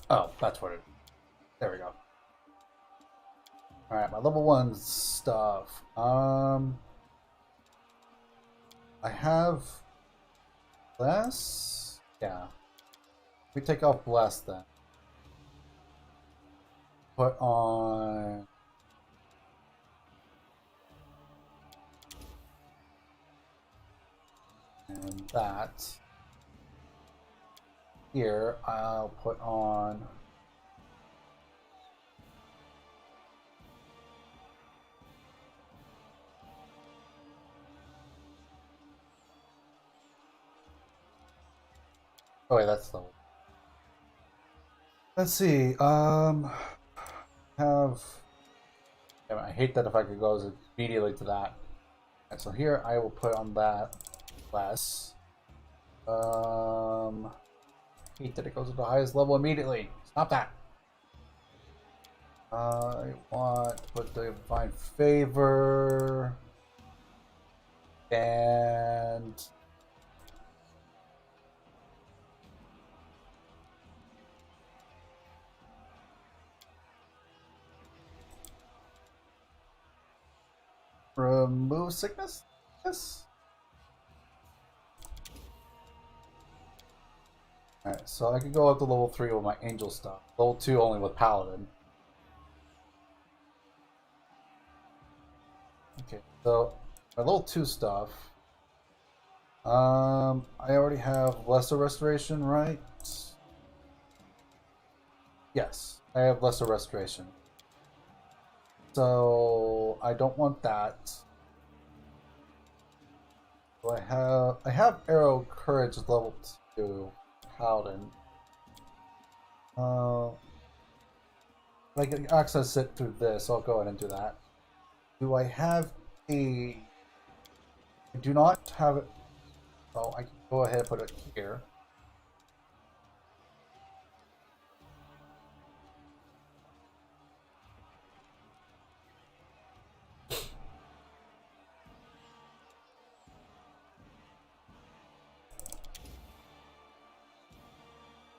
Oh, that's what it. There we go. All right, my level 1 stuff. I have bless. Yeah. We take off bless then. Put on. And that. Here, I'll put on. Oh wait, that's the. Let's see. Have. I hate that if I could go immediately to that. And so here I will put on that less. Hate that it goes to the highest level immediately. Stop that. I want to put the Divine Favor and remove sickness? Yes. Alright, so I can go up to level 3 with my angel stuff. Level 2 only with paladin. Okay, so my level 2 stuff. I already have lesser restoration, right? Yes, I have lesser restoration. So I don't want that. So I have arrow courage level 2 paladin. I can access it through this, so I'll go ahead and do that. Do I have a... I do not have it... Oh, I can go ahead and put it here.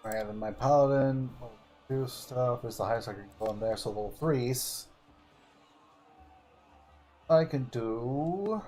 I have in my paladin, level 2 stuff is the highest I can go in there, so level 3s. I can do...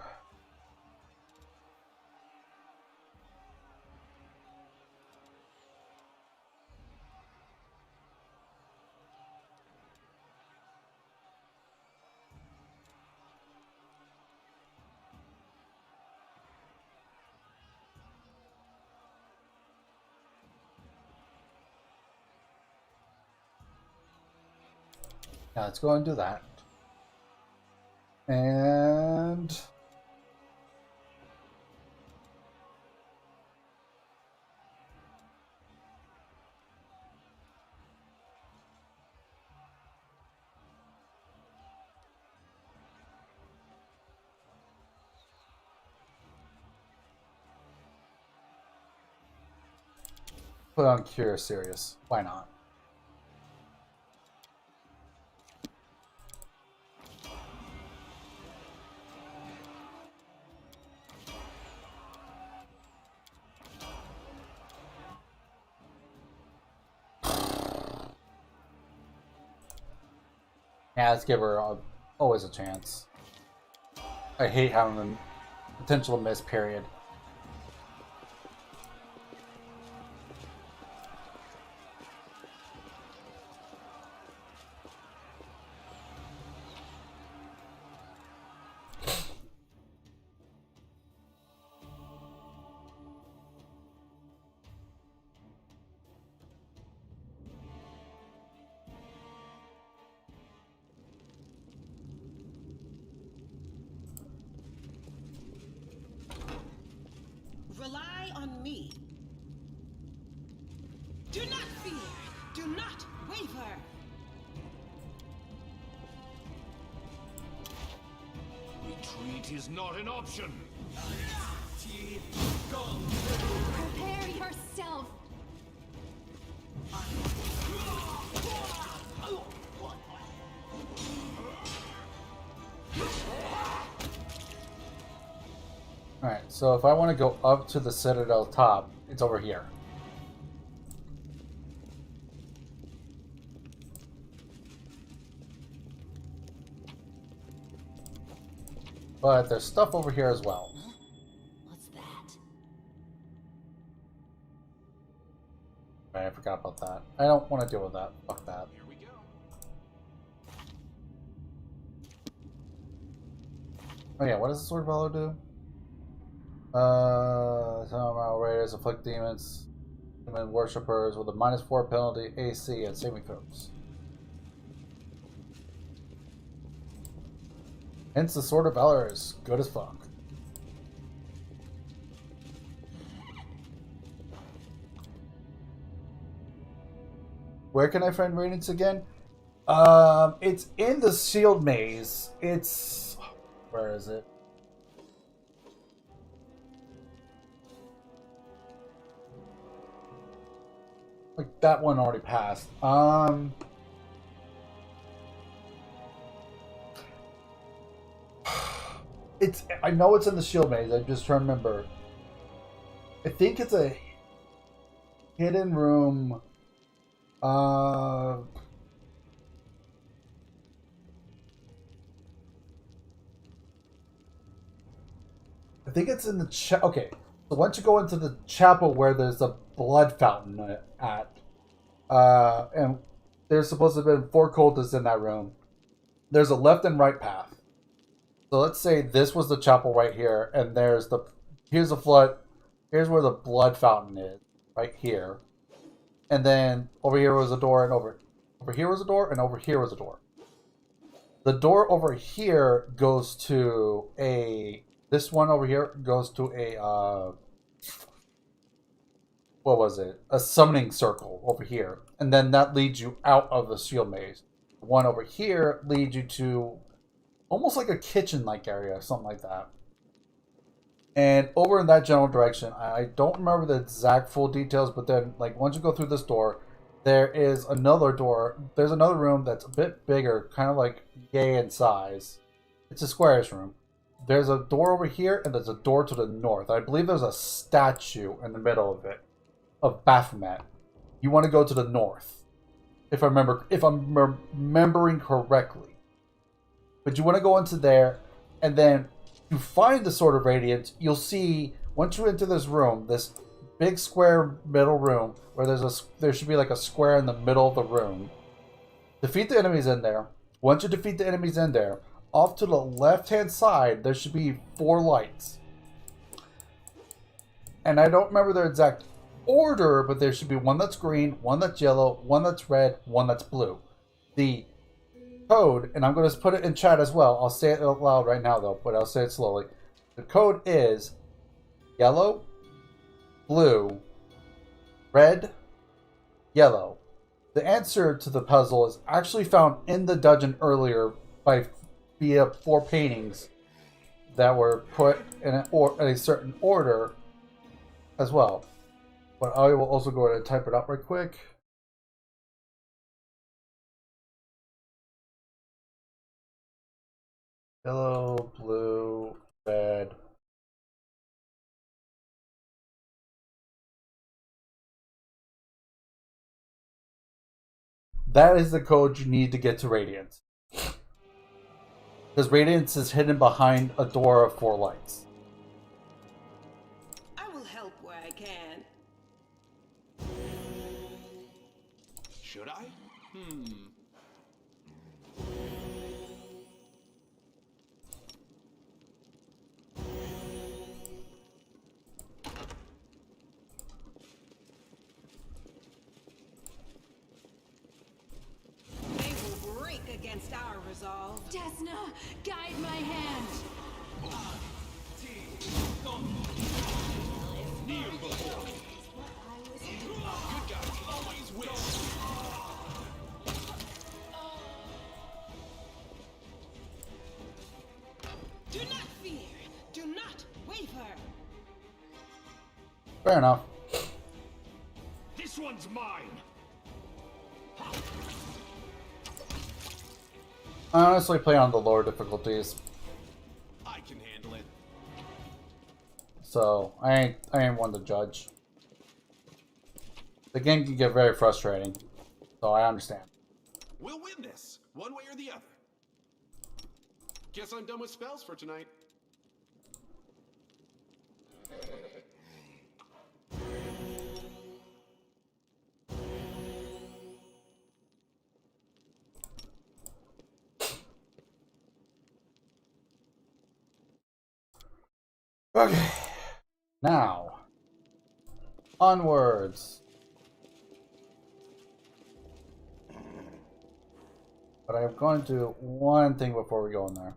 Now let's go and do that. And... put on Cure Serious. Why not? Yeah, let's give her always a chance. I hate having the potential to miss, period. Rely on me. Do not fear. Do not waver. Retreat is not an option. Prepare yourself. Alright, so if I want to go up to the Citadel top, it's over here. But there's stuff over here as well. What's that? Right, I forgot about that. I don't want to deal with that. Fuck that. Here we go. Oh yeah, what does the Sword Valor do? Some amount raiders afflict demons, demon worshippers with a -4 penalty AC and saving throws. Hence, the Sword of Valor is good as fuck. Where can I find Radiance again? It's in the Shield Maze. It's... Where is it? Like, that one already passed. I know it's in the Shield Maze. I'm just trying to remember. I think it's a hidden room. I think it's in the okay. So once you go into the chapel where there's a blood fountain at, and there's supposed to have been 4 cultists in that room. There's a left and right path. So let's say this was the chapel right here, and here's the flood. Here's where the blood fountain is, right here. And then over here was a door, and over here was a door, and over here was a door. The door over here goes to a... This one over here goes to a... what was it? A summoning circle over here. And then that leads you out of the shield maze. The one over here leads you to almost like a kitchen-like area, something like that. And over in that general direction, I don't remember the exact full details, but then, like, once you go through this door, there is another door. There's another room that's a bit bigger, kind of like yay in size. It's a squarish room. There's a door over here, and there's a door to the north. I believe there's a statue in the middle of it, of Baphomet. You want to go to the north, if I'm remembering correctly. But you want to go into there, and then to find the Sword of Radiance, you'll see, once you enter this room, this big square middle room, where there should be like a square in the middle of the room. Defeat the enemies in there. Once you defeat the enemies in there, off to the left-hand side, there should be 4 lights. And I don't remember their exact order, but there should be one that's green, one that's yellow, one that's red, one that's blue. The code, and I'm going to put it in chat as well. I'll say it out loud right now, though, but I'll say it slowly. The code is yellow, blue, red, yellow. The answer to the puzzle is actually found in the dungeon earlier via 4 paintings that were put in a certain order as well. But I will also go ahead and type it up right quick. Yellow, blue, red. That is the code you need to get to Radiance. Because Radiance is hidden behind a door of 4 lights. I will help where I can. Should I? They will break against our resolve. Desna, guide my hand. Kneel before me. Good guys always win. Do not fear. Do not waver. Fair enough. This one's mine. I honestly play on the lower difficulties, I can handle it. so I ain't one to judge. The game can get very frustrating, so I understand. We'll win this, one way or the other. Guess I'm done with spells for tonight. Okay, now onwards. But I'm going to do one thing before we go in there.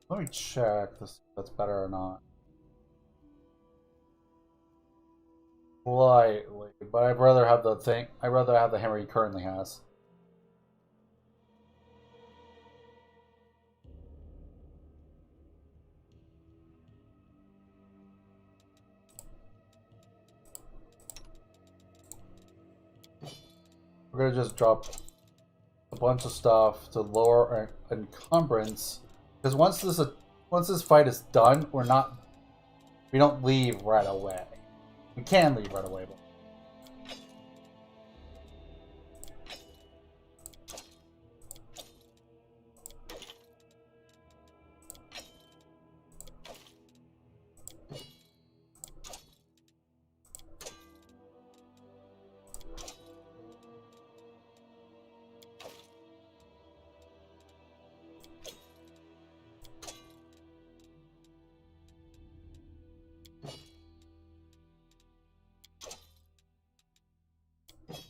Let me check this if that's better or not. Slightly, but I'd rather have the thing. I'd rather have the hammer he currently has. We're gonna just drop a bunch of stuff to lower our encumbrance, because once this fight is done, we don't leave right away. We can leave right away, but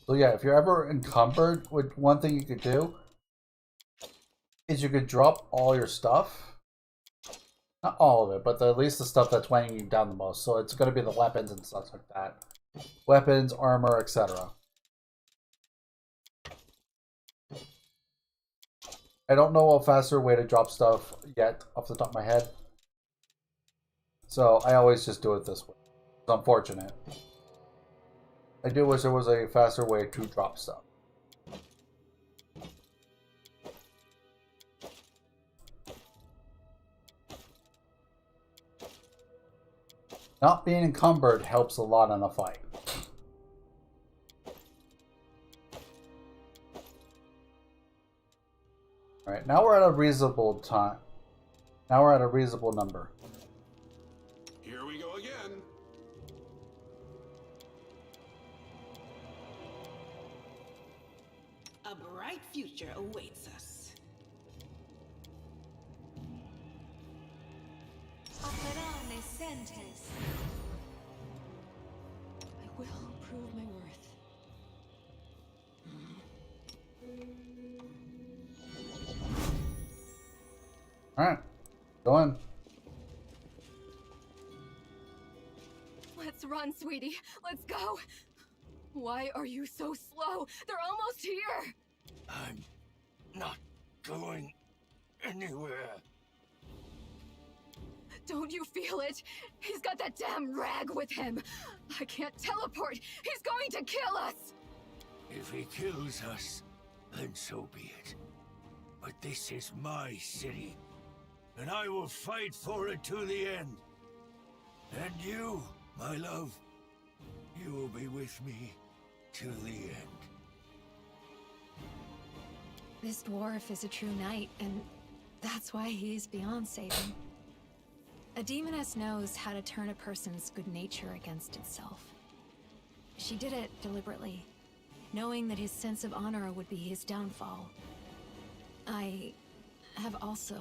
So yeah, if you're ever encumbered, with one thing you could do is you could drop all your stuff. Not all of it, but at least the stuff that's weighing you down the most. So it's going to be the weapons and stuff like that. Weapons, armor, etc. I don't know a faster way to drop stuff yet off the top of my head. So I always just do it this way. It's unfortunate. I do wish there was a faster way to drop stuff. Not being encumbered helps a lot in a fight. Alright, now we're at a reasonable time. Now we're at a reasonable number. Here we go again. A bright future awaits us. Operane sentes. I will prove my worth. Alright, go in. Let's run, sweetie. Let's go. Why are you so slow? They're almost here. I'm not going anywhere. Don't you feel it? He's got that damn rag with him. I can't teleport. He's going to kill us. If he kills us, then so be it. But this is my city, and I will fight for it to the end. And you, my love, you will be with me to the end. This dwarf is a true knight, and that's why he is beyond saving. A demoness knows how to turn a person's good nature against itself. She did it deliberately, knowing that his sense of honor would be his downfall. I have also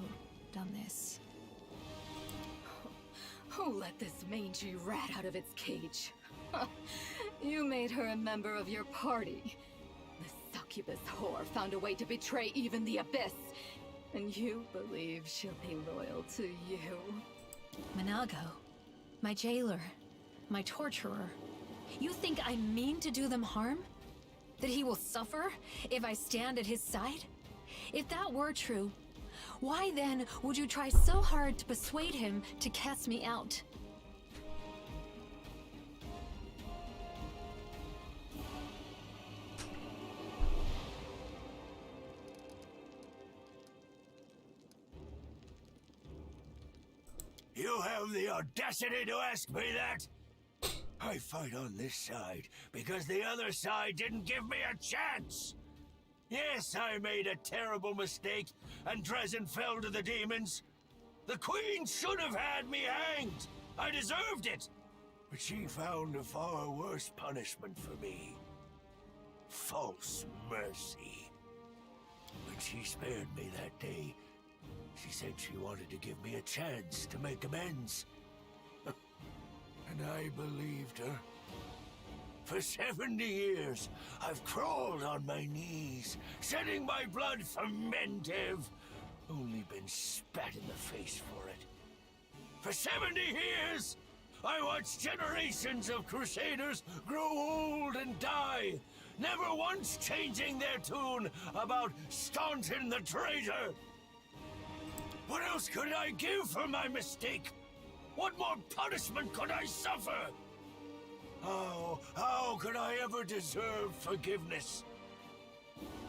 done this. Who let this mangy rat out of its cage? You made her a member of your party. The succubus whore found a way to betray even the Abyss. And you believe she'll be loyal to you? Manago, my jailer, my torturer. You think I mean to do them harm? That he will suffer if I stand at his side? If that were true, why then would you try so hard to persuade him to cast me out? You have the audacity to ask me that? I fight on this side because the other side didn't give me a chance. Yes, I made a terrible mistake, and Dresden fell to the demons. The Queen should have had me hanged. I deserved it. But she found a far worse punishment for me. False mercy. When she spared me that day, she said she wanted to give me a chance to make amends. And I believed her. For 70 years, I've crawled on my knees, shedding my blood for Mentev. Only been spat in the face for it. For 70 years, I watched generations of Crusaders grow old and die, never once changing their tune about staunting the traitor. What else could I give for my mistake? What more punishment could I suffer? How could I ever deserve forgiveness?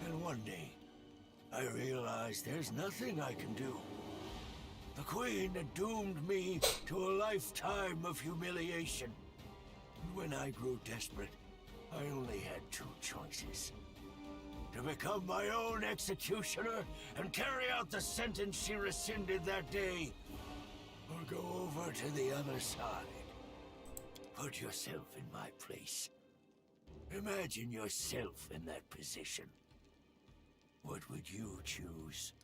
And one day, I realized there's nothing I can do. The Queen had doomed me to a lifetime of humiliation. And when I grew desperate, I only had two choices. To become my own executioner and carry out the sentence she rescinded that day, or go over to the other side. Put yourself in my place. Imagine yourself in that position. What would you choose?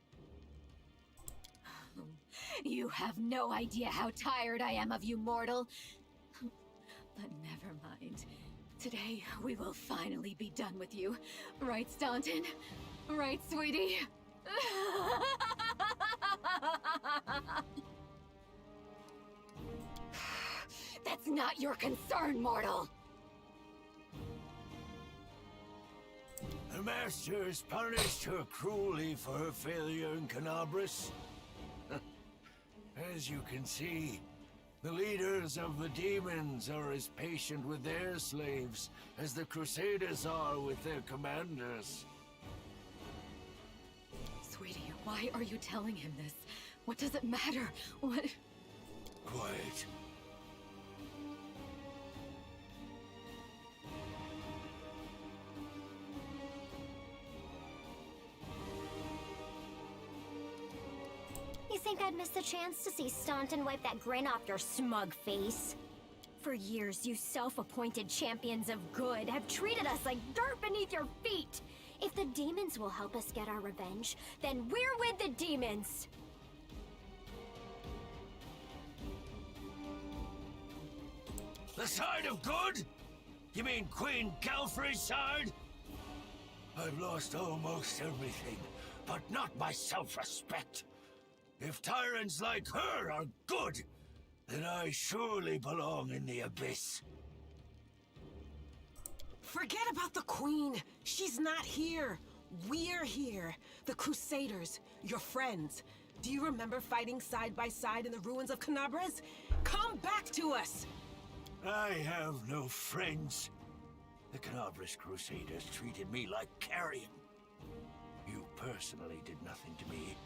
You have no idea how tired I am of you, mortal. But never mind. Today, we will finally be done with you. Right, Staunton? Right, sweetie? That's not your concern, mortal! The Masters punished her cruelly for her failure in Canabras. As you can see, the leaders of the demons are as patient with their slaves as the Crusaders are with their commanders. Sweetie, why are you telling him this? What does it matter? What? Quiet. You think I'd miss the chance to see Staunton wipe that grin off your smug face? For years, you self-appointed champions of good have treated us like dirt beneath your feet. If the demons will help us get our revenge, then we're with the demons. The side of good? You mean Queen Galfrey's side? I've lost almost everything, but not my self-respect. If tyrants like her are good, then I surely belong in the Abyss. Forget about the Queen. She's not here. We're here. The Crusaders, your friends. Do you remember fighting side by side in the ruins of Canabras? Come back to us! I have no friends. The Canabras Crusaders treated me like carrion. You personally did nothing to me.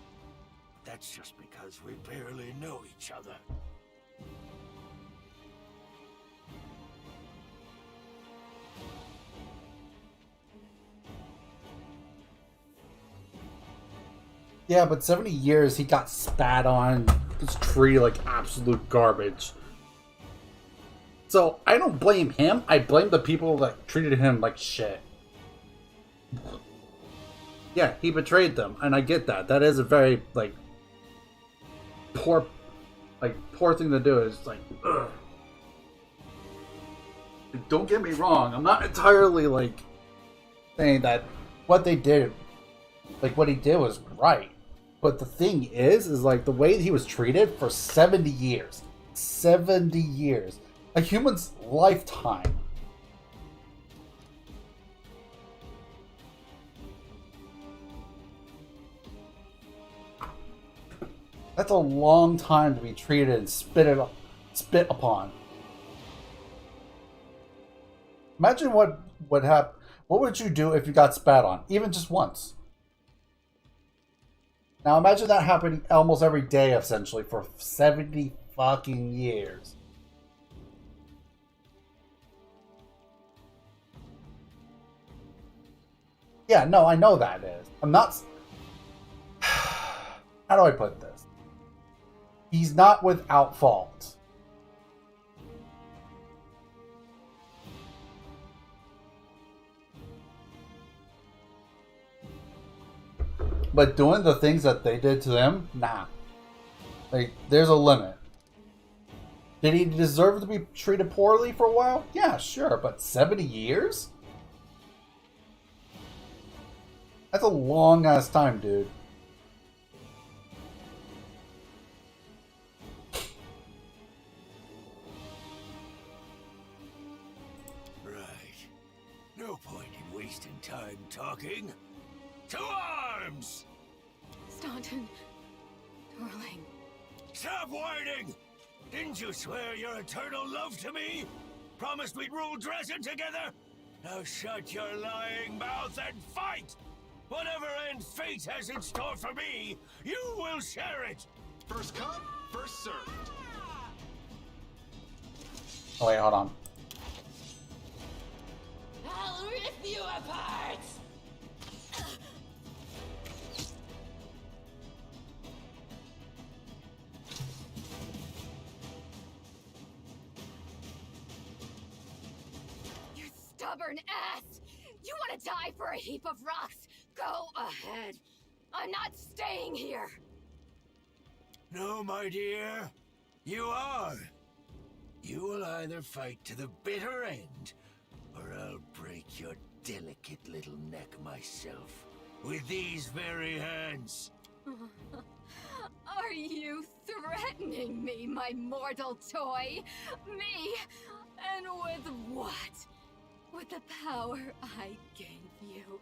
That's just because we barely know each other. Yeah, but 70 years he got spat on, was treated like absolute garbage. So I don't blame him, I blame the people that treated him like shit. Yeah, he betrayed them, and I get that. That is a very, like, poor thing to do. Is like, ugh. Don't get me wrong, I'm not entirely, like, saying that what they did, like, what he did was right. But the thing is like, the way he was treated for 70 years. 70 years. A human's lifetime. That's a long time to be treated and spit upon. Imagine what would happen. What would you do if you got spat on, even just once? Now imagine that happening almost every day, essentially, for 70 fucking years. Yeah, no, I know that is. I'm not... How do I put this? He's not without fault. But doing the things that they did to them, nah. Like, there's a limit. Did he deserve to be treated poorly for a while? Yeah, sure, but 70 years? That's a long ass time, dude. Right. No point in wasting time talking. To arms! Staunton, darling. Stop whining! Didn't you swear your eternal love to me? Promised we'd rule Dresden together? Now shut your lying mouth and fight! Whatever end fate has in store for me, you will share it! First come, first served. Oh wait, hold on. I'll rip you apart! You stubborn ass! You want to die for a heap of rocks? Go ahead. I'm not staying here. No, my dear. You are. You will either fight to the bitter end, or I'll break your delicate little neck myself. With these very hands. Are you threatening me, my mortal toy? Me? And with what? With the power I gave you.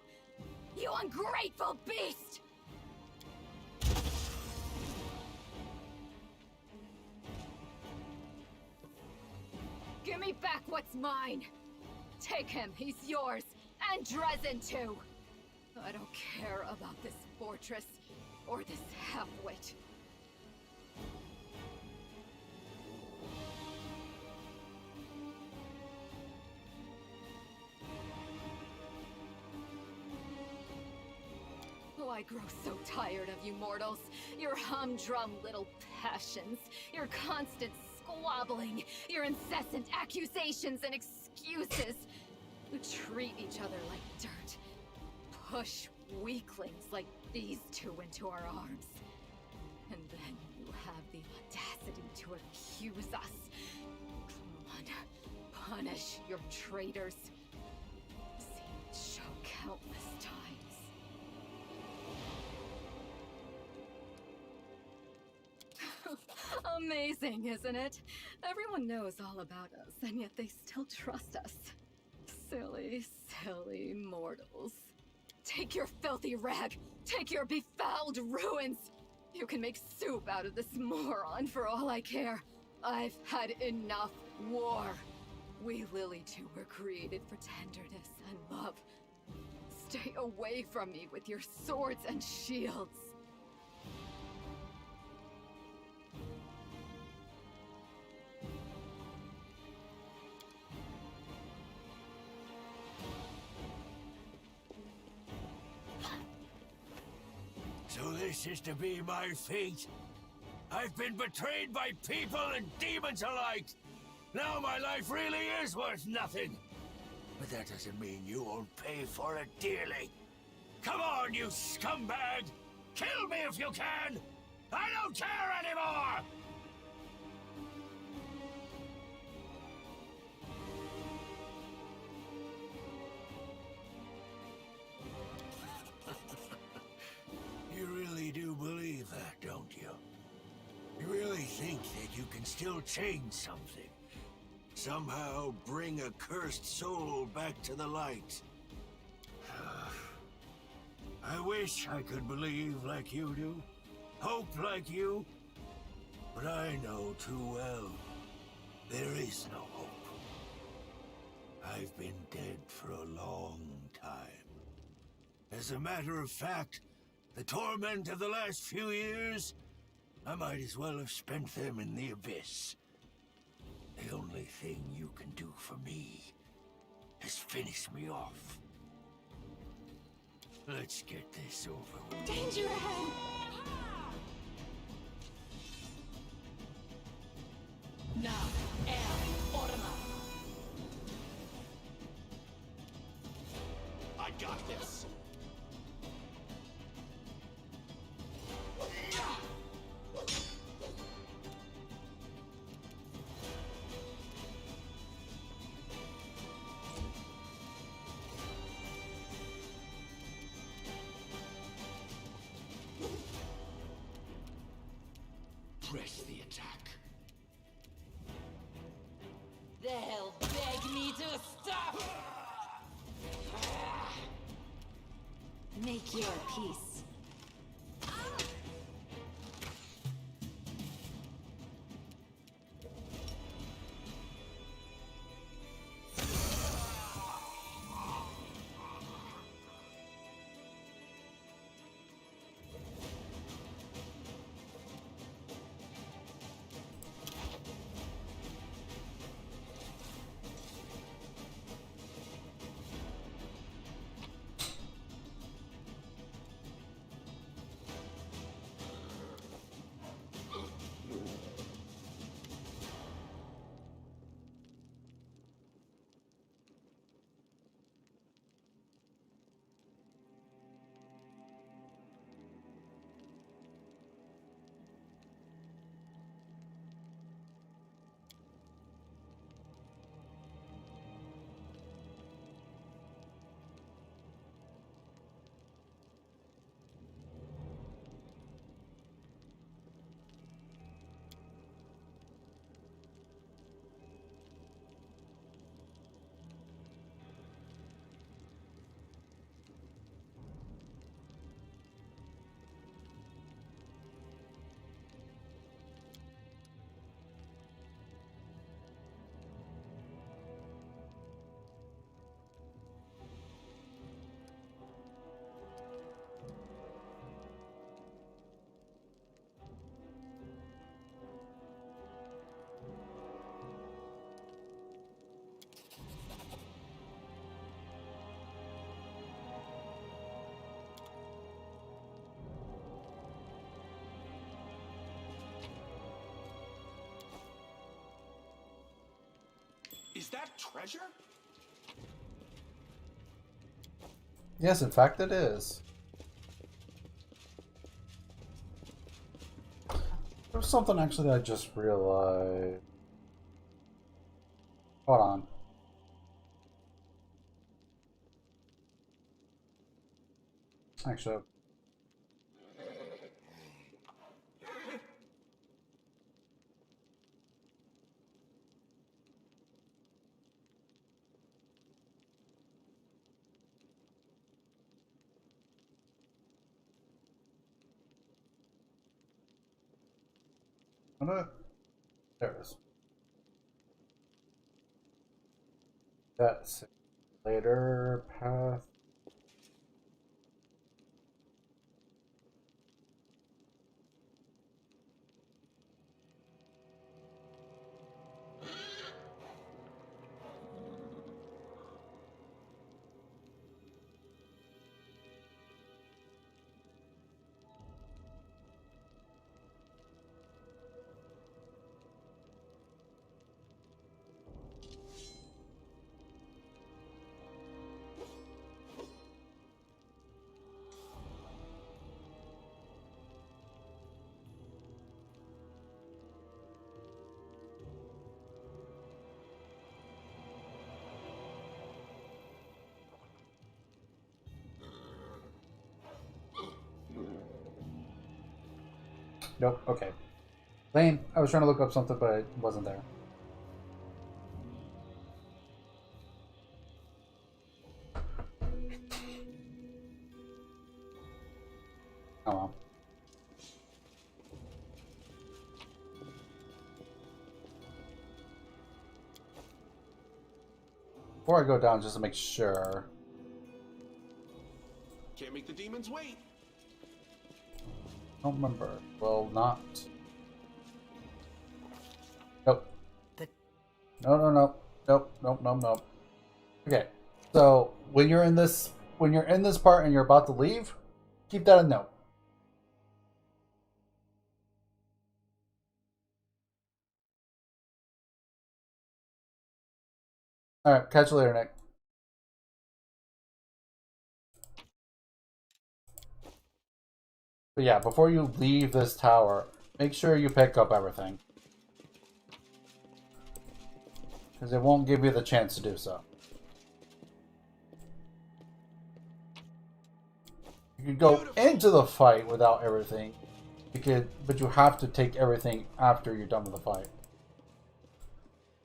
You ungrateful beast! Give me back what's mine! Take him, he's yours, and Dresden too! I don't care about this fortress, or this half-wit. Oh, I grow so tired of you mortals. Your humdrum little passions, your constant squabbling, your incessant accusations and excuses. You treat each other like dirt. Push weaklings like these two into our arms. And then you have the audacity to accuse us. Come on, punish your traitors. Seen it show countless times. Amazing, isn't it? Everyone knows all about us, and yet they still trust us. Silly, silly mortals. Take your filthy rag! Take your befouled ruins! You can make soup out of this moron for all I care. I've had enough war. We Lily two were created for tenderness and love. Stay away from me with your swords and shields. So this is to be my fate? I've been betrayed by people and demons alike! Now my life really is worth nothing! But that doesn't mean you won't pay for it dearly! Come on, you scumbag! Kill me if you can! I don't care anymore! You really do believe that, don't you? You really think that you can still change something? Somehow bring a cursed soul back to the light? I wish I could believe like you do, hope like you, but I know too well, there is no hope. I've been dead for a long time. As a matter of fact, the torment of the last few years, I might as well have spent them in the abyss. The only thing you can do for me is finish me off. Let's get this over with. Danger ahead! Now, air, Orma. I got this. Press the attack. They'll beg me to stop! Make your peace. Is that treasure? Yes, in fact it is. There's something actually that I just realized. Hold on. Actually. There it is. That's later path. Nope, okay. Lane, I was trying to look up something, but it wasn't there. Oh well. Before I go down, just to make sure. Can't make the demons wait. Don't remember. Well, not. Nope. No, no, no. Nope, nope, nope, nope. Okay. So when you're in this part and you're about to leave, keep that a note. Alright, catch you later, Nick. But yeah, before you leave this tower, make sure you pick up everything. Because it won't give you the chance to do so. You can go into the fight without everything, but you have to take everything after you're done with the fight.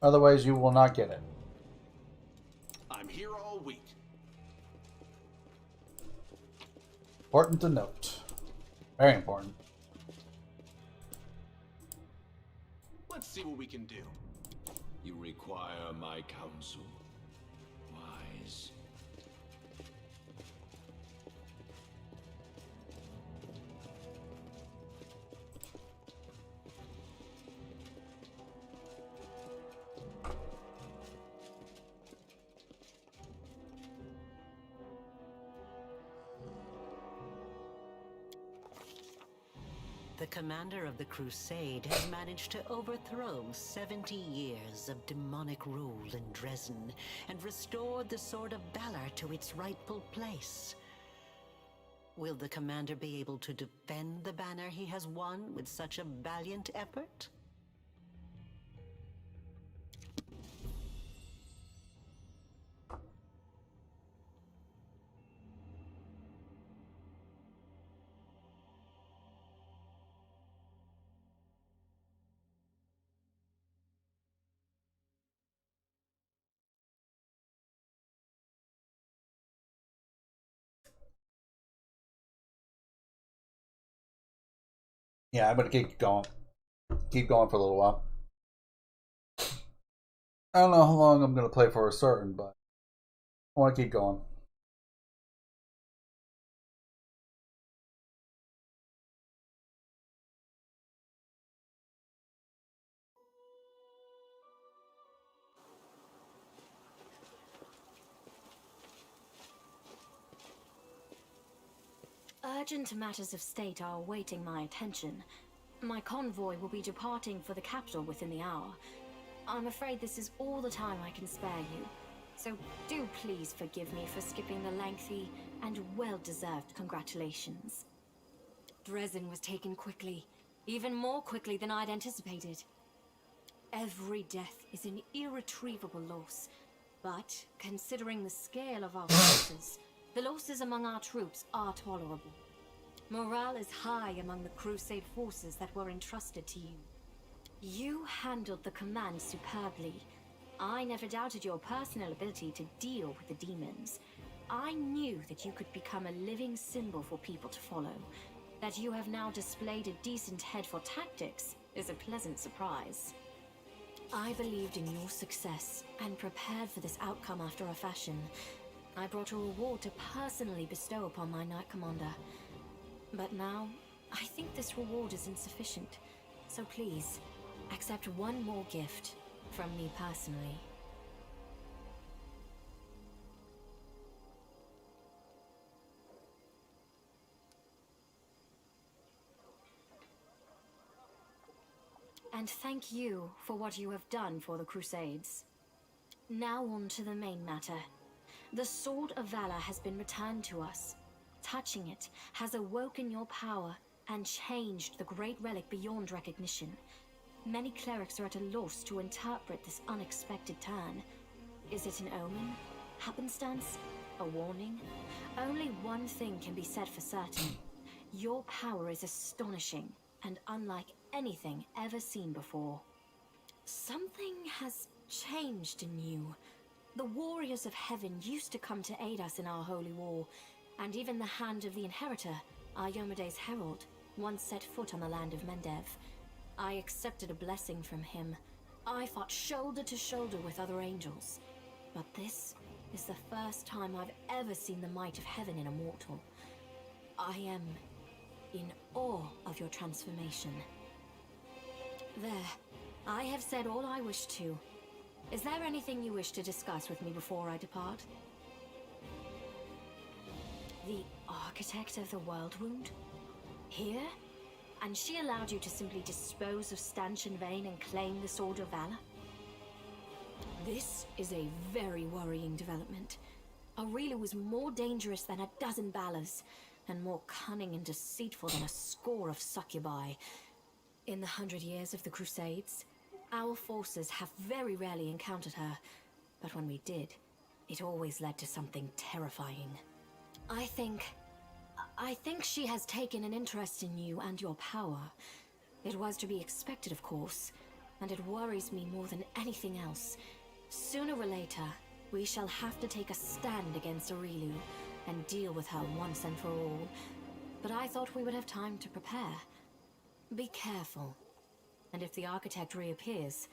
Otherwise, you will not get it. I'm here all week. Important to note. Very important. Let's see what we can do. You require my counsel? Wise. The commander of the crusade has managed to overthrow 70 years of demonic rule in Dresden and restored the Sword of Valor to its rightful place. Will the commander be able to defend the banner he has won with such a valiant effort? Yeah, I'm gonna keep going. Keep going for a little while. I don't know how long I'm gonna play for a certain, but I want to keep going. Urgent matters of state are awaiting my attention. My convoy will be departing for the capital within the hour. I'm afraid this is all the time I can spare you. So do please forgive me for skipping the lengthy and well-deserved congratulations. Dresden was taken quickly, even more quickly than I'd anticipated. Every death is an irretrievable loss, but considering the scale of our forces, the losses among our troops are tolerable. Morale is high among the Crusade forces that were entrusted to you. You handled the command superbly. I never doubted your personal ability to deal with the demons. I knew that you could become a living symbol for people to follow. That you have now displayed a decent head for tactics is a pleasant surprise. I believed in your success and prepared for this outcome after a fashion. I brought a reward to personally bestow upon my Knight Commander. But now, I think this reward is insufficient. So please, accept one more gift from me personally. And thank you for what you have done for the Crusades. Now on to the main matter. The Sword of Valor has been returned to us. Touching it has awoken your power and changed the great relic beyond recognition. Many clerics are at a loss to interpret this unexpected turn. Is it an omen? Happenstance? A warning? Only one thing can be said for certain. Your power is astonishing and unlike anything ever seen before. Something has changed in you. The warriors of heaven used to come to aid us in our holy war, and even the hand of the Inheritor, Iomede's herald, once set foot on the land of Mendev. I accepted a blessing from him. I fought shoulder to shoulder with other angels. But this is the first time I've ever seen the might of heaven in a mortal. I am in awe of your transformation. There, I have said all I wish to. Is there anything you wish to discuss with me before I depart? The architect of the World Wound? Here? And she allowed you to simply dispose of Stanchion Vane and claim the Sword of Valor? This is a very worrying development. Aurelia was more dangerous than a dozen Balors, and more cunning and deceitful than a score of succubi. In the 100 years of the Crusades, our forces have very rarely encountered her, but when we did, it always led to something terrifying. I think she has taken an interest in you and your power. It was to be expected, of course, and it worries me more than anything else. Sooner or later, we shall have to take a stand against Aurelia and deal with her once and for all. But I thought we would have time to prepare. Be careful. And if the architect reappears,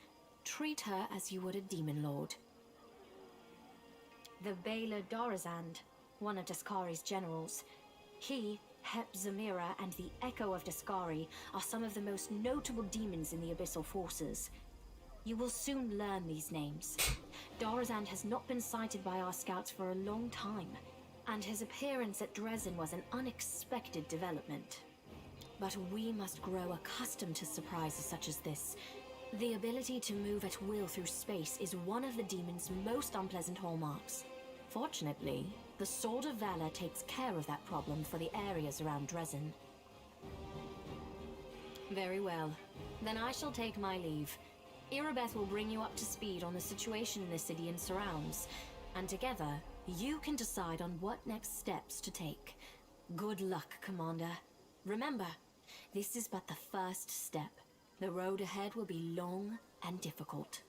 treat her as you would a demon lord. The Baylor Dorazand, one of Daskari's generals. He, Hep Zamira, and the Echo of Daskari are some of the most notable demons in the Abyssal Forces. You will soon learn these names. Dorazand has not been sighted by our scouts for a long time, and his appearance at Dresden was an unexpected development. But we must grow accustomed to surprises such as this. The ability to move at will through space is one of the demon's most unpleasant hallmarks. Fortunately, the Sword of Valor takes care of that problem for the areas around Dresden. Very well. Then I shall take my leave. Irabeth will bring you up to speed on the situation in the city and surrounds, and together, you can decide on what next steps to take. Good luck, Commander. Remember, this is but the first step. The road ahead will be long and difficult.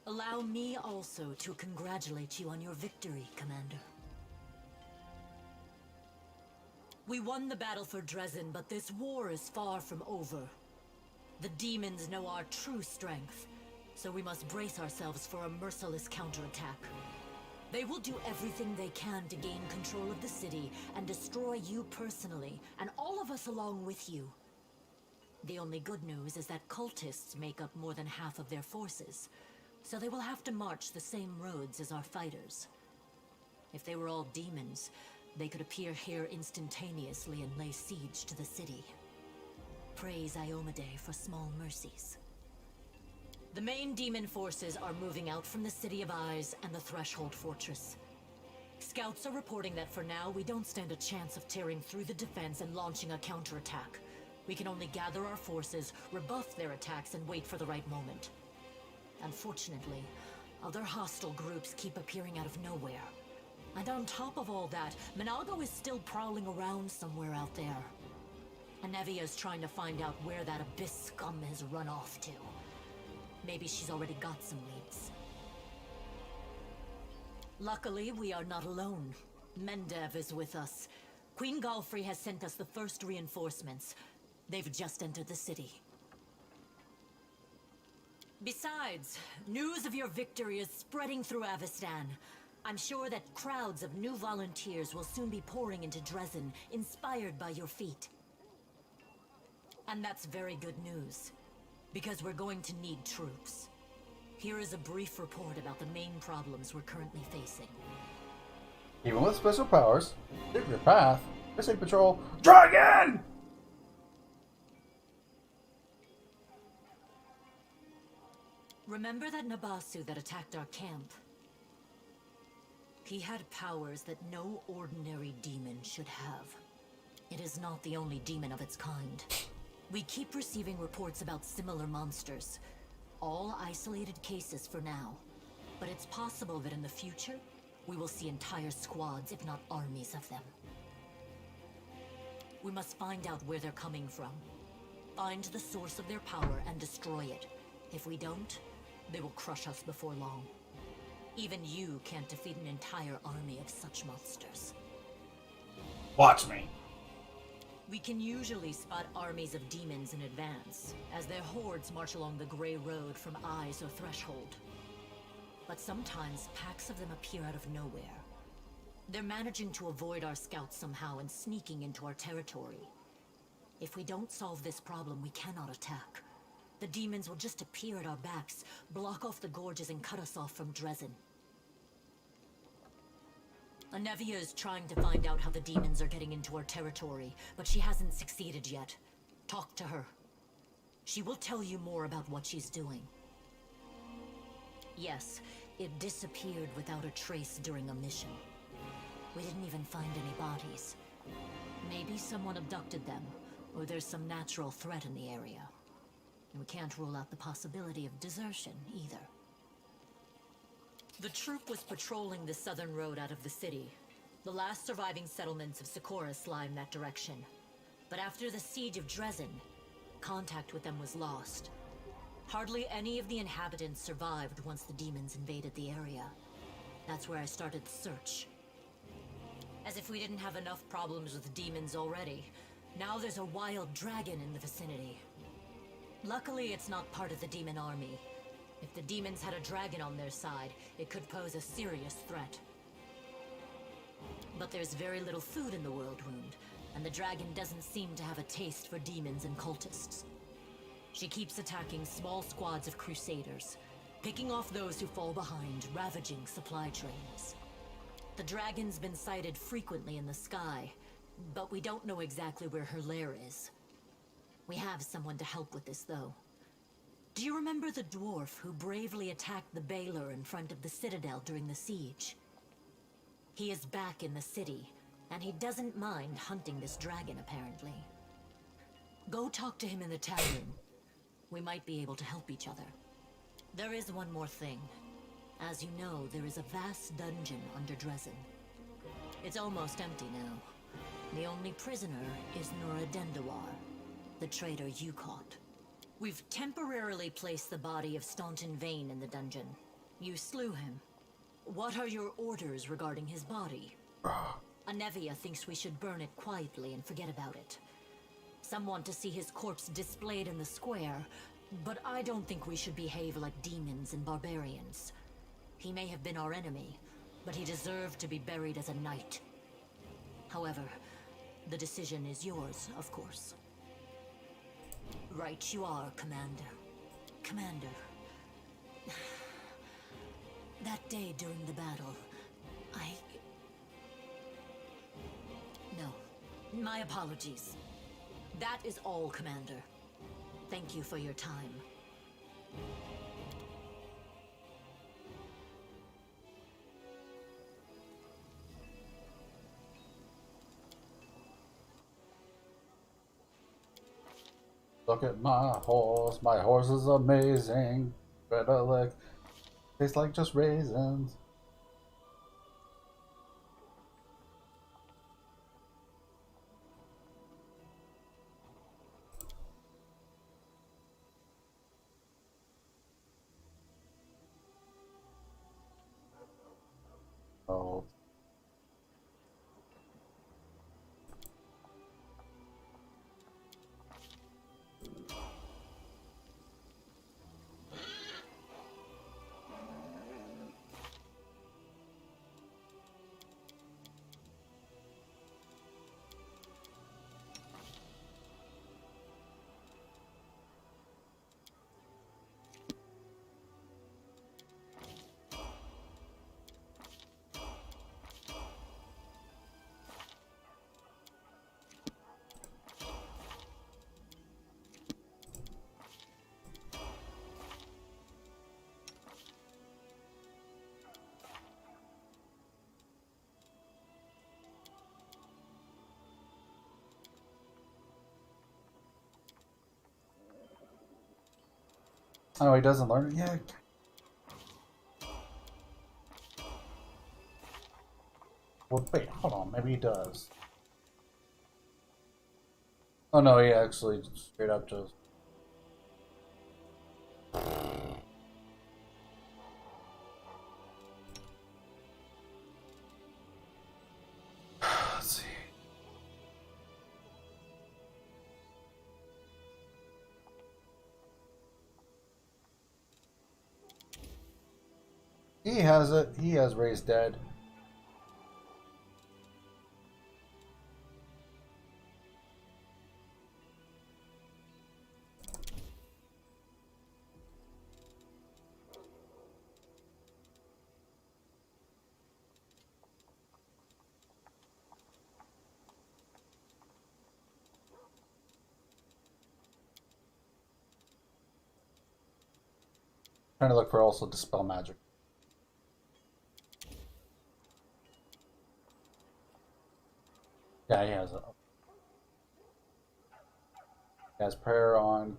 Allow me also to congratulate you on your victory, Commander. We won the battle for Dresden, but this war is far from over. The demons know our true strength, so we must brace ourselves for a merciless counterattack. They will do everything they can to gain control of the city and destroy you personally, and all of us along with you. The only good news is that cultists make up more than half of their forces, so they will have to march the same roads as our fighters. If they were all demons, they could appear here instantaneously and lay siege to the city. praise Iomade for small mercies. The main demon forces are moving out from the City of Eyes and the Threshold Fortress. Scouts are reporting that for now, we don't stand a chance of tearing through the defense and launching a counterattack. We can only gather our forces, rebuff their attacks, and wait for the right moment. Unfortunately, other hostile groups keep appearing out of nowhere. And on top of all that, Minago is still prowling around somewhere out there. Anevia is trying to find out where that Abyss scum has run off to. Maybe she's already got some leads. Luckily, we are not alone. Mendev is with us. Queen Galfrey has sent us the first reinforcements. They've just entered the city. Besides, news of your victory is spreading through Avestan. I'm sure that crowds of new volunteers will soon be pouring into Dresden, inspired by your feat. And that's very good news, because we're going to need troops. Here is a brief report about the main problems we're currently facing. Even with special powers, take your path. Missing patrol. Dragon! Remember that Nabasu that attacked our camp? He had powers that no ordinary demon should have. It is not the only demon of its kind. We keep receiving reports about similar monsters. All isolated cases for now. But it's possible that in the future, we will see entire squads, if not armies of them. We must find out where they're coming from. Find the source of their power and destroy it. If we don't, they will crush us before long. Even you can't defeat an entire army of such monsters. Watch me. We can usually spot armies of demons in advance, as their hordes march along the Grey Road from Eyes or Threshold. But sometimes packs of them appear out of nowhere. They're managing to avoid our scouts somehow and sneaking into our territory. If we don't solve this problem, we cannot attack. The demons will just appear at our backs, block off the gorges and cut us off from Dresden. Anevia is trying to find out how the demons are getting into our territory, but she hasn't succeeded yet. Talk to her. She will tell you more about what she's doing. Yes, it disappeared without a trace during a mission. We didn't even find any bodies. Maybe someone abducted them, or there's some natural threat in the area. And we can't rule out the possibility of desertion, either. The troop was patrolling the southern road out of the city. The last surviving settlements of Sikoris lie in that direction. But after the siege of Dresden, contact with them was lost. Hardly any of the inhabitants survived once the demons invaded the area. That's where I started the search. As if we didn't have enough problems with the demons already. Now there's a wild dragon in the vicinity. Luckily, it's not part of the demon army. If the demons had a dragon on their side, it could pose a serious threat. But there's very little food in the World Wound, and the dragon doesn't seem to have a taste for demons and cultists. She keeps attacking small squads of crusaders, picking off those who fall behind, ravaging supply trains. The dragon's been sighted frequently in the sky, but we don't know exactly where her lair is. We have someone to help with this, though. Do you remember the dwarf who bravely attacked the Baylor in front of the Citadel during the siege? He is back in the city, and he doesn't mind hunting this dragon, apparently. Go talk to him in the tavern. We might be able to help each other. There is one more thing. As you know, there is a vast dungeon under Dresden. It's almost empty now. The only prisoner is Nora Dendawar, the traitor you caught. We've temporarily placed the body of Staunton Vane in the dungeon. You slew him. What are your orders regarding his body? Anevia thinks we should burn it quietly and forget about it. Some want to see his corpse displayed in the square, but I don't think we should behave like demons and barbarians. He may have been our enemy, but he deserved to be buried as a knight. However, the decision is yours, of course. Right you are, Commander. Commander. That day during the battle, No, my apologies. That is all, Commander. Thank you for your time. Look at my horse. My horse is amazing. Better lick. Tastes like just raisins. Oh. Oh, he doesn't learn it yet? Well, wait, hold on. Maybe he does. Oh no, he actually straight up just... Let's see. He has it. He has raised dead. Trying to look for also dispel magic. Yeah, he has it. He has prayer on.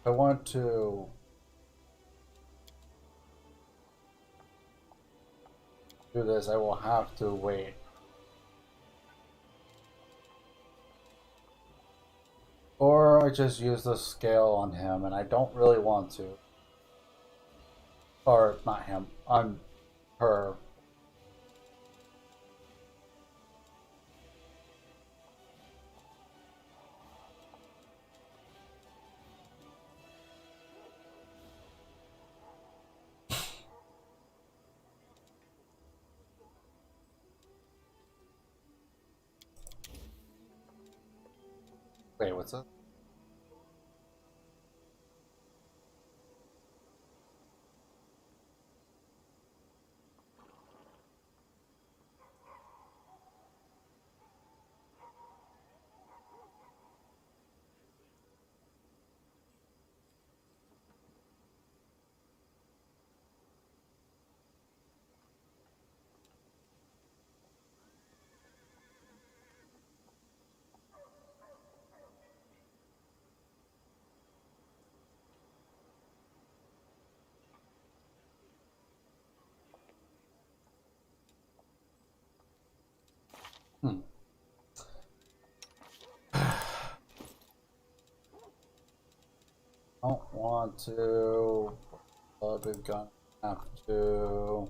I want to do this, I will have to wait. Or I just use the scale on him, and I don't really want to. Or, not him, on her. Wait, what's that? Don't want to, but we're gonna have to.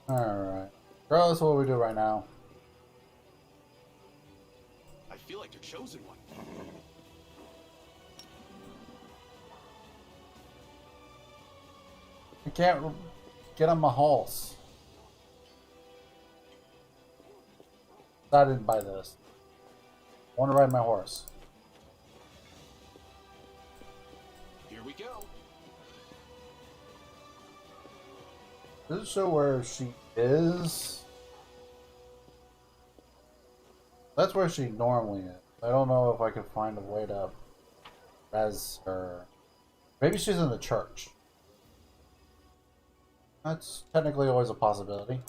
Alright. Regardless of what we do right now. I feel like the chosen one. I can't get on my horse. I didn't buy this. I want to ride my horse. Here we go. Does it show where she is? That's where she normally is. I don't know if I can find a way to res her. Maybe she's in the church. That's technically always a possibility.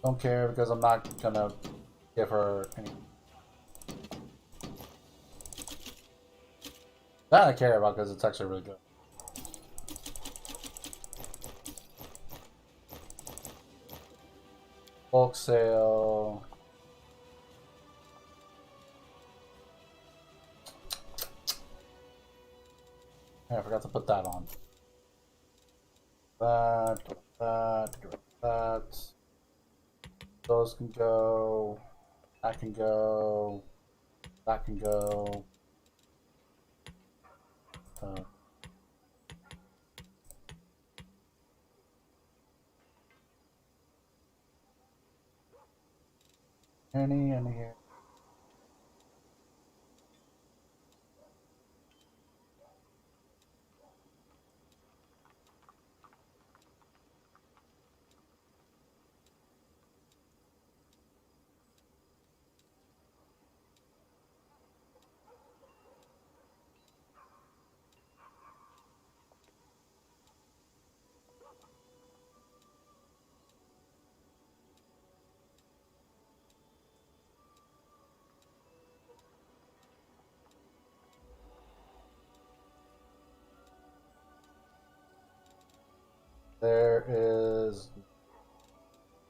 Don't care because I'm not gonna give her any. That I care about because it's actually really good. Bulk sale. Yeah, I forgot to put that on. That. Those can go. That can go. That can go. Any here. There is.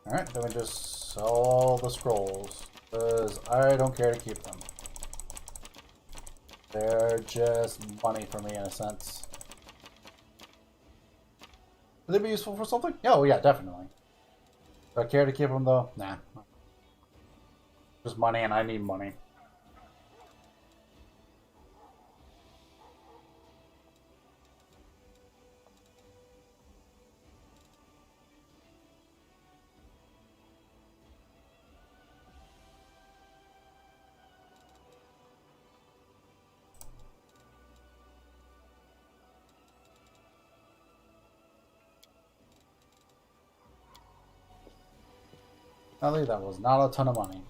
Alright, then we just sell all the scrolls. Because I don't care to keep them. They're just money for me in a sense. Would they be useful for something? Yeah, oh yeah, definitely. Do I care to keep them though? Nah. Just money and I need money. Apparently that was not a ton of money.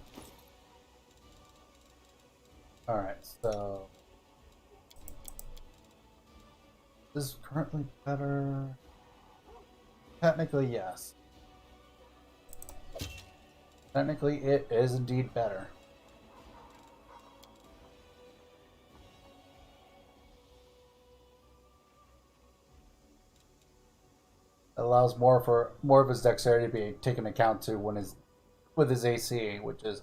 Alright, so... This is currently better... Technically, yes. Technically, it is indeed better. It allows more of his dexterity to be taken account to when with his AC, which is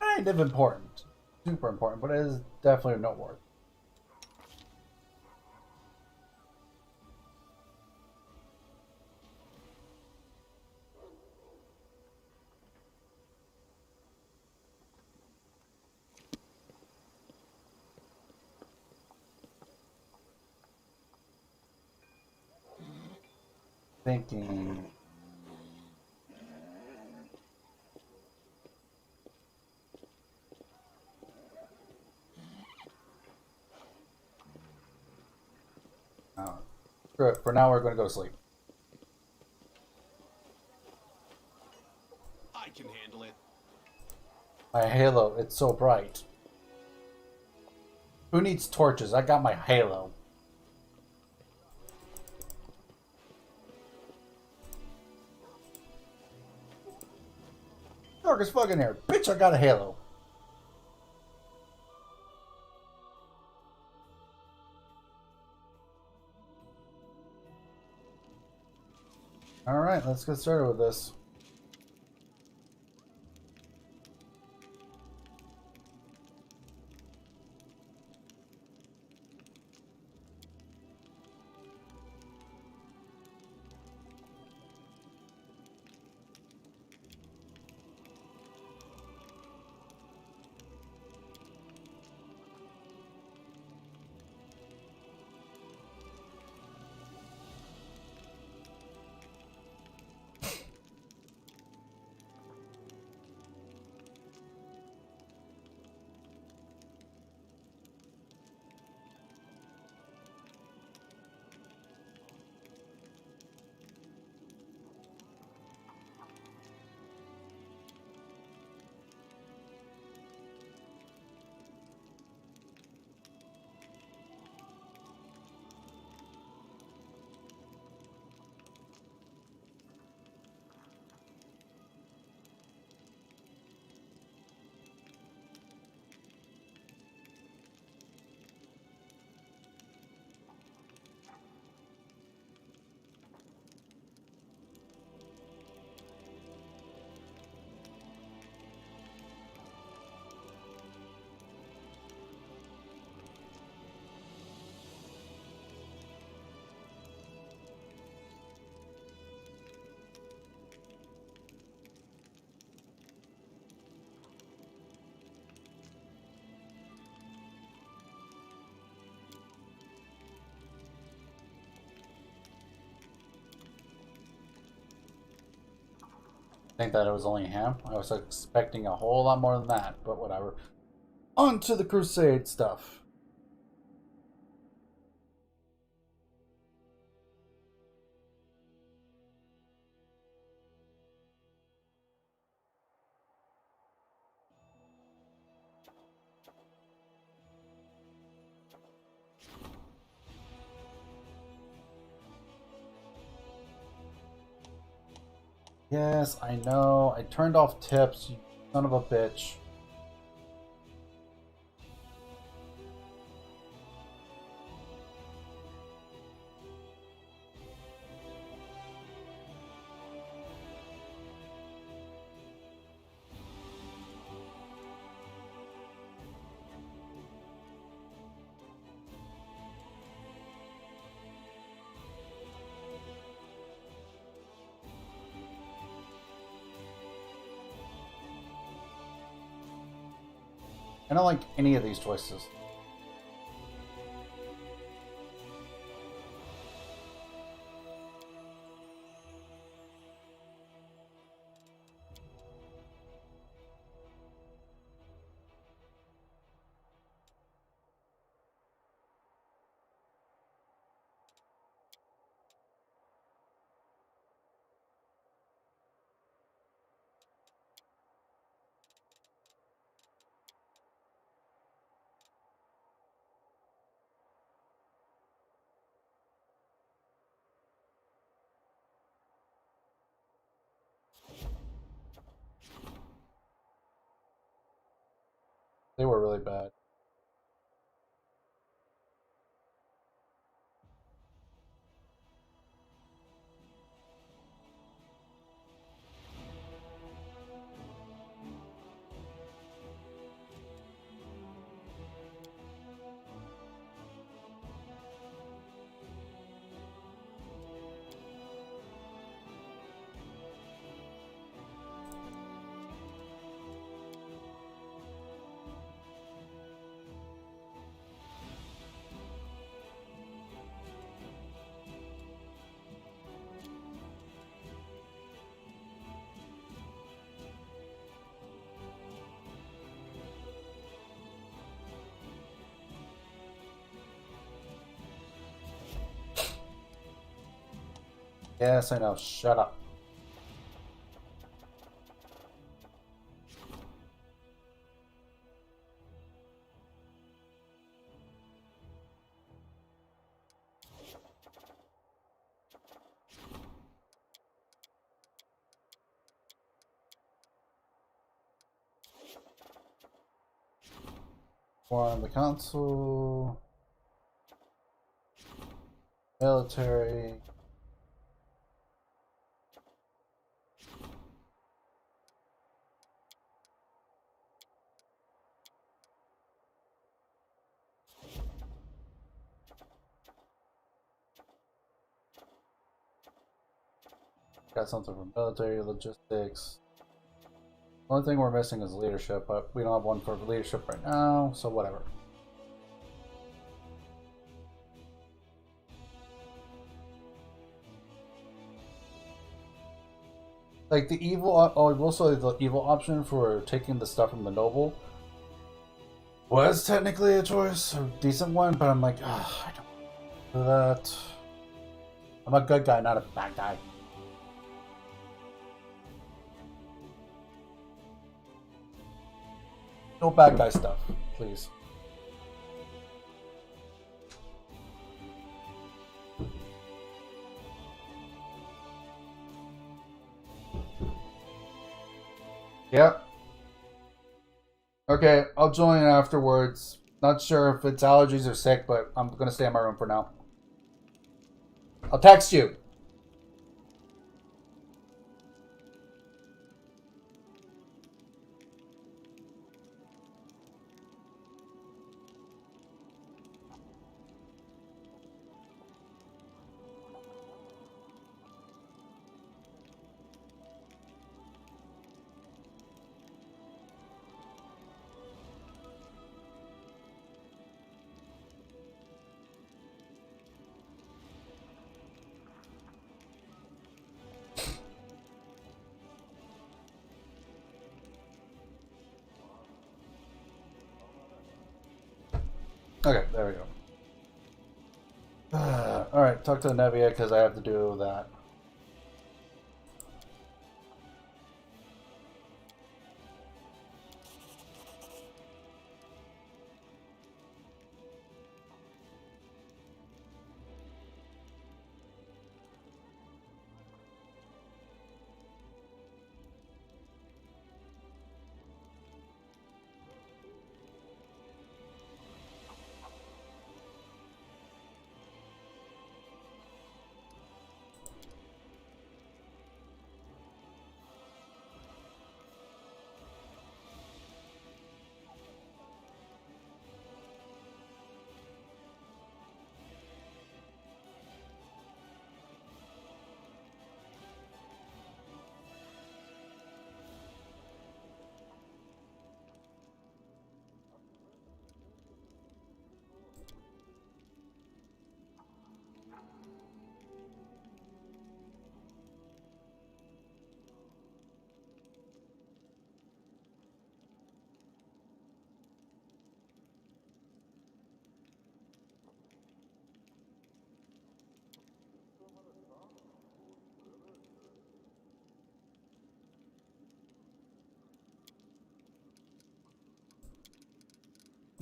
kind of important. Super important, but it is definitely noteworthy. thinking. Screw it. For now, we're going to go to sleep. I can handle it. My halo, it's so bright. Who needs torches? I got my halo. Dark as fuck in here. Bitch, I got a halo. Alright, let's get started with this. I think that it was only him. I was expecting a whole lot more than that, but whatever. On to the Crusade stuff. Yes, I know. I turned off tips, you son of a bitch. I don't like any of these choices. They were really bad. Yes, I know. Shut up. War on the console. Military. Got something for military logistics. Only thing we're missing is leadership, but we don't have one for leadership right now, so whatever. Like the evil, oh, I will say the evil option for taking the stuff from the noble was technically a choice, a decent one, but I'm like, ah, I don't do that. I'm a good guy, not a bad guy. No bad guy stuff, please. Yep. Okay, I'll join afterwards. Not sure if it's allergies or sick, but I'm gonna stay in my room for now. I'll text you. Okay, there we go. Alright, talk to Nevia because I have to do that.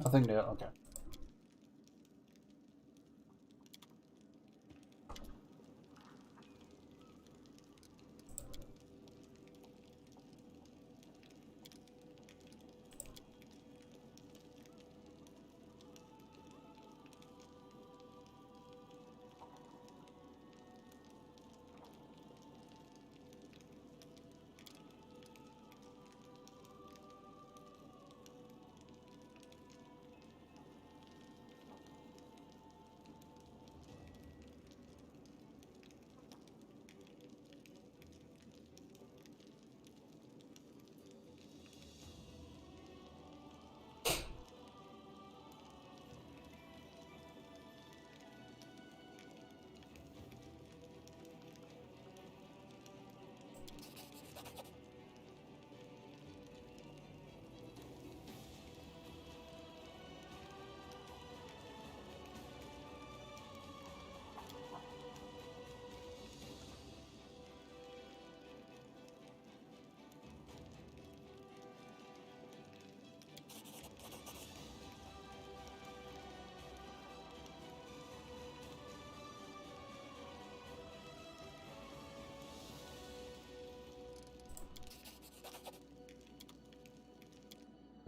Nothing new, okay.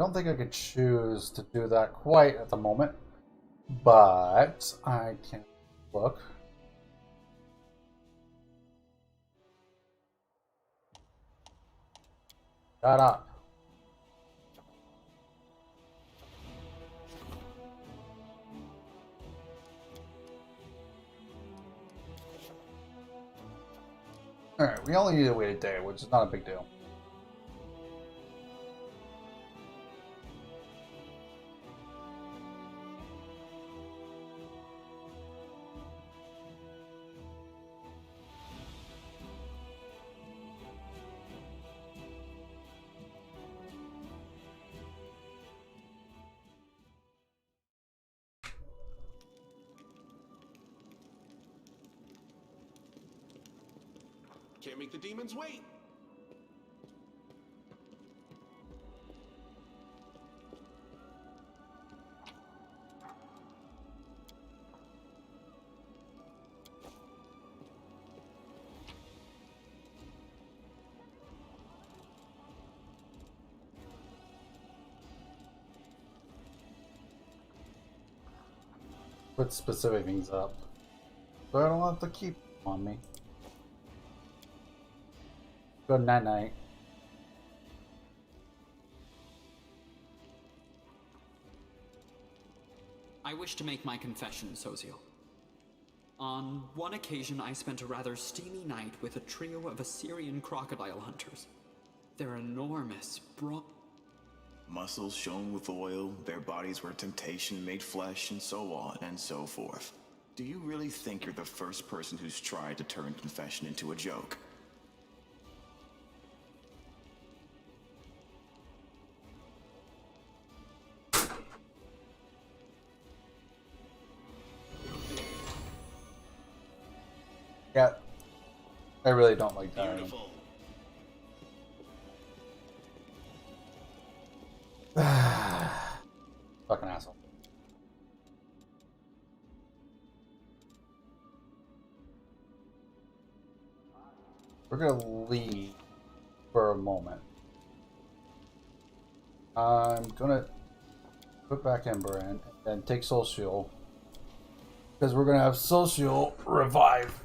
don't think I could choose to do that quite at the moment, but I can look. Shut up. Alright, we only need to wait a day, which is not a big deal. Can't make the demons wait. Put specific things up, so I don't have to keep them on me. Good night night. I wish to make my confession, Sozio. On one occasion, I spent a rather steamy night with a trio of Assyrian crocodile hunters. Their enormous, broad muscles shone with oil, their bodies were temptation made flesh, and so on and so forth. Do you really think you're the first person who's tried to turn confession into a joke? Yeah, I really don't like that. Beautiful. Fucking asshole. We're gonna leave for a moment. I'm gonna put back Ember in and take Social, because we're gonna have Social revive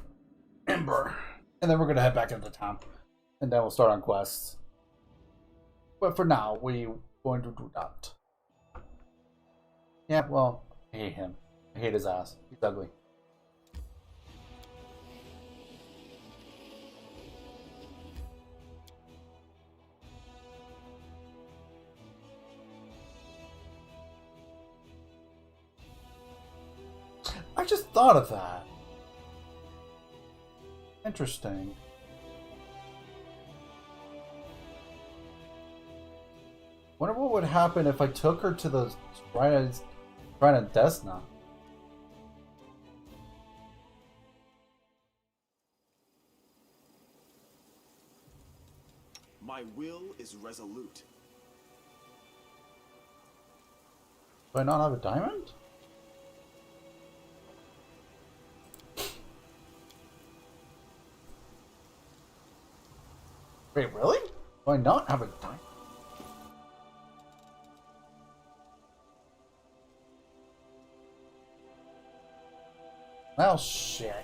Ember, and then we're gonna head back into town, and then we'll start on quests. But for now, we're going to do that. Yeah, well, I hate him. I hate his ass. He's ugly. I just thought of that. Interesting. Wonder what would happen if I took her to the Shrine of Desna. My will is resolute. Do I not have a diamond? Wait, really? Do I not have a diamond? Well, shit.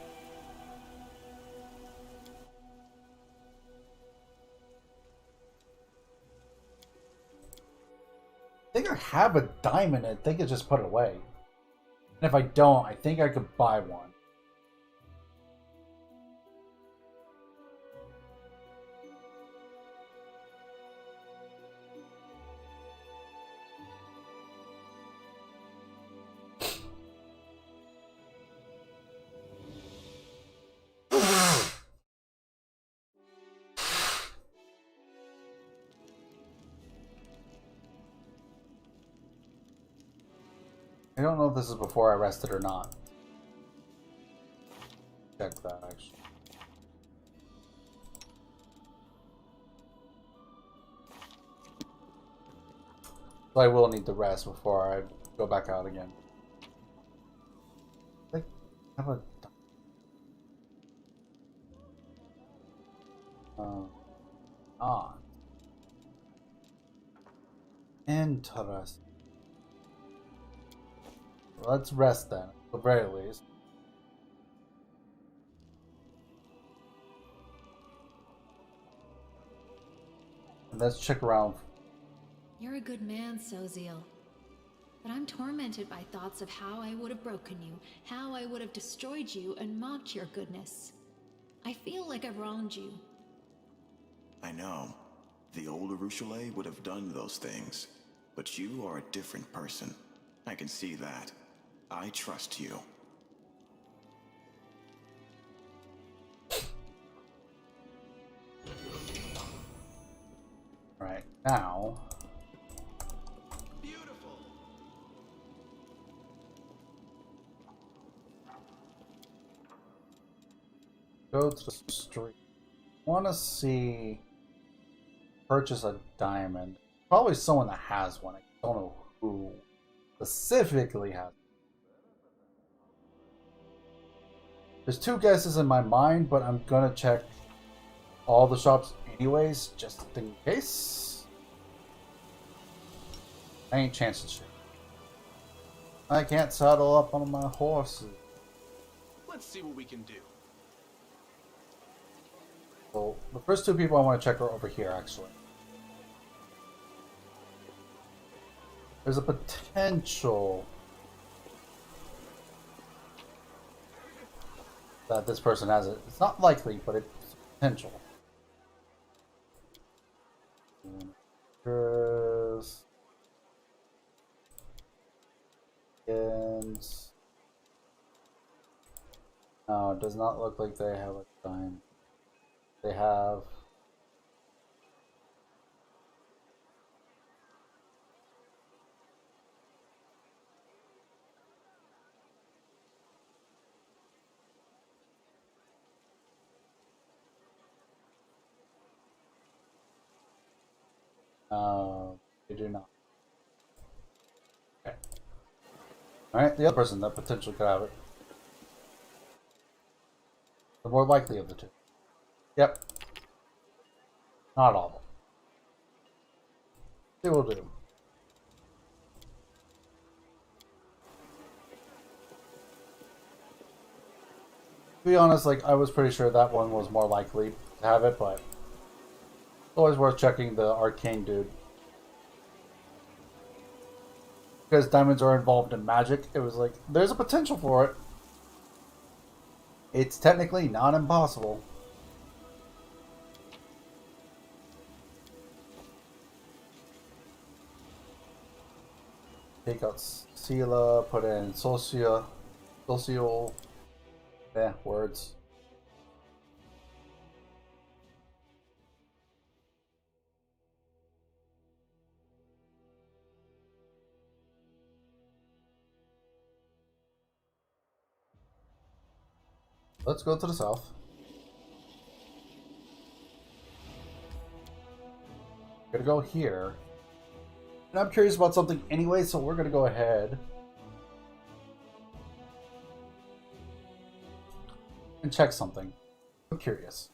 I think I have a diamond. I think I just put it away. And if I don't, I think I could buy one. I don't know if this is before I rested or not. Check that, actually. So I will need to rest before I go back out again. I think I have a... on. Interesting. Let's rest then, at the very least. And let's check around. You're a good man, Soziel. But I'm tormented by thoughts of how I would have broken you, how I would have destroyed you and mocked your goodness. I feel like I've wronged you. I know. The old Arushale would have done those things. But you are a different person. I can see that. I trust you. Right now. Beautiful. Go to the street. Want to see. Purchase a diamond. Probably someone that has one. I don't know who specifically has. There's two guesses in my mind, but I'm gonna check all the shops anyways, just in case. I ain't chancing shit. I can't saddle up on my horses. Let's see what we can do. So the first two people I want to check are over here, actually. There's a potential that this person has it. It's not likely, but it's potential. And no, it does not look like they have a time. They have. They do not. Okay. Alright, the other person that potentially could have it. The more likely of the two. Yep. Not all of them. They will do. To be honest, like, I was pretty sure that one was more likely to have it, but it's always worth checking the arcane dude. Because diamonds are involved in magic, it was like, there's a potential for it. It's technically not impossible. Take out Sela, put in Social, words. Let's go to the south. Gonna go here. And I'm curious about something anyway, so we're gonna go ahead and check something. I'm curious.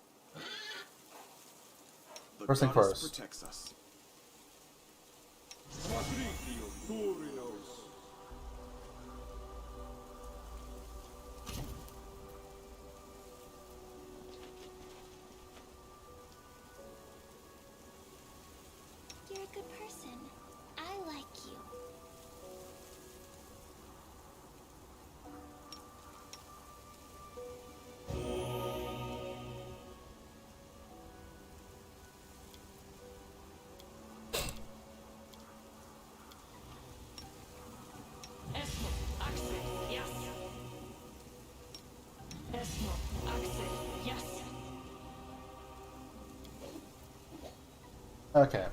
First thing first. Protects us. You're a good person. I like you. Okay.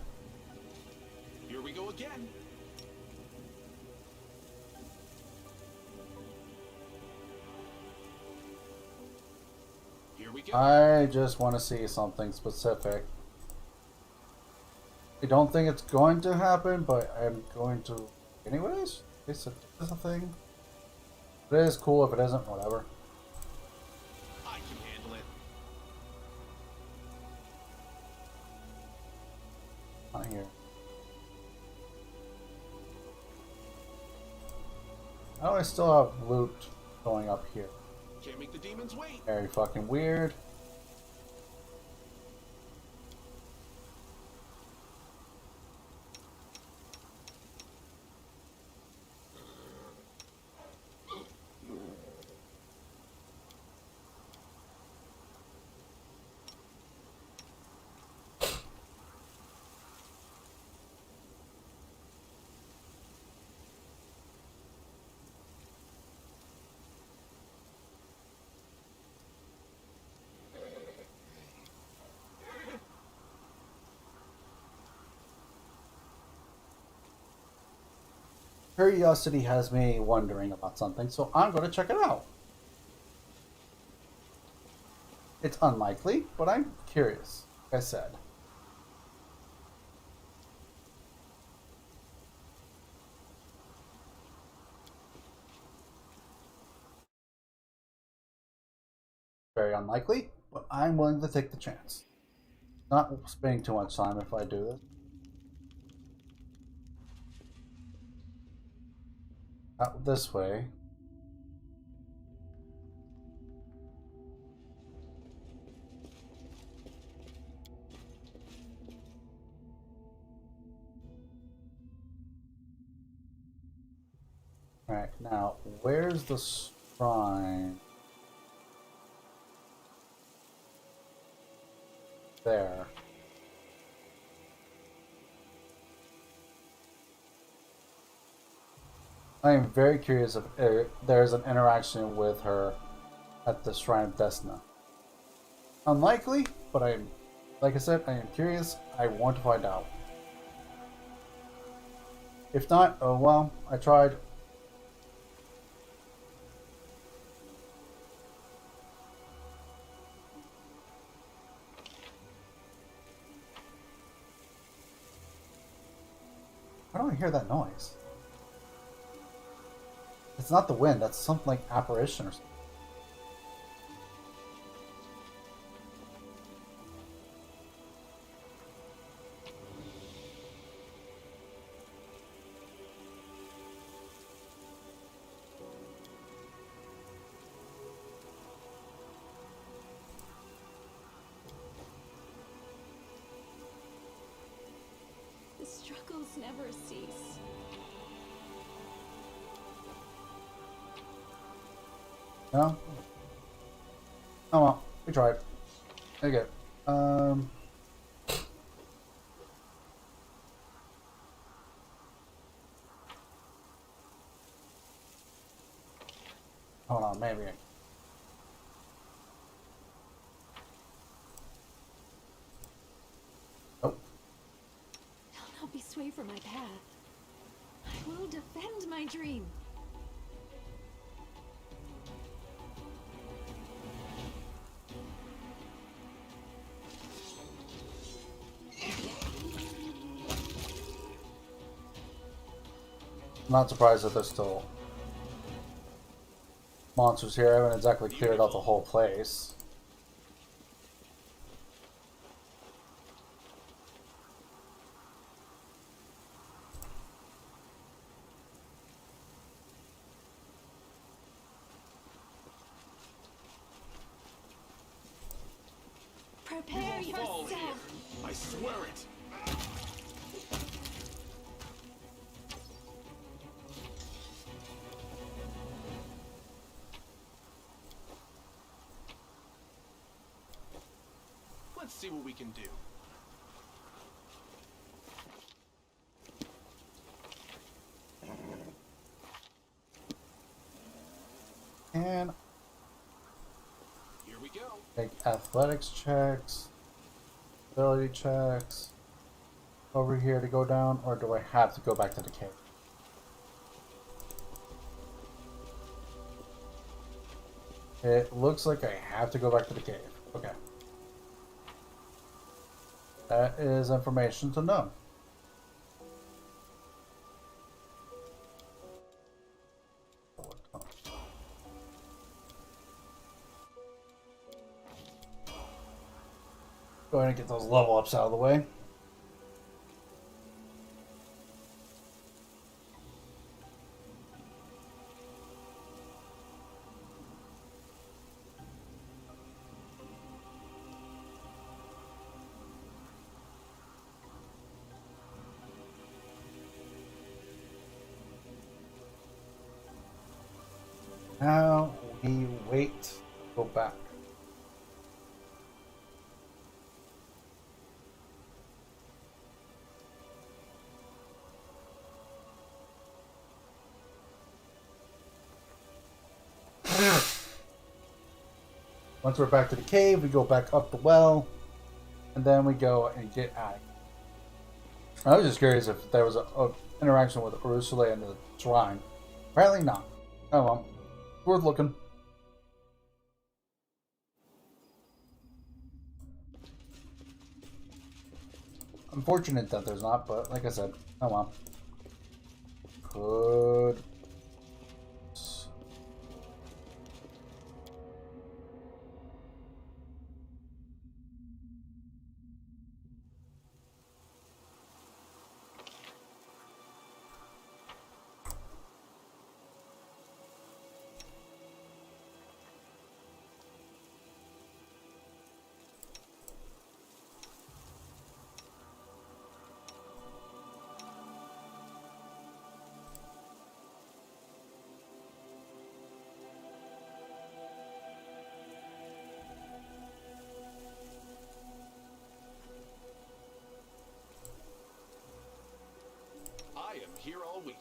Here we go again. Here we go. I just want to see something specific. I don't think it's going to happen, but I'm going to anyways. It's a thing. If it is cool, if it isn't, whatever. I can handle it. Not here. How do I still have loot going up here? Can't make the demons wait. Very fucking weird. Curiosity has me wondering about something, so I'm going to check it out. It's unlikely, but I'm curious, like I said. Very unlikely, but I'm willing to take the chance. Not spending too much time if I do this. Out this way. Alright, now, where's the shrine? There. I am very curious if there's an interaction with her at the Shrine of Desna. Unlikely, but like I said, I am curious. I want to find out. If not, oh well, I tried. Why don't I hear that noise? It's not the wind, that's something like apparition or something. The struggles never cease. No? Oh well, we tried. Okay. Hold on, maybe. Oh. I'll not be swayed from my path. I will defend my dream. I'm not surprised that there's still monsters here. I haven't exactly cleared out the whole place. Prepare yourself. I swear it. Let's see what we can do. And here we go. make athletics checks, ability checks. Over here to go down, or do I have to go back to the cave? It looks like I have to go back to the cave. Okay. That is information to know. Go ahead and get those level ups out of the way. Now we wait. Go back. Once we're back to the cave, we go back up the well, and then we go and get out. I was just curious if there was a interaction with Ursula and the shrine. Apparently not. Oh well. Worth looking. Unfortunate that there's not, but like I said, oh well. Good. I am here all week.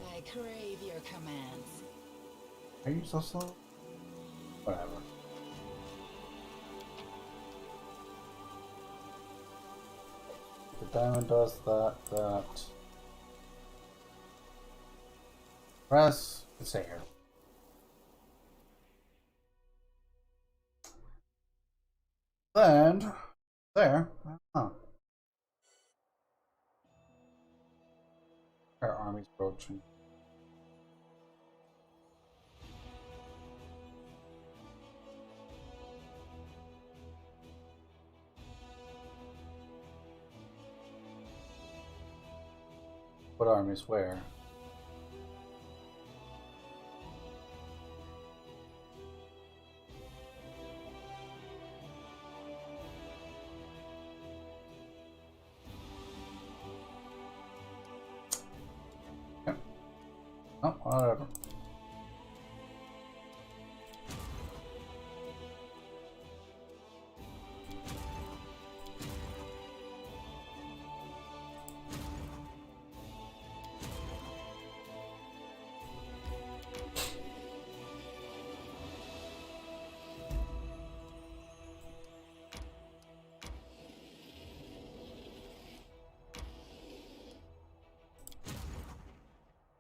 I crave your commands. Are you so slow? Whatever. The diamond does that. Press. Let's stay here. Then, there. Huh. Our army's approaching. What armies where? Yep. Oh, whatever.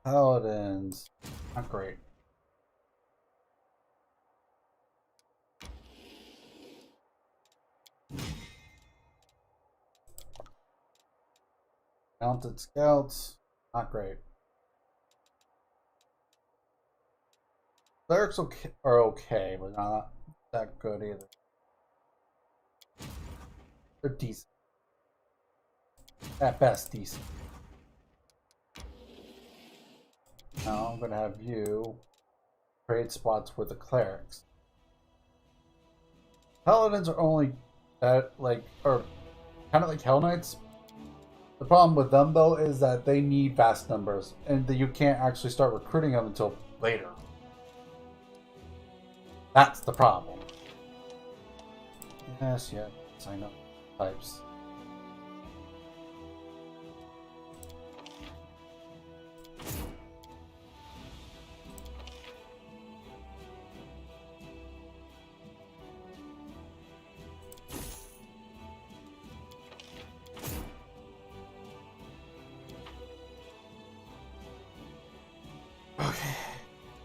Paladins. Not great. Mounted scouts. Not great. Clerics are okay, but not that good either. They're decent. At best, decent. Now I'm gonna have you trade spots with the clerics. Paladins are only are kind of like Hell Knights. The problem with them though is that they need vast numbers, and that you can't actually start recruiting them until later. That's the problem. Yes, I know. Types. Okay.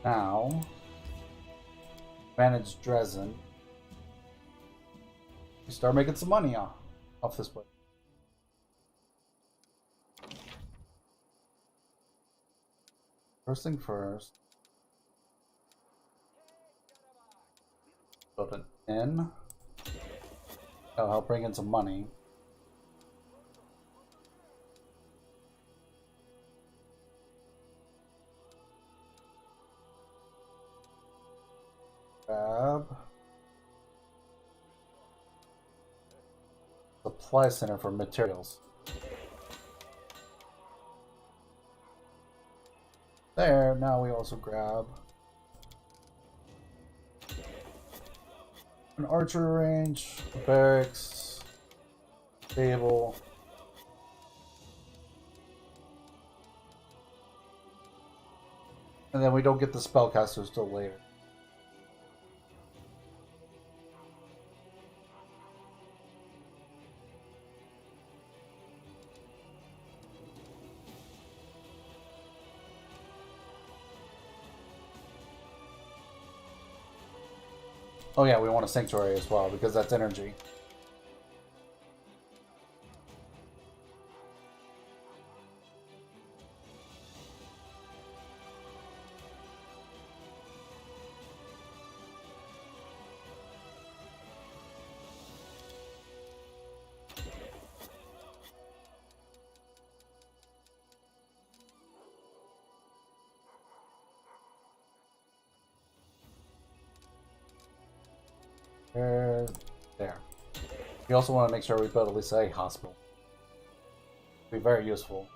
Now, manage Dresden. We start making some money off this place. First thing first. Build an inn. That'll help bring in some money. Grab. Supply center for materials. There, now we also grab an archery range, a barracks, stable. And then we don't get the spellcasters till later. Oh yeah, we want a sanctuary as well, because that's energy. There. We also want to make sure we build at least a hospital. Be very useful.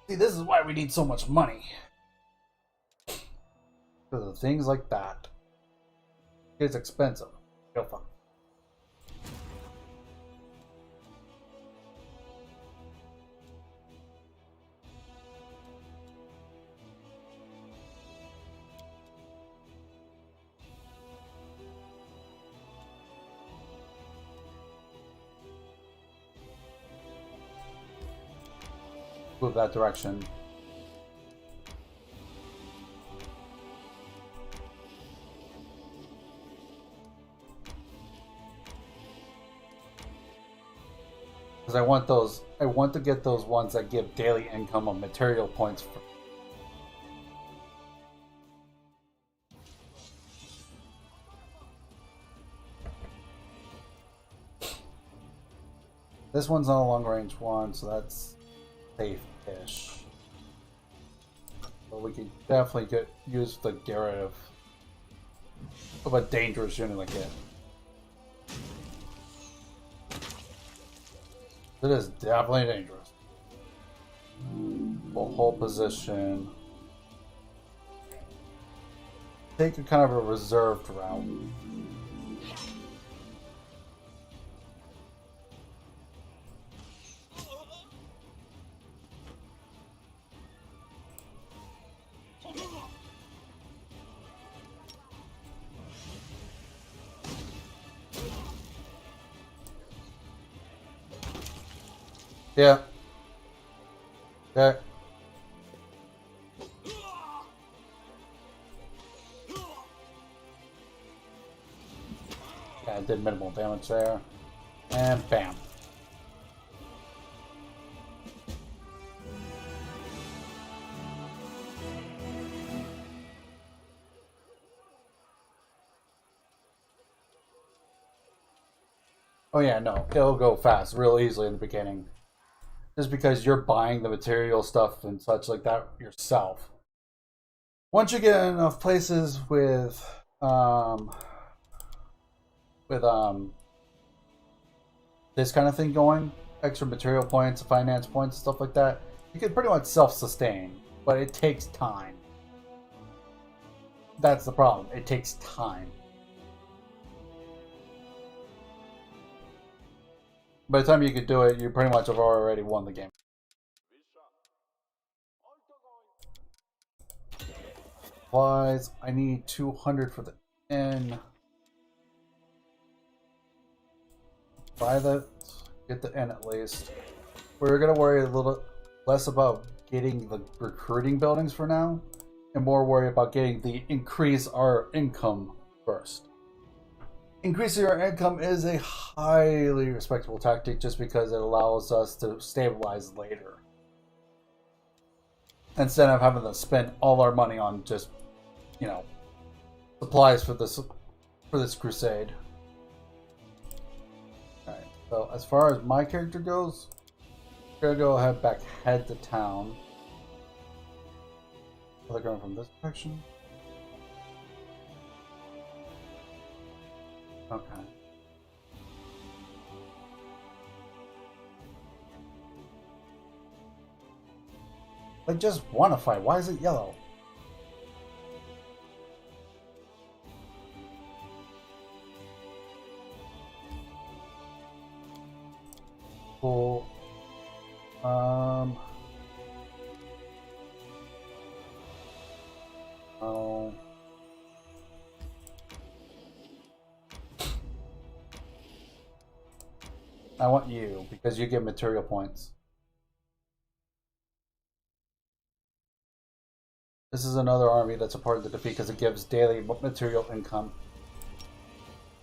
See, this is why we need so much money. Because of things like that. It's expensive. Real fun. Move that direction. Because I want to get those ones that give daily income of material points for. This one's not a long range one, so that's safe-ish. But we can definitely use the get rid of a dangerous unit like it. It is definitely dangerous. We'll hold position. Take a kind of a reserved route. Yeah. Okay. Yeah, I did minimal damage there. And bam. Oh yeah, no. It'll go fast, real easily in the beginning. Just because you're buying the material stuff and such like that yourself. Once you get enough places with this kind of thing going, extra material points, finance points, stuff like that, you can pretty much self-sustain, but it takes time. That's the problem. It takes time. By the time you could do it, you pretty much have already won the game. Supplies, I need 200 for the inn. Buy that, get the inn at least. We're going to worry a little less about getting the recruiting buildings for now, and more worry about getting the increase our income first. Increasing our income is a highly respectable tactic just because it allows us to stabilize later. instead of having to spend all our money on just, you know, supplies for this crusade. Alright, so as far as my character goes, I'm gonna go ahead head to town. Are they going from this direction? Okay. I just want to fight. Why is it yellow? Cool. Oh. I want you because you get material points. This is another army that's a part of the defeat because it gives daily material income.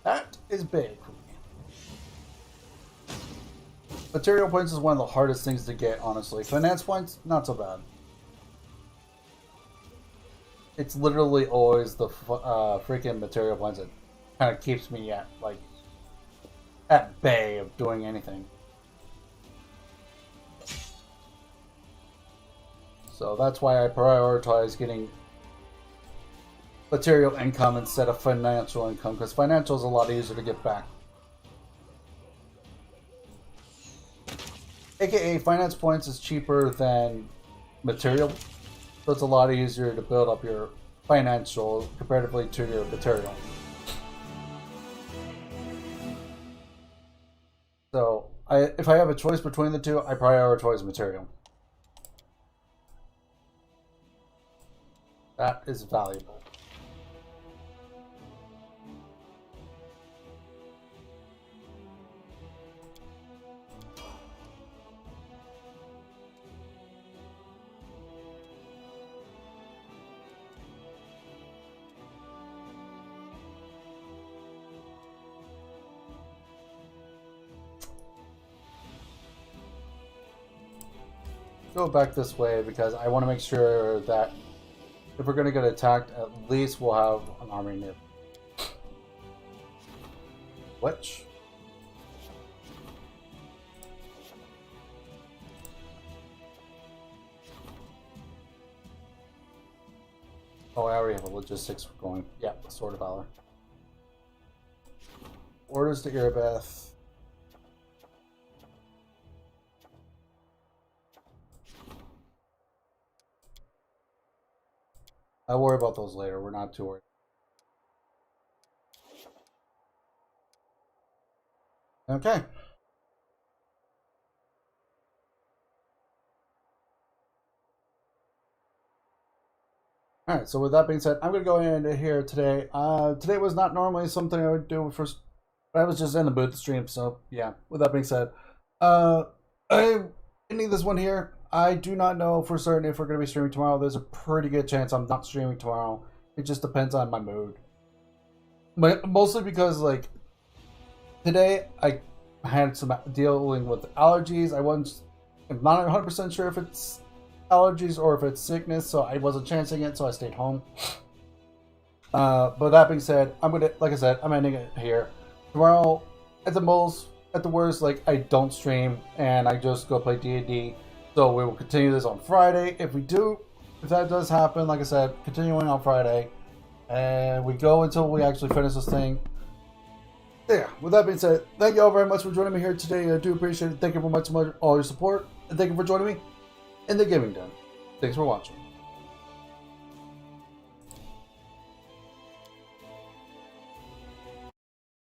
That is big. Material points is one of the hardest things to get, honestly. Finance points, not so bad. It's literally always the freaking material points that kind of keeps me at bay of doing anything. So that's why I prioritize getting material income instead of financial income, because financial is a lot easier to get back. AKA finance points is cheaper than material, so it's a lot easier to build up your financial comparatively to your material. So if I have a choice between the two, I prioritize material. That is valuable. Go back this way because I want to make sure that if we're going to get attacked, at least we'll have an army near. Which? Oh, I already have a logistics going. Yeah, Sword of Valor. Orders to Erebeth. I'll worry about those later. We're not too worried. Okay. Alright, so with that being said, I'm going to go into here today. Today was not normally something I would do first, but I was just in the mood to stream, so yeah. With that being said, I need this one here. I do not know for certain if we're going to be streaming tomorrow. There's a pretty good chance I'm not streaming tomorrow. It just depends on my mood. But mostly because, like, today I had some dealing with allergies. I'm not 100% sure if it's allergies or if it's sickness, so I wasn't chancing it, so I stayed home. But that being said, like I said, I'm ending it here. Tomorrow, at the worst, like, I don't stream and I just go play D&D. So we will continue this on Friday. If that does happen, like I said, continuing on Friday. And we go until we actually finish this thing. Yeah, with that being said, thank you all very much for joining me here today. I do appreciate it. Thank you very much for all your support. And thank you for joining me in the gaming den. Thanks for watching.